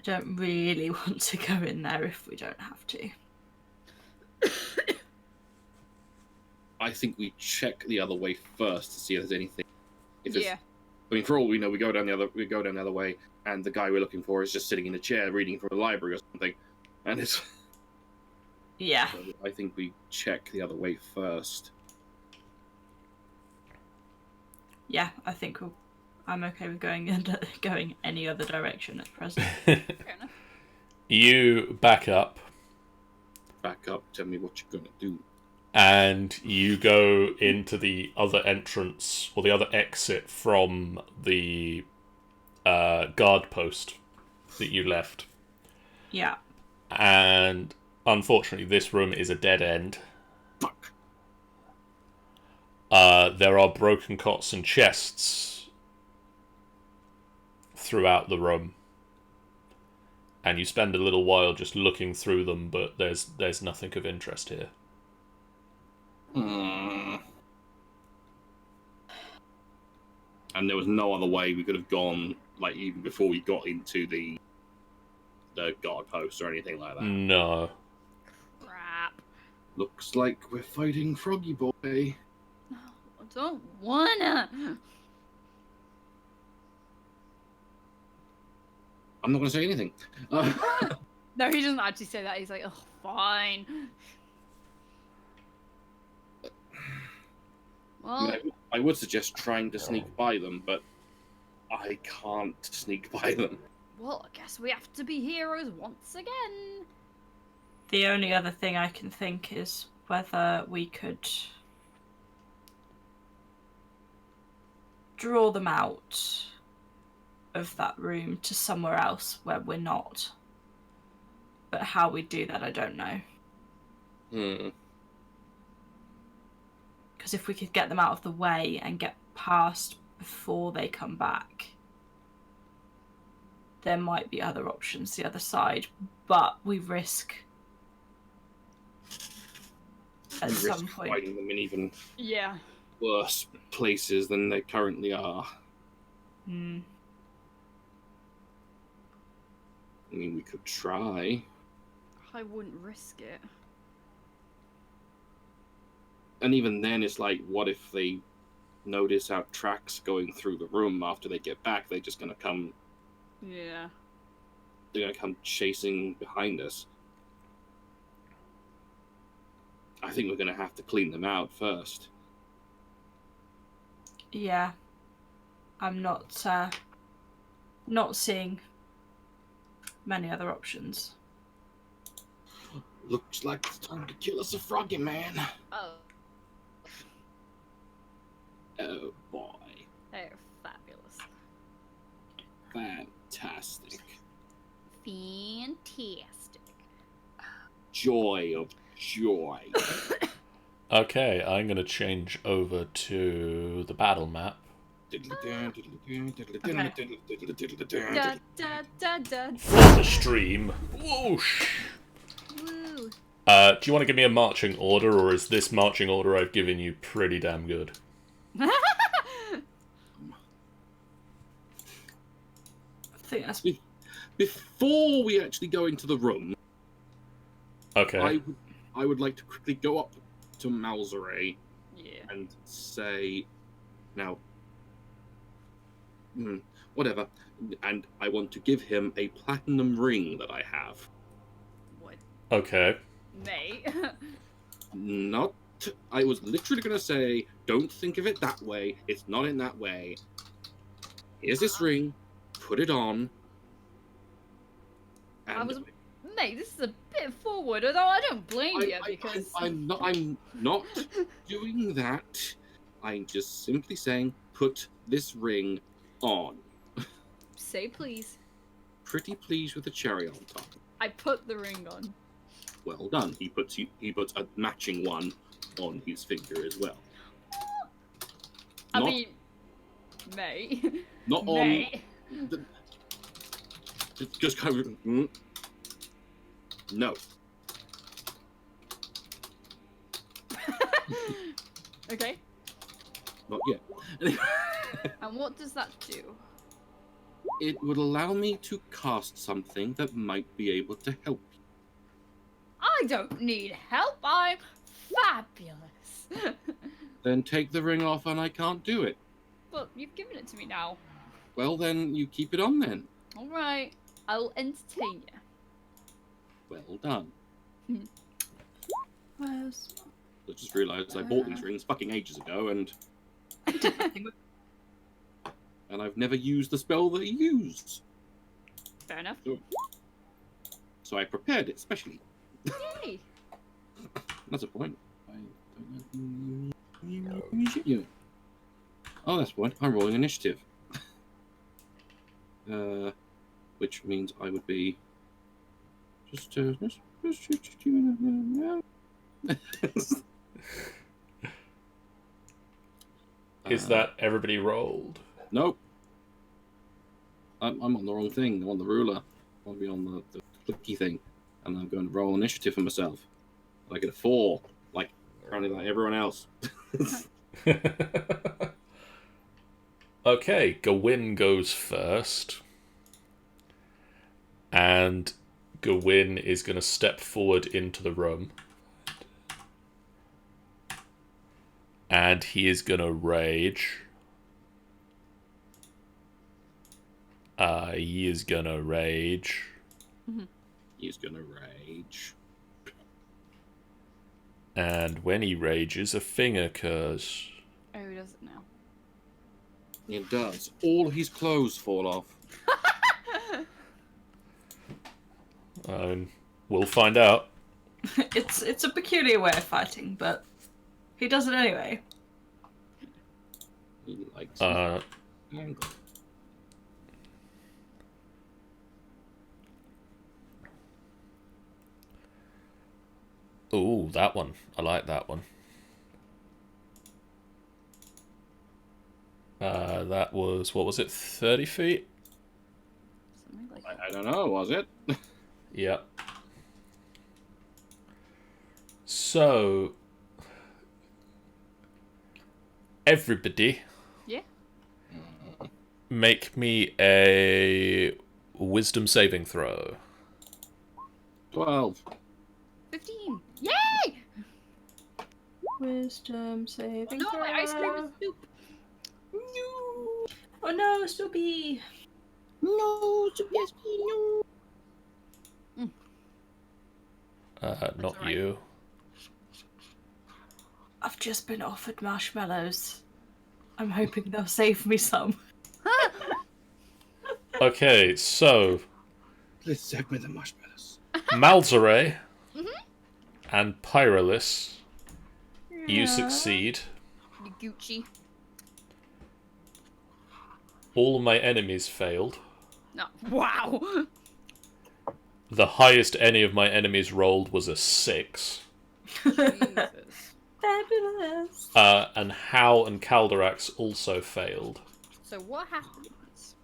want to go in there if we don't have to. I think we check the other way first to see if there's anything. Yeah. I mean, for all we know, we go down the other way, and the guy we're looking for is just sitting in a chair reading from a library or something, and it's. Yeah. So I think we check the other way first. Yeah, I think I'm okay with going any other direction at present. Fair enough. You back up, Back up, tell me what you're gonna do. and you go into the other entrance, or the other exit from the guard post that you left. Yeah. And unfortunately, this room is a dead end. Fuck. There are broken cots and chests throughout the room, and you spend a little while just looking through them, but there's nothing of interest here. And there was no other way we could have gone, like, even before we got into the guard post or anything like that. No. Crap. Looks like we're fighting Froggy Boy. I don't wanna. I'm not going to say anything. No, he doesn't actually say that. He's like, oh, fine. Well, I would suggest trying to sneak by them, but I can't sneak by them. well, I guess we have to be heroes once again. The only other thing I can think is whether we could draw them out of that room to somewhere else where we're not. But how we do that, I don't know. Because if we could get them out of the way and get past before they come back, there might be other options the other side, but we risk at some point finding them in even Yeah. worse places than they currently are. Mm. I mean, we could try. I wouldn't risk it. And even then, it's like, what if they notice our tracks going through the room after they get back? They're just gonna come. Yeah. They're gonna come chasing behind us. I think we're gonna have to clean them out first. Yeah, I'm not seeing many other options. Looks like it's time to kill us a froggy man. Oh, Oh boy. they're fabulous. Fantastic. Fantastic. Joy of joy. Okay, I'm going to change over to the battle map. Da, da, da, da. For the stream. Whoosh! Woo. Do you want to give me a marching order, or is this marching order I've given you pretty damn good? I think that's Before we actually go into the room, Okay. I would like to quickly go up to Malzere Yeah. and say, now, whatever, and I want to give him a platinum ring that I have. What? Okay. Mate. Not, I was literally going to say, don't think of it that way. It's not in that way. Here's this ring. Put it on. I And was... Mate, this is a bit forward, although I don't blame you because... I'm not doing that. I'm just simply saying, put this ring on. Say please. Pretty pleased with the cherry on top. I put the ring on. Well done. He puts a matching one on his finger as well. I Not- mean... Mate. Not on. Mate. Just kind of. No. Okay. Not yet. And what does that do? It would allow me to cast something that might be able to help you. I don't need help. I'm fabulous. Then take the ring off and I can't do it. But you've given it to me now. Well, then you keep it on then. All right. I'll entertain you. Well done. Where's... I just realised I bought these rings fucking ages ago and I've never used the spell that he used. Fair enough. So I prepared it specially. Yay. That's a point. Oh, that's one. I'm rolling initiative. Which means I would be Is that everybody rolled? Nope. I'm on the wrong thing. I'm on the ruler. I want to be on the clicky thing. And I'm going to roll initiative for myself. I get a 4. Apparently like everyone else. Okay, Gawain goes first. And Gawain is going to step forward into the room. And he is going to rage. He is going to rage. He's going to rage. And when he rages, a thing occurs. Oh, does it now? It does. All his clothes fall off. We'll find out. It's a peculiar way of fighting, but he does it anyway. He likes angle. Ooh, that one. I like that one. That was, what was it, 30 feet? Something like that. I don't know, was it? Yep. So, everybody, Yeah. make me a wisdom saving throw. 12. 15. Yay! Wisdom saving No, throw. my ice cream is soup. No. Oh no, Soapy. No, no. Not alright. you. I've just been offered marshmallows. I'm hoping they'll save me some. Okay, so, Please save me the marshmallows. Malzere, and Pyrolis, you succeed. You Gucci. All my enemies failed. No. Wow. The highest any of my enemies rolled was a 6. Jesus. Fabulous. And Hal and Calderax also failed. So what happens?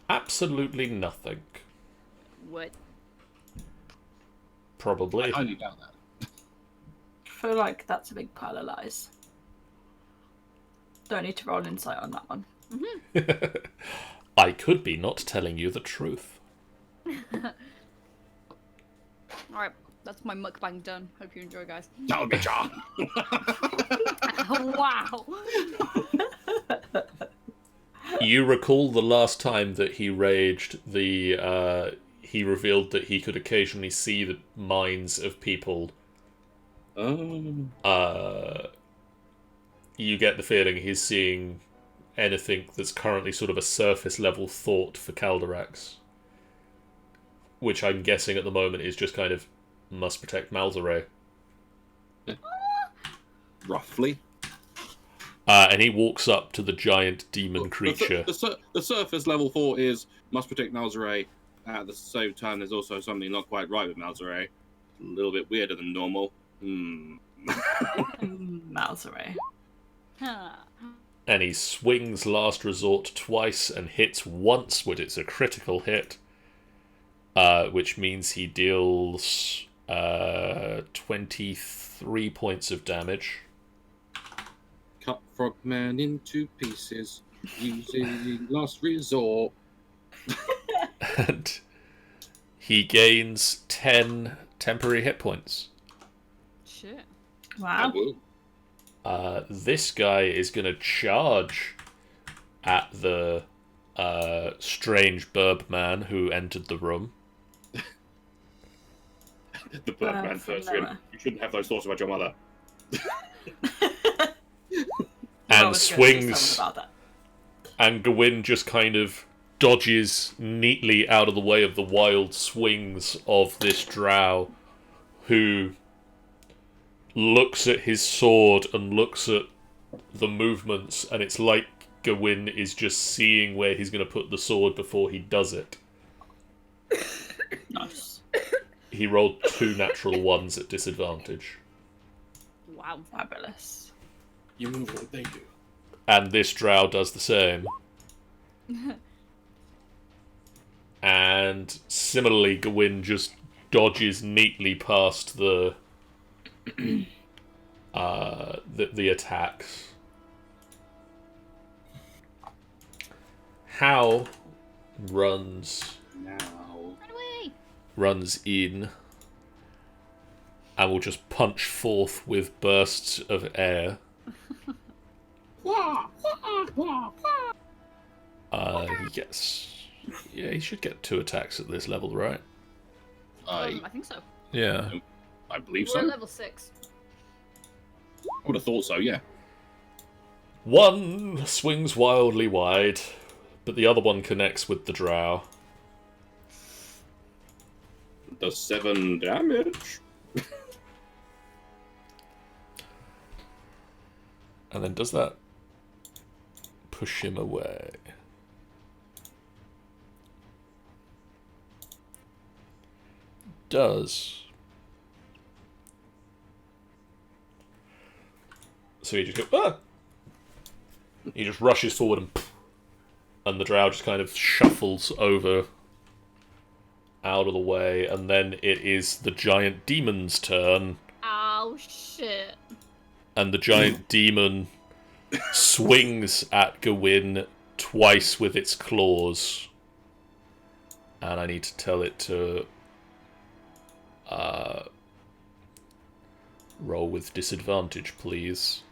Absolutely nothing. What? Probably. I highly doubt that. I feel like that's a big pile of lies. Don't need to roll insight on that one. I could be not telling you the truth. Alright, that's my mukbang done. Hope you enjoy, guys. That would be charm. Wow. You recall the last time that he raged, he revealed that he could occasionally see the minds of people. Oh. You get the feeling he's seeing anything that's currently sort of a surface level thought for Calderax. Which I'm guessing at the moment is just kind of must protect Malzere. Roughly. And he walks up to the giant demon creature. The surface level thought is must protect Malzere. At the same time, there's also something not quite right with Malzere. A little bit weirder than normal. Malzere. Huh. And he swings Last Resort twice and hits once, but it's a critical hit. Which means he deals 23 points of damage. Cut Frogman into pieces using Last Resort. And he gains 10 temporary hit points. Shit. Wow. This guy is going to charge at the strange burb man who entered the room. The Birdman first. You shouldn't have those thoughts about your mother. And swings. And Gawain just kind of dodges neatly out of the way of the wild swings of this drow, who looks at his sword and looks at the movements, and it's like Gawain is just seeing where he's going to put the sword before he does it. Nice. He rolled 2 natural ones at disadvantage. Wow. Fabulous. You move what they do. And this drow does the same. And similarly, Gawain just dodges neatly past the attacks. Hal runs Now. Run away. runs in and will just punch forth with bursts of air. He gets... Yeah, he should get 2 attacks at this level, right? I think so. Yeah. I believe We're so. at level 6. I would have thought so, yeah. One swings wildly wide, but the other one connects with the drow. Does 7 damage. And then does that push him away? Does. So he just goes, ah! He just rushes forward and the drow just kind of shuffles over out of the way, and then it is the giant demon's turn. Oh, shit. And the giant demon swings at Gawain twice with its claws. And I need to tell it to roll with disadvantage, please.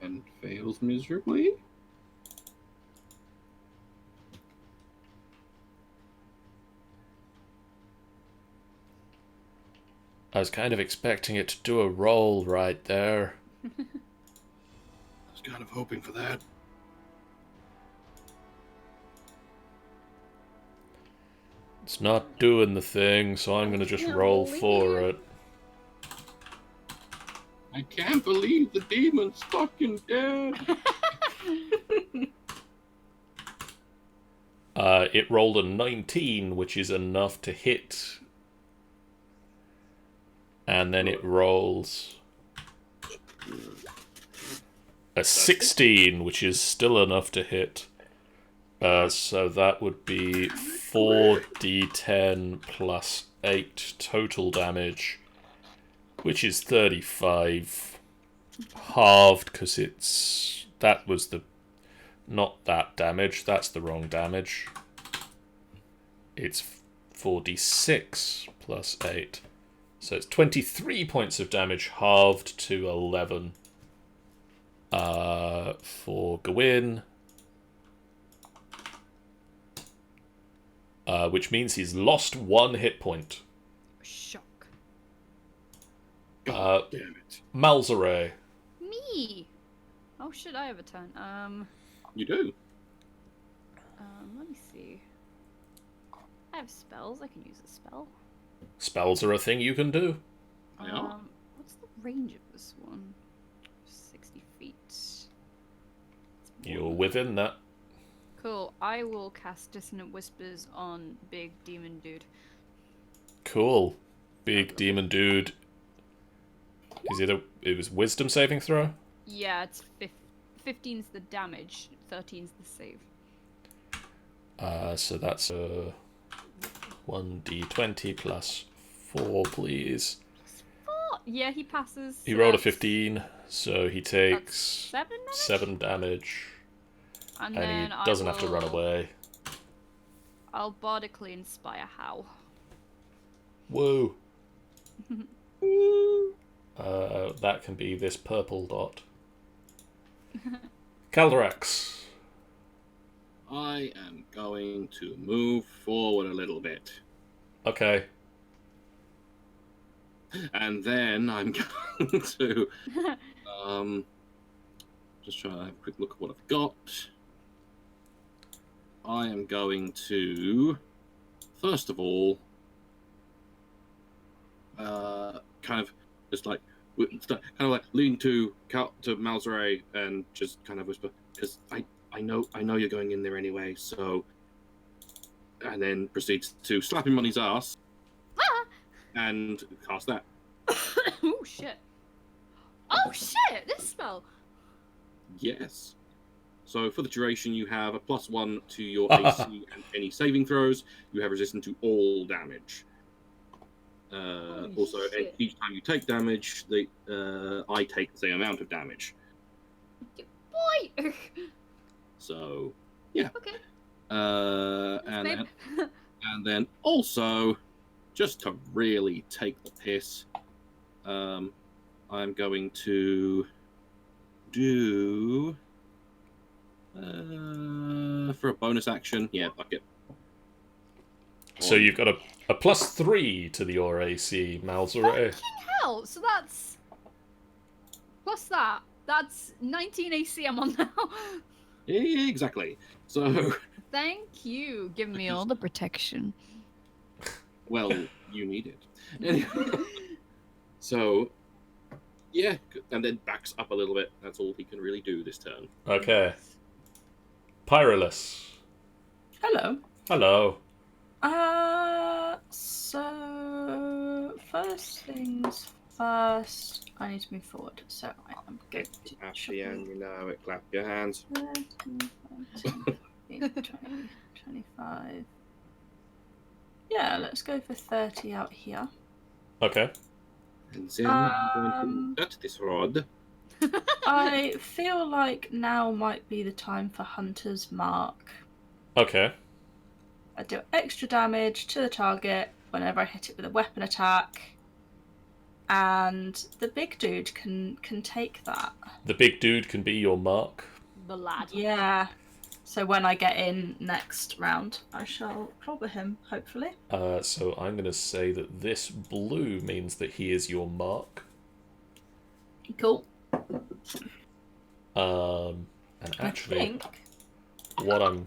And fails miserably. I was kind of expecting it to do a roll right there. I was kind of hoping for that. It's not doing the thing, so I'm going to just roll for it. I can't believe the demon's fucking dead. It rolled a 19, which is enough to hit. And then it rolls a 16, which is still enough to hit. So that would be 4d10 plus 8 total damage, which is 35. Halved, because it's... That was the... Not that damage, that's the wrong damage. It's 4d6 plus 8. So it's 23 points of damage, halved to 11. For Gawain. Which means he's lost 1 hit point. Shock. God damn it. Malzere. Me. Oh shit! I have a turn. You do. Let me see. I have spells. I can use a spell. Spells are a thing you can do. Yeah. What's the range of this one? 60 feet. You're within that. Cool. I will cast Dissonant Whispers on Big Demon Dude. Cool. Big demon dude. Is it was wisdom saving throw? Yeah, it's 15's the damage, 13's the save. So that's 1d20 plus 4, please. Oh, yeah, he passes. He so rolled a that's 15, so he takes 7 damage? 7 damage. And And then he doesn't have to run away. I'll bardically inspire Howl. Whoa. That can be this purple dot. Caldrax. I am going to move forward a little bit. Okay. And then I'm going to just try to have a quick look at what I've got. I am going to, first of all, kind of just like lean to Malzere and just kind of whisper, because I know you're going in there anyway. So, and then proceeds to slap him on his ass and cast that. Oh shit! Oh shit! This spell. Yes. So for the duration, you have a +1 to your AC and any saving throws. You have resistance to all damage. Also, shit. each time you take damage, I take the same amount of damage. Boy. So, yeah. Okay. And then also, just to really take the piss, I'm going to do for a bonus action. Yeah, fuck it. So you've got a +3 to your AC, Malzere. Fucking hell! So that's plus that. That's 19 AC I'm on now. Yeah, exactly. So, Thank you. Give me all the protection. well, you need it. Anyway, so, yeah, and then backs up a little bit. That's all he can really do this turn. Okay. Pyrolus. Hello. Hello. So first things first, I need to move forward. So I am going to Happy and you know it. Clap your hands. 20, 25. Yeah, let's go for 30 out here. Okay. And then I'm going to cut this rod. I feel like now might be the time for Hunter's Mark. Okay. I do extra damage to the target whenever I hit it with a weapon attack. And the big dude can take that. The big dude can be your mark. The lad. Yeah. So when I get in next round, I shall clobber him, hopefully. So I'm going to say that this blue means that he is your mark. Cool. And actually, I think... what I'm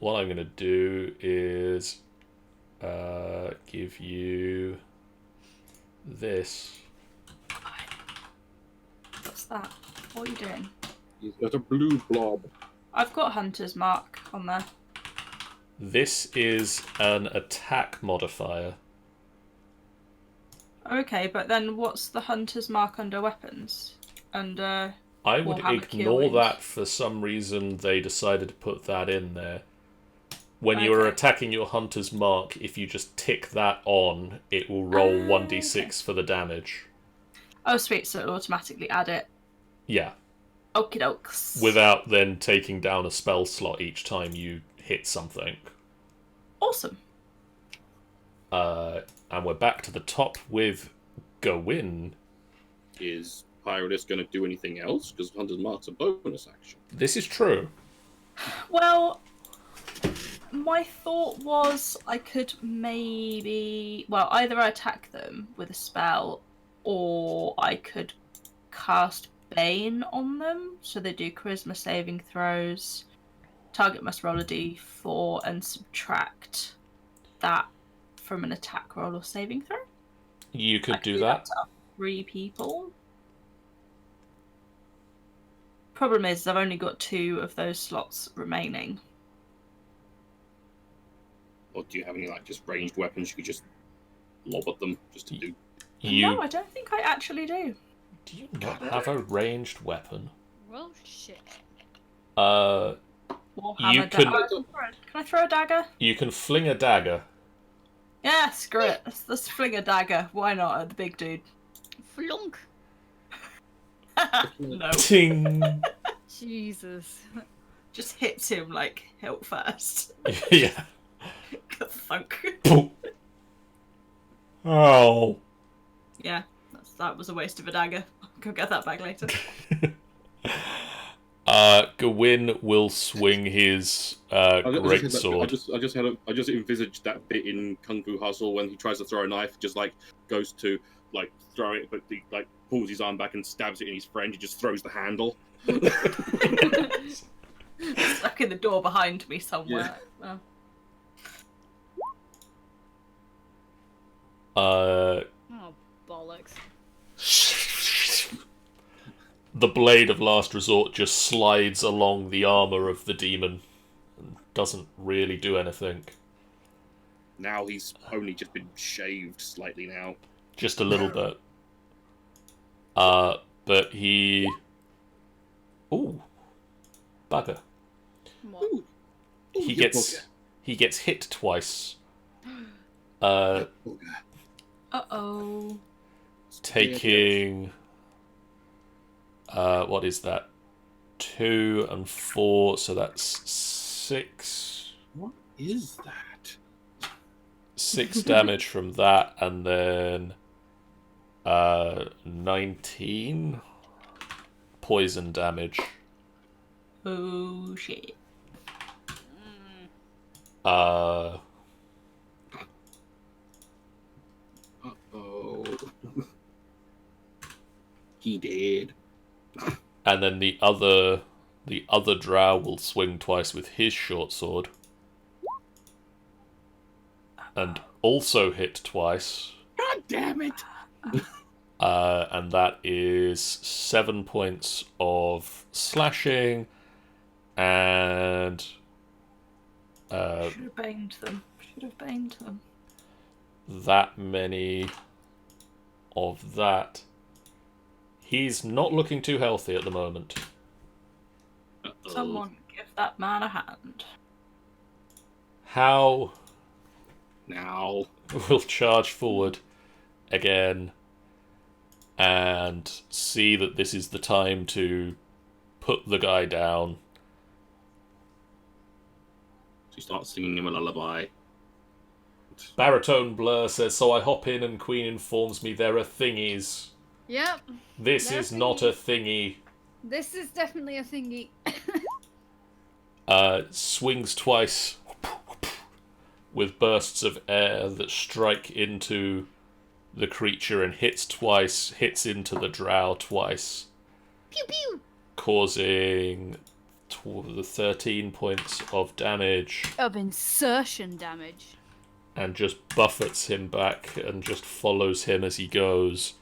what I'm going to do is give you this. What's that? What are you doing? He's got a blue blob. I've got Hunter's Mark on there. This is an attack modifier. Okay, but then what's the Hunter's Mark under weapons? Under I would Warhammer ignore Killings? that. For some reason, they decided to put that in there. When you are Okay. attacking your Hunter's Mark, if you just tick that on, it will roll 1d6 okay. for the damage. Oh, sweet, so it'll automatically add it. Yeah. Okie dokes. Without then taking down a spell slot each time you hit something. Awesome. And we're back to the top with Gawain. Is Pyrodis going to do anything else? Because Hunter's Mark's a bonus action. This is true. Well, my thought was I could maybe... Well, either I attack them with a spell, or I could cast Bane on them, so they do charisma saving throws. Target must roll a d4 and subtract that from an attack roll or saving throw. You could I do that. to 3 people. Problem is, I've only got 2 of those slots remaining. Or do you have any like just ranged weapons you could just lob at them just to do? No, I don't think I actually do. Do you not have a ranged weapon? Well, shit. Warhammer You can- dagger. Can I throw a dagger? You can fling a dagger. Yeah, screw it. Let's fling a dagger. Why not at the big dude? Flunk. No. Ting! Jesus. Just hits him like hilt first. Yeah. Thunk. Oh. Yeah, that was a waste of a dagger. I'll go get that back later. Gawain will swing his great sword. I just envisaged that bit in Kung Fu Hustle when he tries to throw a knife, just like goes to like throw it, but he like pulls his arm back and stabs it in his friend. He just throws the handle. Stuck in the door behind me somewhere. Yeah. Oh, bollocks. The blade of last resort just slides along the armor of the demon and doesn't really do anything. Now he's only just been shaved slightly now. Just a little bit. But he... Ooh. Bugger. What? Ooh, He you gets hit twice. Uh, bugger. Uh-oh. taking... what is that? 2 and 4, so that's 6. What is that? 6 damage from that, and then 19 poison damage. Oh, shit. Uh-oh. He did. And then the other drow will swing twice with his short sword. And also hit twice. God damn it! And that is 7 points of slashing and Should have banged them. that many of that. He's not looking too healthy at the moment. Uh-oh. Someone give that man a hand. How Now. will charge forward again and see that this is the time to put the guy down. She starts singing him a lullaby. Baritone Blur says, so I hop in and Queen informs me there are thingies. Yep. This There is are not a thingy. This is definitely a thingy. Swings twice with bursts of air that strike into the creature and hits twice, hits into the drow twice. Pew pew. Causing the 13 points of damage. Of insertion damage. And just buffets him back and just follows him as he goes.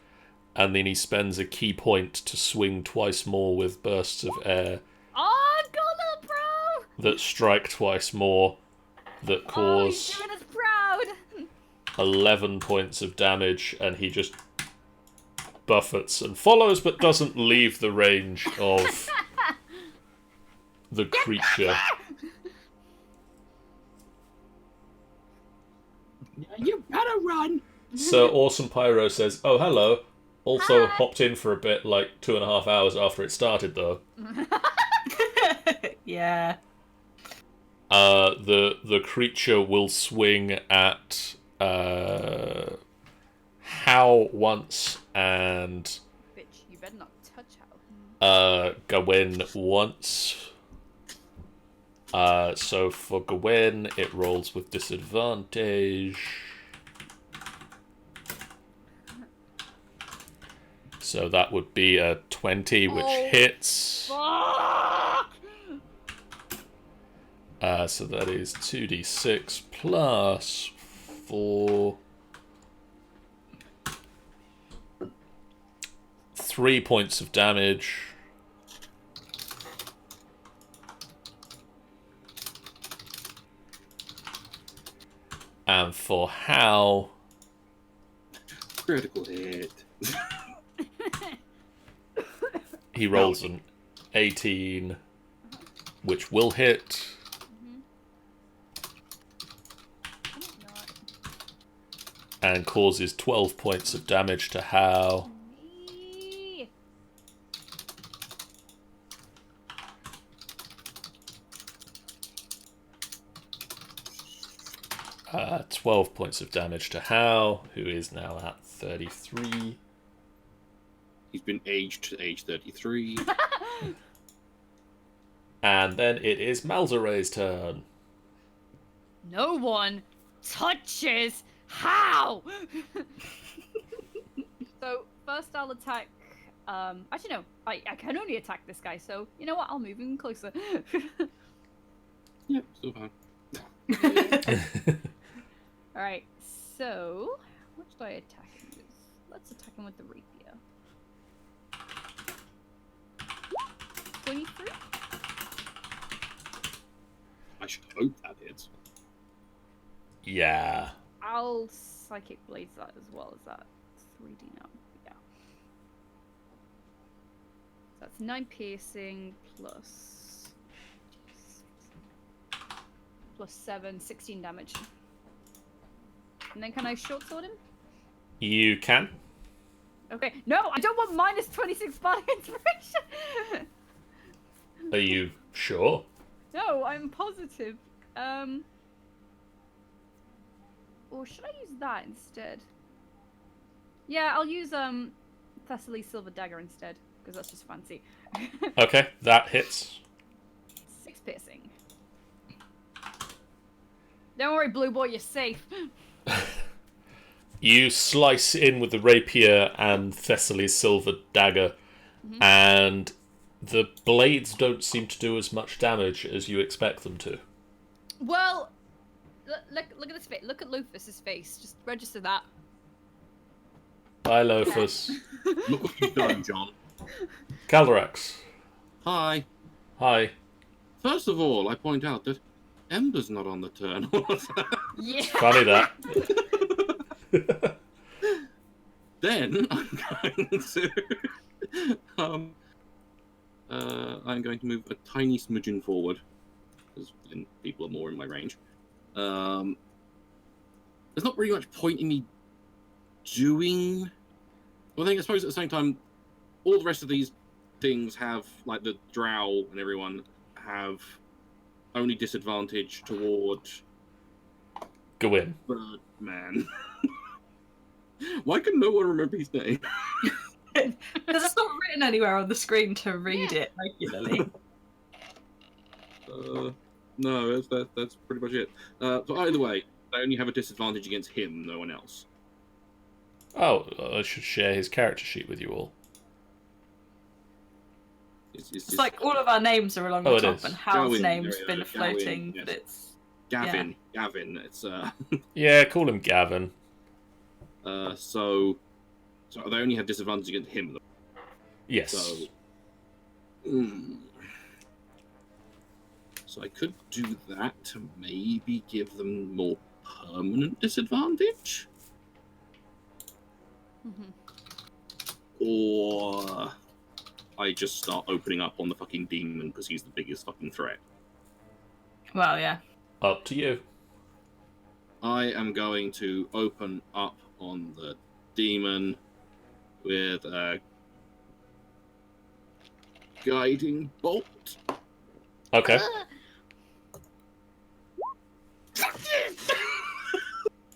And then he spends a key point to swing twice more with bursts of air. Oh, go little bro! That strike twice more. That cause he's doing us proud! 11 points of damage. And he just buffets and follows, but doesn't leave the range of the creature. You better run! So Awesome Pyro says, "Oh, hello. Also Hi. hopped in for a bit, like 2.5 hours after it started, though." Yeah. The creature will swing at How once and Bitch, you better not touch How. Gawain once. So for Gawain, it rolls with disadvantage. So that would be a 20, which hits. Fuck! So that is 2d6 plus 4. 3 points of damage. And for Hal, Critical hit. he rolls an 18, which will hit. And causes 12 points of damage to Hal. Me. 12 points of damage to Hal, who is now at 33. He's been aged to age 33. And then it is Malzeray's turn. No one touches How! So, first I'll attack... actually, no. I can only attack this guy, so you know what? I'll move him closer. Yep, still fine. Alright, so... What should I attack him with? Let's attack him with the rapier. 23? I should hope that hits. Yeah. I'll Psychic Blaze that as well as that. 3D now. Yeah. That's 9 piercing plus 7, 16 damage. And then can I short sword him? You can. Okay. No, I don't want minus 26 bardic inspiration. Are you sure? No, I'm positive. Or should I use that instead? Yeah, I'll use Thessaly's Silver Dagger instead, because that's just fancy. Okay, that hits. 6 piercing. Don't worry, Blue Boy, you're safe. You slice in with the rapier and Thessaly's silver dagger, and the blades don't seem to do as much damage as you expect them to. Well, look at this face. Look at Lufus's face. Just register that. Bye, Lophus. Look what you've done, John. Caldrax. Hi. Hi. First of all, I point out that Ember's not on the turn. Yeah. Funny that. Then I'm going to move a tiny smidgen forward, because then people are more in my range. There's not really much point in me doing. Well, I suppose at the same time, all the rest of these things have, like the drow and everyone, have only disadvantage toward Gawain. Birdman. Why can no one remember his name? Because it's not written anywhere on the screen to read it regularly. No, that's pretty much it. So either way, I only have a disadvantage against him, no one else. Oh, I should share his character sheet with you all. It's like all of our names are along the top, and Hal's Gawain, name's yeah, been Gawain, floating, yes. but it's Gavin. It's Yeah, call him Gavin. so they only have disadvantage against him. Though. Yes. So I could do that to maybe give them more permanent disadvantage, or I just start opening up on the fucking demon because he's the biggest fucking threat. Well, yeah. Up to you. I am going to open up on the demon with a guiding bolt. Okay.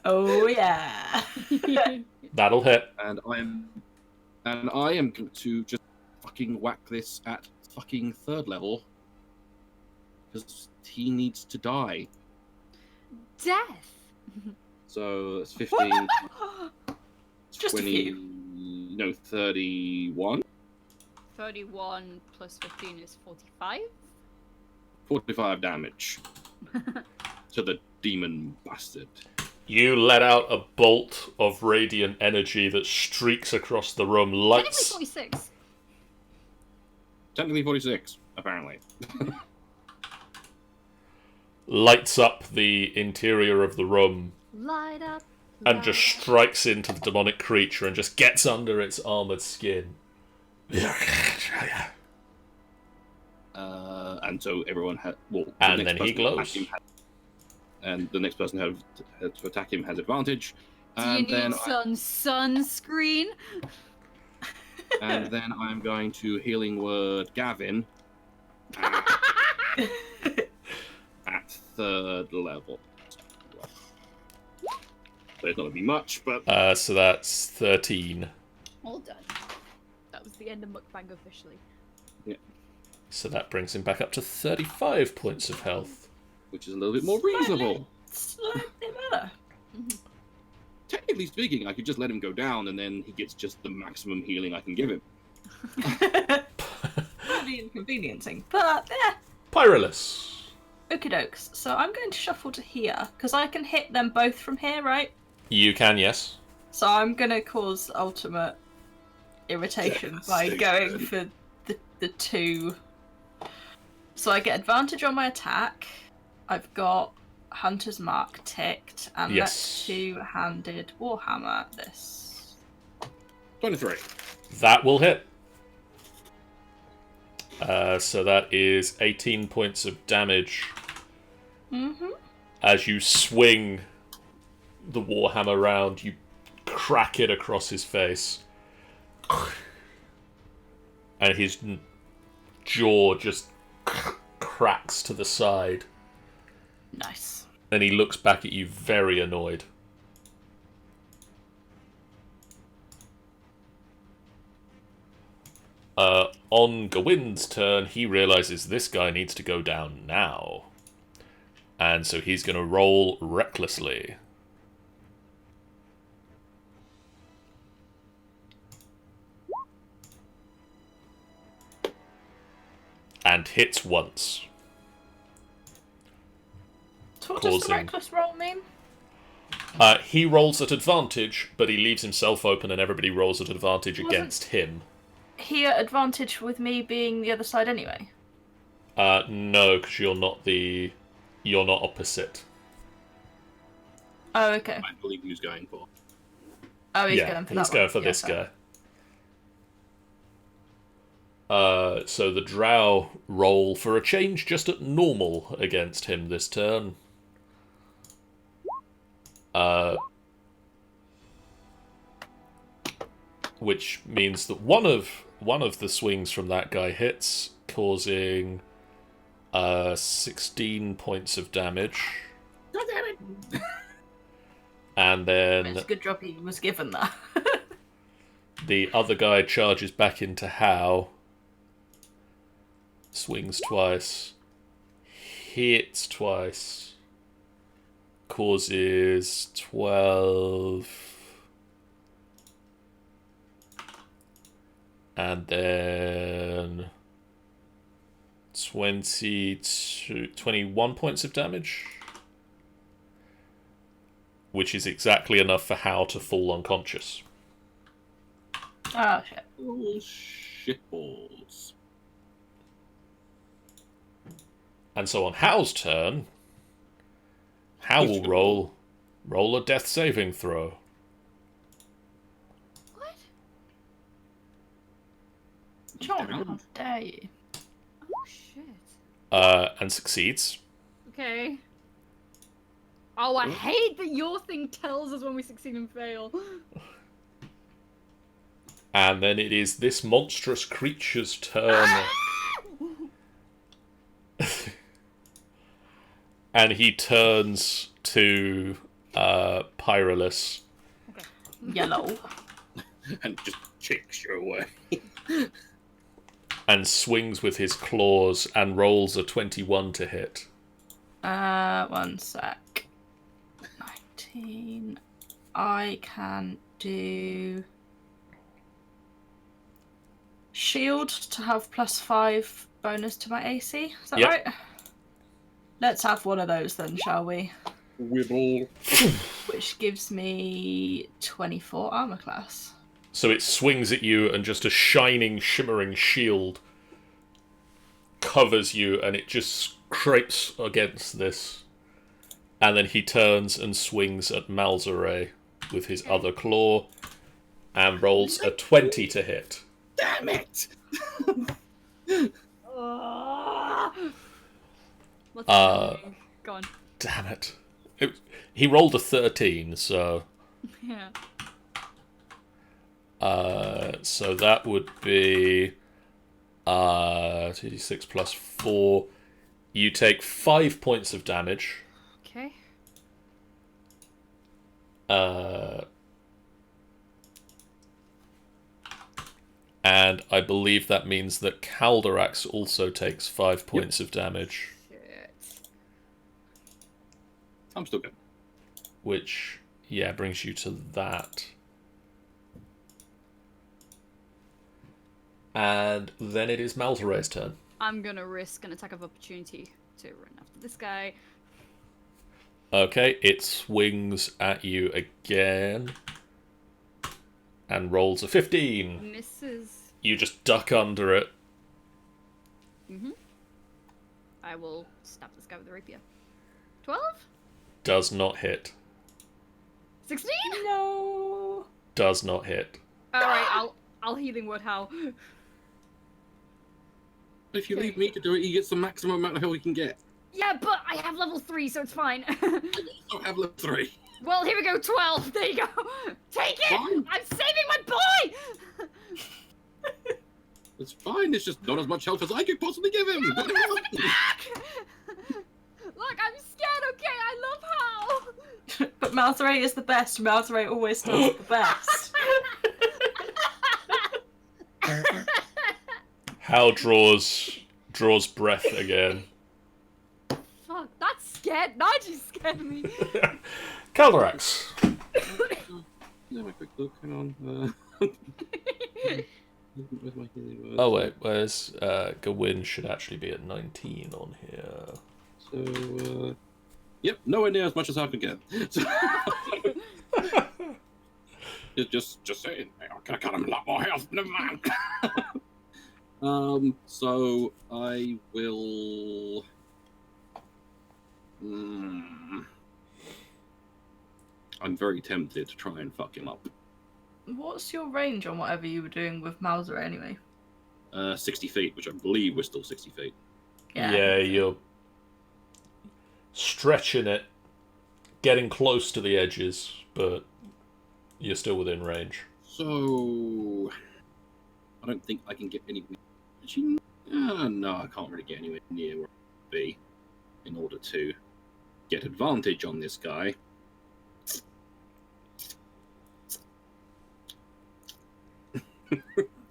Oh yeah. That'll hit. And I am going to just fucking whack this at fucking 3rd level because he needs to die. Death. So that's 15. Just 20, a few. No, 31. 31 plus 15 is 45. 45 damage to the demon bastard. You let out a bolt of radiant energy that streaks across the room, lights. Technically 46. Technically 46, apparently. Lights up the interior of the room Light up. and just strikes into the demonic creature and just gets under its armored skin. And so everyone had. Well, And then he glows. And the next person had to attack him has advantage. Do And you need some sunscreen? And then I'm going to healing word Gavin at 3rd level. So it's not going to be much, but So that's 13. All done. That was the end of mukbang officially. So that brings him back up to 35 points of health. which is a little bit more reasonable. Slightly better. Technically speaking, I could just let him go down, and then he gets just the maximum healing I can give him. Really inconveniencing, but yeah. Pyrolus. Okie dokes. So I'm going to shuffle to here because I can hit them both from here, right? You can, yes. So I'm going to cause ultimate irritation by going for the 2. So I get advantage on my attack. I've got Hunter's Mark ticked, and Yes. that 2-handed Warhammer. This 23. That will hit. So that is 18 points of damage as you swing the Warhammer round. You crack it across his face. And his jaw just cracks to the side. Nice. And he looks back at you very annoyed. On Gawin's turn, he realizes this guy needs to go down now. And so he's going to roll recklessly. And hits once. So what does the Causing- reckless roll mean? He rolls at advantage, but he leaves himself open and everybody rolls at advantage against him. He at advantage with me being the other side anyway. No, because you're not opposite. Oh, okay. I believe he was going for. Oh, he's Yeah, going for he's that going one. for Yeah, this fair. guy. So the drow roll for a change just at normal against him this turn. Which means that one of the swings from that guy hits, causing 16 points of damage. God damn it! And then It's a good job he was given that. the other guy charges back into How. Swings twice. Hits twice. Causes 12. And then 21 points of damage. Which is exactly enough for Hal to fall unconscious. Oh, shit. Oh, shitballs. And so on Hal's turn, Hal will roll a death saving throw. What? John, how dare you? Oh shit. And succeeds. Okay. Oh, I hate that your thing tells us when we succeed and fail. And then it is this monstrous creature's turn. And he turns to Pyrolus. Yellow. And just kicks you away. And swings with his claws and rolls a 21 to hit. 1 sec. 19. I can do shield to have +5 bonus to my AC. Is that Yep. right? Let's have one of those then, shall we? Wibble. Which gives me 24 armor class. So it swings at you, and just a shining, shimmering shield covers you, and it just scrapes against this. And then he turns and swings at Malzare with his other claw, and rolls a 20 to hit. Damn it! What's happening? Go on. Damn it. He rolled a 13, so... Yeah. So that would be 2d6 plus 4. You take 5 points of damage. Okay. And I believe that means that Calderax also takes 5 points of damage. Shit. I'm still good. Which, yeah, brings you to that. And then it is Malzare's turn. I'm gonna risk an attack of opportunity to run after this guy. Okay, it swings at you again. And rolls a 15. Misses. You just duck under it. I will stab this guy with a rapier. 12? Does not hit. 16? No. Does not hit. Alright, I'll healing word Hal. If you leave me to do it, he gets the maximum amount of health he can get. Yeah, but I have level 3, so it's fine. I don't have level 3. Well, here we go, 12. There you go. Take it! Fine. I'm saving my boy! It's fine, it's just not as much health as I could possibly give him. Look, I'm scared, okay? I love Hal. But Malzare is the best. Malzare always does the best. Hal draws breath again. Fuck, that scared. Nigel scared me. Calderax. Have a quick look, hang on. Where's my healing word? Oh wait, where's Gawain should actually be at 19 on here. So, yep, nowhere near as much as I can get. So, just saying, I could have cut him a lot more health. Never mind. So I will. I'm very tempted to try and fuck him up. What's your range on whatever you were doing with Malzare anyway? 60 feet, which I believe was still 60 feet. Yeah, you're stretching it, getting close to the edges, but you're still within range. So I don't think I can get anywhere. No, I can't really get anywhere near where I'd be in order to get advantage on this guy.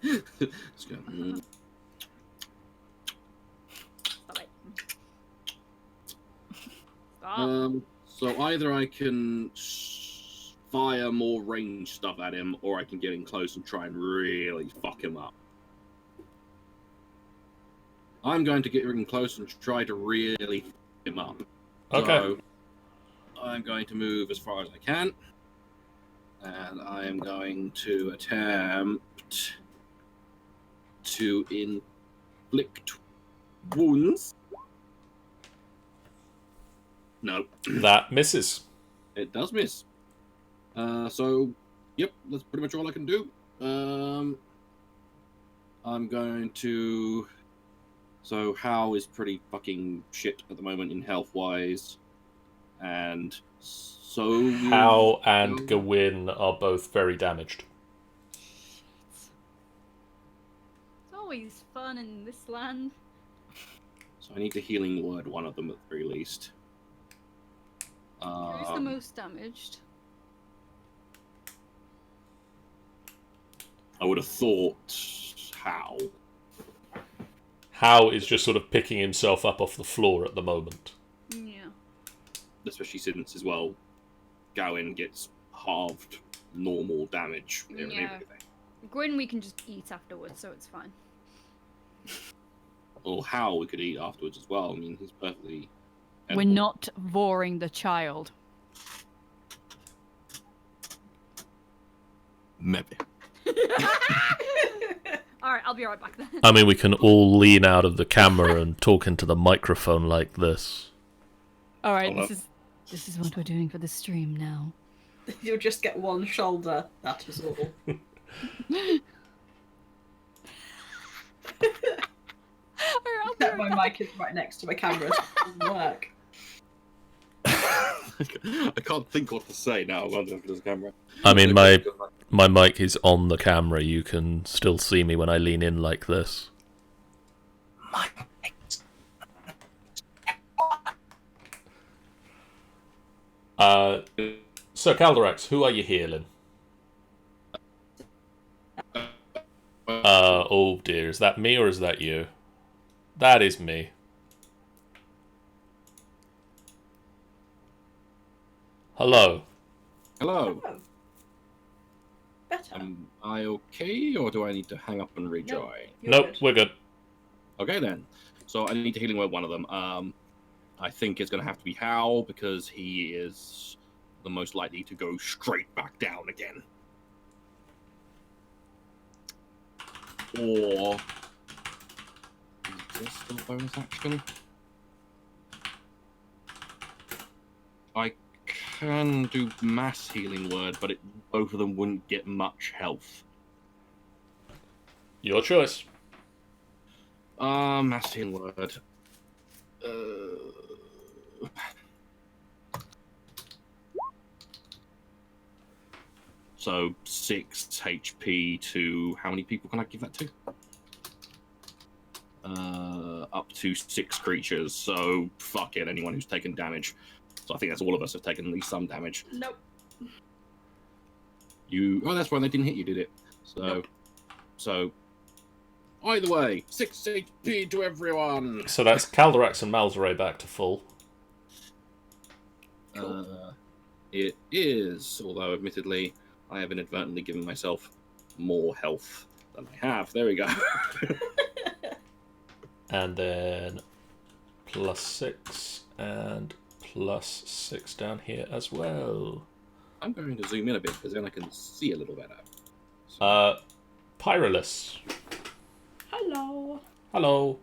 Let's go. Stop it. Stop. So either I can fire more range stuff at him, or I can get in close and try and really fuck him up. I'm going to get in close and try to really f him up. Okay. So I'm going to move as far as I can. And I am going to attempt to inflict wounds. No. That misses. It does miss. So, yep, that's pretty much all I can do. I'm going to... So, Hal is pretty fucking shit at the moment in health-wise. And so... Hal and Gawain are both very damaged. It's always fun in this land. So I need to healing word one of them at the very least. Who's the most damaged? I would have thought Hal. Hal is just sort of picking himself up off the floor at the moment. Yeah. Especially since, as well, Gawain gets halved normal damage. And Yeah. everything. Gwyn we can just eat afterwards, so it's fine. Or Hal we could eat afterwards as well. I mean, he's perfectly... We're edible. not voring the child. Maybe. Alright, I'll be right back then. I mean, we can all lean out of the camera and talk into the microphone like this. All right, Hold this is what we're doing for the stream now. You'll just get one shoulder. That is all. Except my mic is right next to my camera. So it doesn't work. I can't think what to say now. I'm looking at the camera. I mean, my mic is on the camera. You can still see me when I lean in like this. So Caldorax, who are you healing? Oh dear, is that me or is that you? That is me. Hello. Hello. Oh. Better. Am I okay, or do I need to hang up and rejoin? You're Nope, good. we're good. Okay then. So I need to healing word one of them. I think it's going to have to be Hal because he is the most likely to go straight back down again. Or is this still a bonus action? I can do mass healing word, but both of them wouldn't get much health. Your choice. Mass healing word. So 6 HP to how many people can I give that to? Up to 6 creatures. So fuck it, anyone who's taken damage. So I think that's all of us have taken at least some damage. Nope. Oh, that's why they didn't hit you, did it? So, Nope. so either way, 6 HP to everyone. So that's Caldorax and Malzere back to full. It is, although admittedly, I have inadvertently given myself more health than I have. There we go. And then +6 and +6 down here as well. I'm going to zoom in a bit because then I can see a little better. So, Pyrolus. Hello. Hello.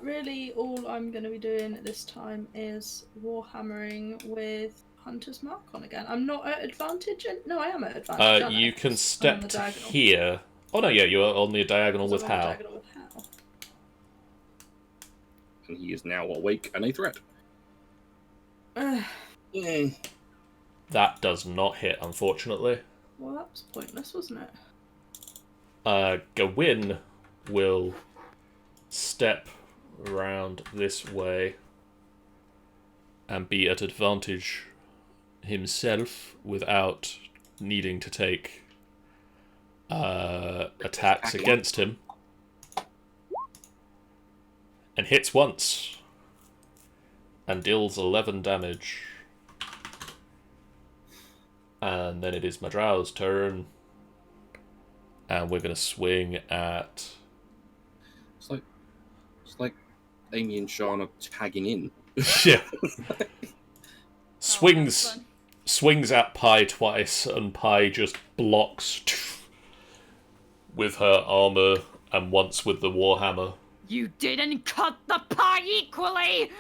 Really, all I'm going to be doing at this time is warhammering with Hunter's Mark on again. I'm not at advantage. No, I am at advantage. aren't I? You can 'Cause I'm on step the to diagonal. here. Oh no, yeah, you're on the diagonal with I'm on the Hal. diagonal with Hal. and he is now awake and a threat. That does not hit, unfortunately. Well, that was pointless, wasn't it? Gawain will step around this way and be at advantage himself without needing to take attacks against him. And hits once. And deals 11 damage. And then it is Madrao's turn. And we're going to swing at... It's like, It's like Amy and Sean are tagging in. Yeah. Oh, that's fun. Swings at Pi twice, and Pi just blocks with her armor and once with the warhammer. You didn't cut the pie equally!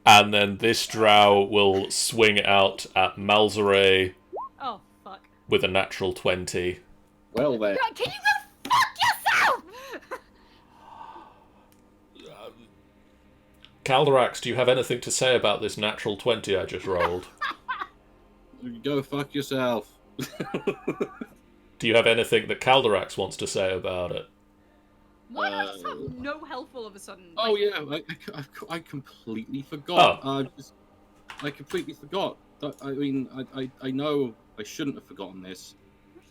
And then this drow will swing out at Malzere Oh, fuck. with a natural 20. Well, then. God, can you go fuck yourself? Calderax, do you have anything to say about this natural 20 I just rolled? Go fuck yourself. Do you have anything that Calderax wants to say about it? Why do I just have no health all of a sudden? Oh yeah, I completely forgot. Oh. I completely forgot. I mean, I know I shouldn't have forgotten this,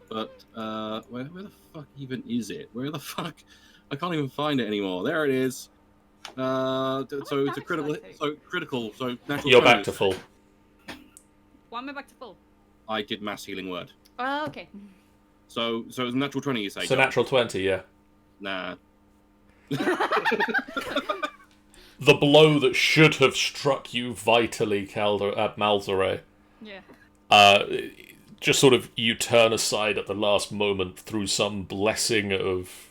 but where the fuck even is it? Where the fuck? I can't even find it anymore. There it is. So it's a critical. So critical. So natural. You're 20. back to full. Why am I back to full? I did mass healing word. Oh, okay. So it's natural 20. You say? So John? natural 20, yeah. Nah. The blow that should have struck you vitally, Malzere. Yeah. Just sort of you turn aside at the last moment through some blessing of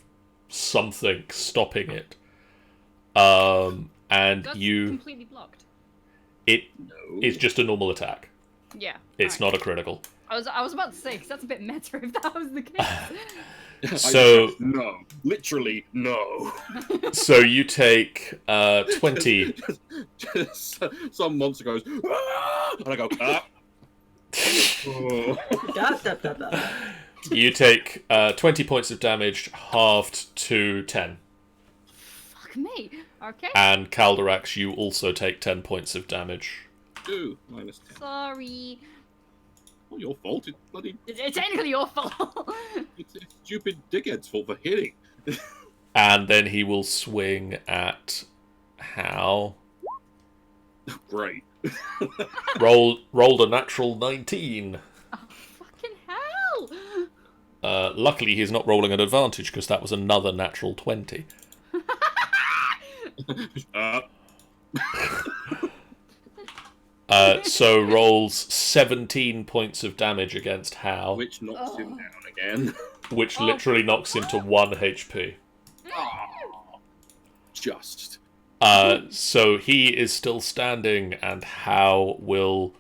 something stopping it. And That's you... completely blocked. It No. is just a normal attack. Yeah. It's not a critical. I was about to say, because that's a bit meta if that was the case. So... No. Literally no. So you take 20... Some monster goes, "Ah!" and I go, ah. Oh. You take 20 points of damage, halved to 10. Fuck me. Okay. And Calderax, you also take 10 points of damage. Ooh, -10. Sorry. Oh, your fault. It's bloody It's technically your fault. it's stupid dickhead's fault for hitting. And then he will swing at Hal. Great. Rolled a natural 19. Oh, fucking hell. Luckily, he's not rolling an advantage because that was another natural 20. So rolls 17 points of damage against Hal, Which knocks him down again. which literally knocks him to 1 HP. Just. So he is still standing, and Hal will...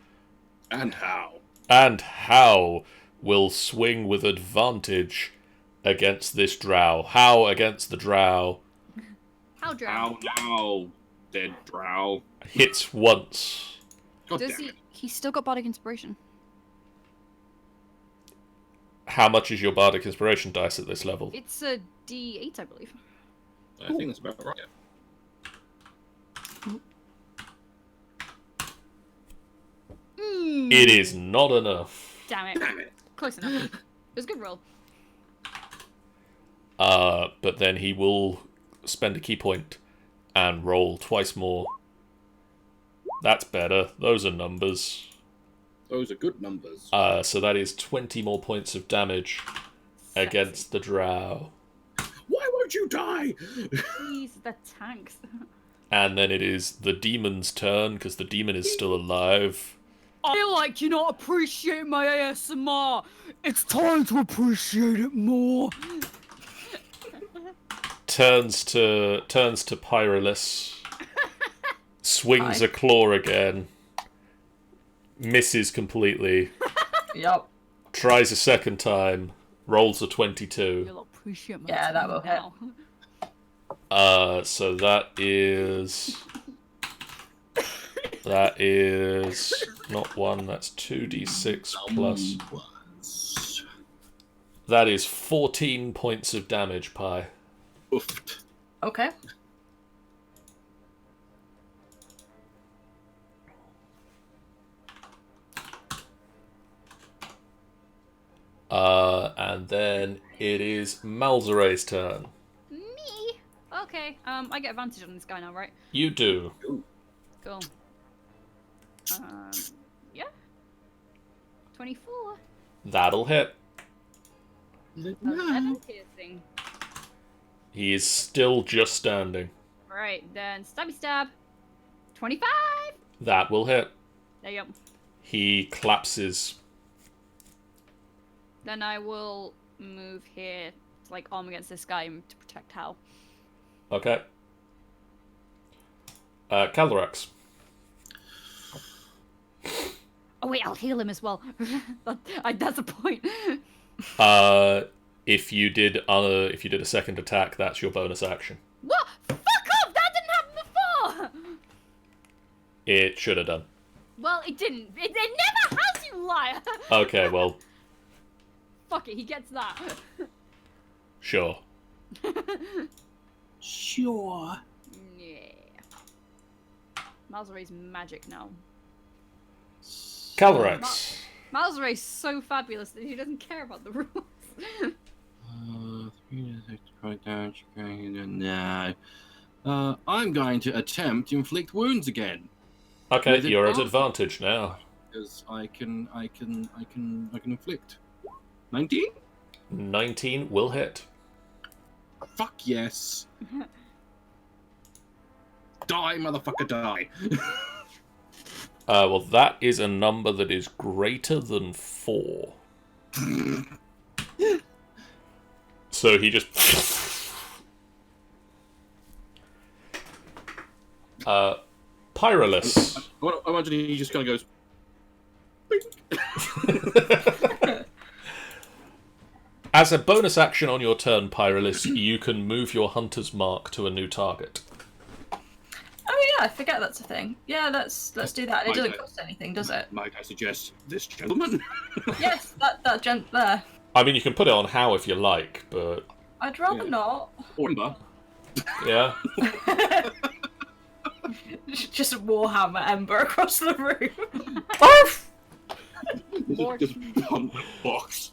And how? And Hal will swing with advantage against this drow. How against the drow How drow? How now, dead drow. hits once. God Does damn it. he's still got bardic inspiration? How much is your bardic inspiration dice at this level? It's a D8, I believe. I think that's about right. Mm. It is not enough. Damn it. Damn it. Close enough. It was a good roll. But then he will spend a key point and roll twice more. That's better. Those are numbers. Those are good numbers. So that is 20 more points of damage against the drow. Why won't you die? Please, the tanks. And then it is the demon's turn, because the demon is still alive. I feel like you're not appreciating my ASMR. It's time to appreciate it more. Turns to Pyrolis. Swings Hi. a claw again. Misses completely. Yup. Tries a second time. Rolls a 22. You'll appreciate my Yeah, that time will hit. now. So that is... That is... Not 1, that's 2d6 plus... That is 14 points of damage, Pi. Oofed. Okay. And then it is Malzere's turn. Me? Okay. I get advantage on this guy now, right? You do. Cool. Yeah. 24. That'll hit. 11 piercing. He is still just standing. Right, then stabby stab. 25! That will hit. There you go. He collapses. Then I will move here to, like, arm against this guy to protect Hal. Okay. Caldorax. Oh wait, I'll heal him as well. That's a point. If you did a second attack, that's your bonus action. What? Fuck off! That didn't happen before! It should have done. Well, it didn't. It never has, you liar! Okay, well, Fuck it, he gets that. sure. Sure. Yeah. Malzeray's magic now. Caldorax. Malzeray's so fabulous that he doesn't care about the rules. No. I'm going to attempt to inflict wounds again. Okay, With you're at advantage. advantage now. Because I can inflict. 19? 19 will hit. Fuck yes. Die, motherfucker, die. Well, that is a number that is greater than 4. So he just... Pyrolus. I imagine he just kind of goes... As a bonus action on your turn, Pyrolus, you can move your hunter's mark to a new target. Oh yeah, I forget that's a thing. Yeah, let's do that. It doesn't Okay. cost anything, does it? Might I suggest this gentleman? Yes, that gent there. I mean, you can put it on How if you like, but... I'd rather Yeah. not. Ormba. Yeah? Just Warhammer Ember across the room. Just pump the box.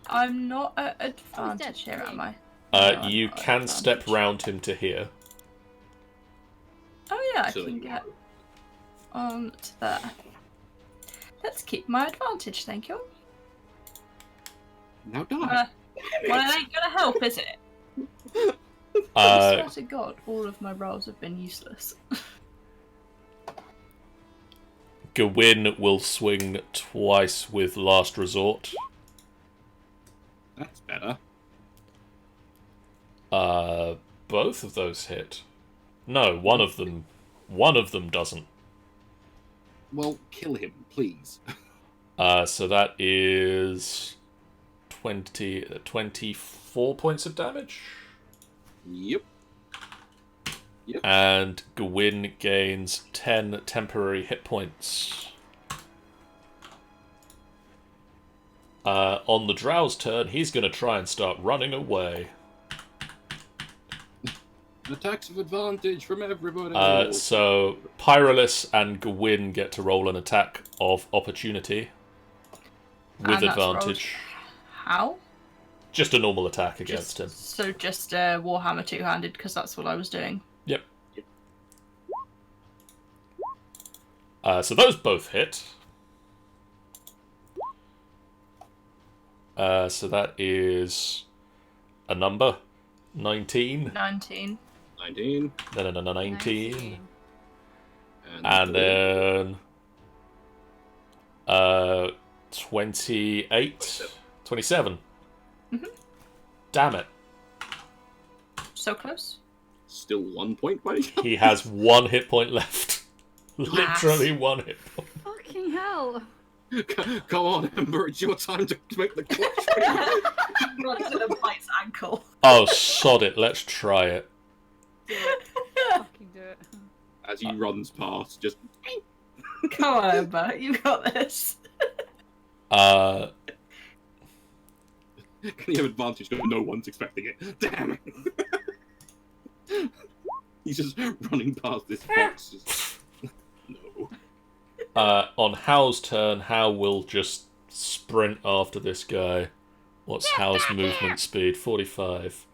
I'm not at advantage here, am I? No, You I'm not at can step advantage. round him to here. Oh yeah, I So can you get on to there. Let's keep my advantage, thank you. Now die. Well, it ain't gonna help, is it? I swear to God, all of my rolls have been useless. Gawain will swing twice with Last Resort. That's better. Both of those hit. No, one of them doesn't. Well, kill him, please. So that is 24 points of damage. Yep. And Gawain gains 10 temporary hit points. On the Drow's turn, he's going to try and start running away. Attacks of advantage from everybody. So Pyrolus and Gawain get to roll an attack of opportunity with And that's rolled advantage. How? Just a normal attack against him. So just Warhammer two-handed, because that's what I was doing. Yep. So those both hit. So that is a number. 19. 19. 19. Then a 19. And And then 28. 27. Mhm. Damn it. So close. still 1 point, by any chance? He has 1 hit point left. Literally 1 hit point. Fucking hell. Come on, Ember, it's your time to make the clutch. Runs in and bites ankle. Oh, sod it. Let's try it. Fucking do it. As he runs past, just Come on, Ember, you got this. Uh, can he have advantage because no one's expecting it? Damn it! He's just running past this box. Just... No. on Hal's turn, Hal will just sprint after this guy. What's Hal's movement speed? 45.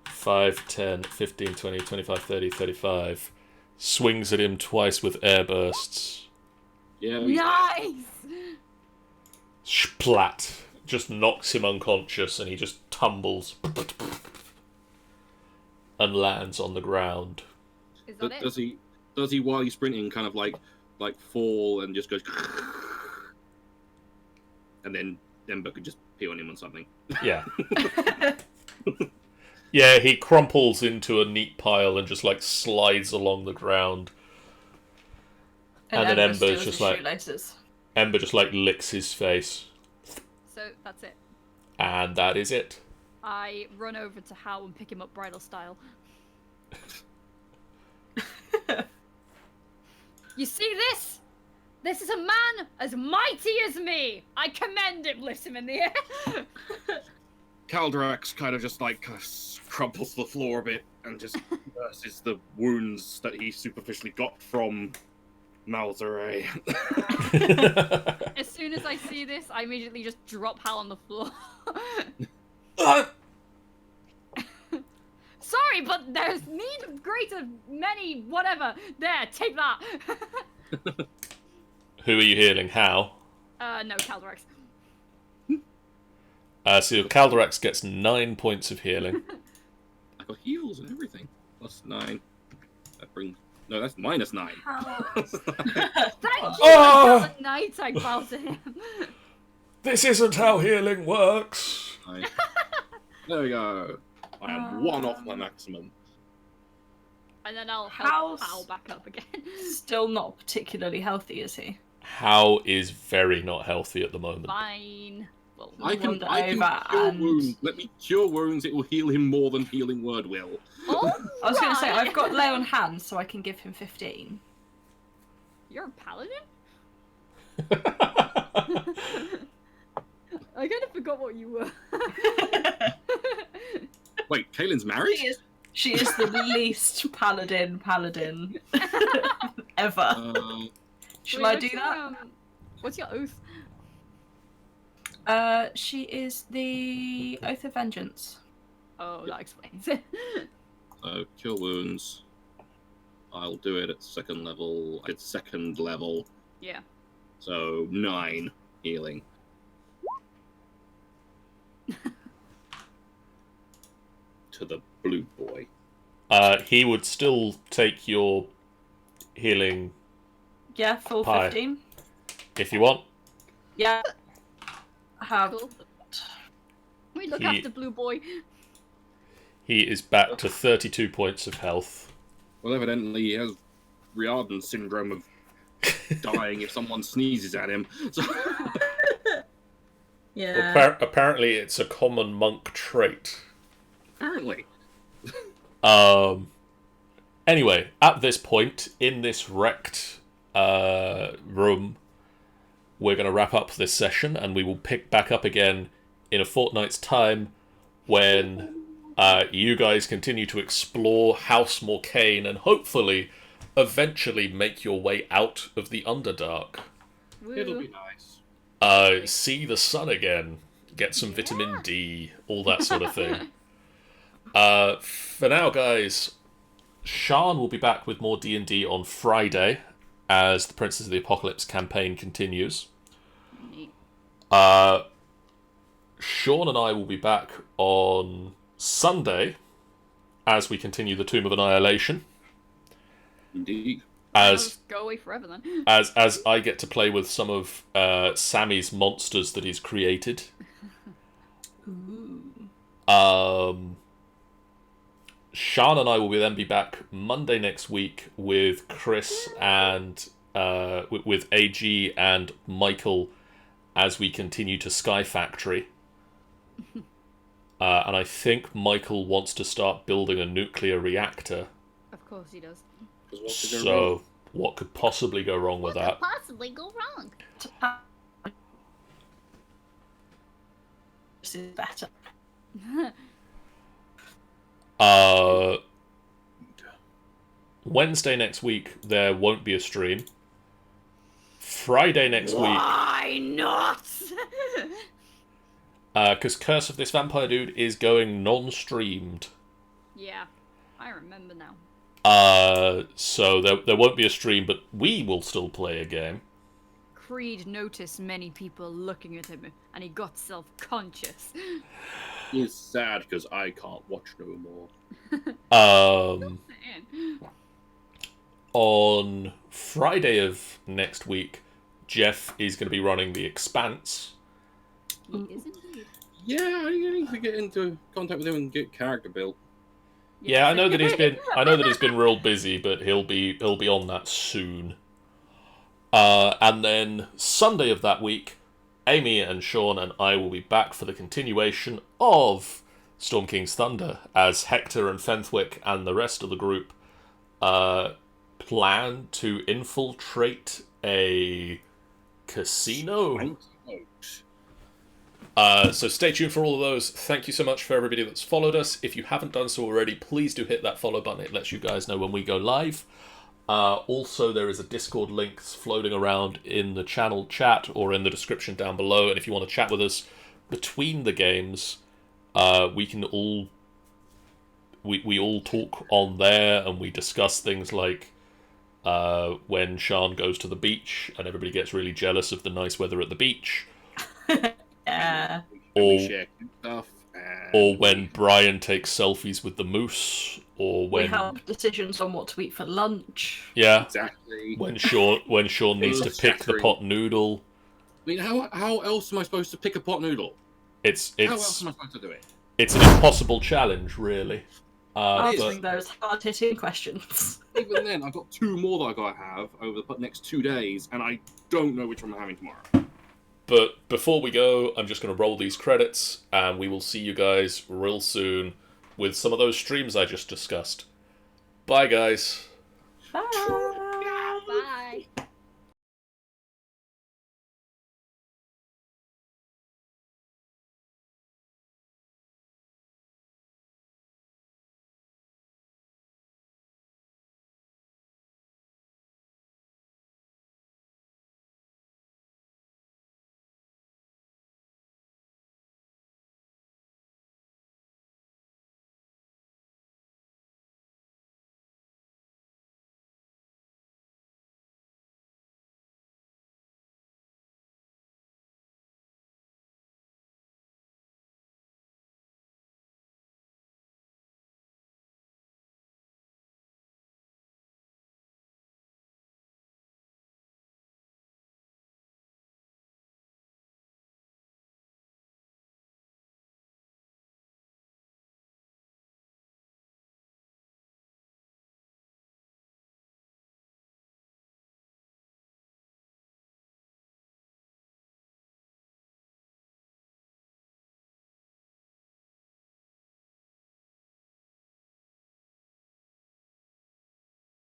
5, 10, 15, 20, 25, 30, 35. Swings at him twice with air bursts. Yeah. Nice! Splat. Just knocks him unconscious and he just tumbles. and lands on the ground. Is that it? Does he while he's sprinting kind of like fall and just goes and then Ember could just pee on him or something? Yeah. Yeah, he crumples into a neat pile and just like slides along the ground. And then Ember's just like shoelaces. Ember just like licks his face. So that's it. And that is it. I run over to Hal and pick him up bridal style. You see this? This is a man as mighty as me. I commend him. Lifts him in the air. Caldrax kind of just like crumples the floor a bit and just nurses the wounds that he superficially got from Malzare. As soon as I see this, I immediately just drop Hal on the floor. Sorry, but there's need of greater many whatever. There, take that. Who are you healing? How? No, Caldrax. So Caldrax gets 9 points of healing. I got heals and everything. +9. That brings... No, that's -9. Thank you. Oh! At night I bow to him. This isn't how healing works. There we go. I am 1 off my maximum. And then I'll help Hal back up again. Still not particularly healthy, is he? Hal is very not healthy at the moment. Fine. Well, I can over cure and- wounds. Let me cure wounds. It will heal him more than healing word will. oh, I was going to say, right. I've got lay on hands, so I can give him 15. You're a paladin? I kind of forgot what you were. Wait, Kaylin's married? She is the least paladin ever. Shall I do that? What's your oath? She is the Oath of Vengeance. Oh, that explains it. Cure wounds. I'll do it at second level. It's second level, Yeah. so 9 healing. To the blue boy. He would still take your healing Yeah, full Pie. 15. if you want. Yeah. Have Cool. We look He- after Blue Boy. He is back to 32 points of health. Well, evidently he has Riordan syndrome of dying if someone sneezes at him. So... yeah. Apparently it's a common monk trait. Apparently. Anyway, at this point, in this wrecked room, we're going to wrap up this session, and we will pick back up again in a fortnight's time when you guys continue to explore House Morcane and hopefully eventually make your way out of the Underdark. It'll Woo. be nice. See the sun again, get some vitamin D, all that sort of thing. For now, guys, Sean will be back with more D&D on Friday as the Princess of the Apocalypse campaign continues. Neat. Sean and I will be back on Sunday as we continue the Tomb of Annihilation. Indeed. I'll As just go away forever then. as I get to play with some of Sammy's monsters that he's created. Ooh. Sean and I will then be back Monday next week with Chris and with AG and Michael as we continue to Sky Factory. And I think Michael wants to start building a nuclear reactor. Of course he does. So what could possibly go wrong with What that? could possibly go wrong? This is better. Wednesday next week there won't be a stream. Friday next week, Why not? because Curse of this Vampire Dude is going non-streamed. Yeah, I remember now. So there won't be a stream, but we will still play a game. Creed noticed many people looking at him, and he got self-conscious. It's sad because I can't watch no more. On Friday of next week, Jeff is going to be running The Expanse. He is indeed. Yeah, I need to get into contact with him and get character built. Yeah, I know that he's been real busy, but he'll be on that soon. And then Sunday of that week, Amy and Sean and I will be back for the continuation of Storm King's Thunder as Hector and Fenthwick and the rest of the group plan to infiltrate a casino. So stay tuned for all of those. Thank you so much for everybody that's followed us. If you haven't done so already, please do hit that follow button. It lets you guys know when we go live. Also, there is a Discord link floating around in the channel chat or in the description down below. And if you want to chat with us between the games, we can all we all talk on there, and we discuss things like when Sean goes to the beach and everybody gets really jealous of the nice weather at the beach. Yeah. Or when Brian takes selfies with the moose, or when we have decisions on what to eat for lunch. Yeah, exactly. When Sean needs to pick the pot noodle. I mean, how else am I supposed to pick a pot noodle? How else am I supposed to do it? It's an impossible challenge, really. Answering those hard-hitting questions. Even then, I've got 2 more that I gotta have over the next 2 days, and I don't know which one I'm having tomorrow. But before we go, I'm just going to roll these credits, and we will see you guys real soon with some of those streams I just discussed. Bye, guys. Bye.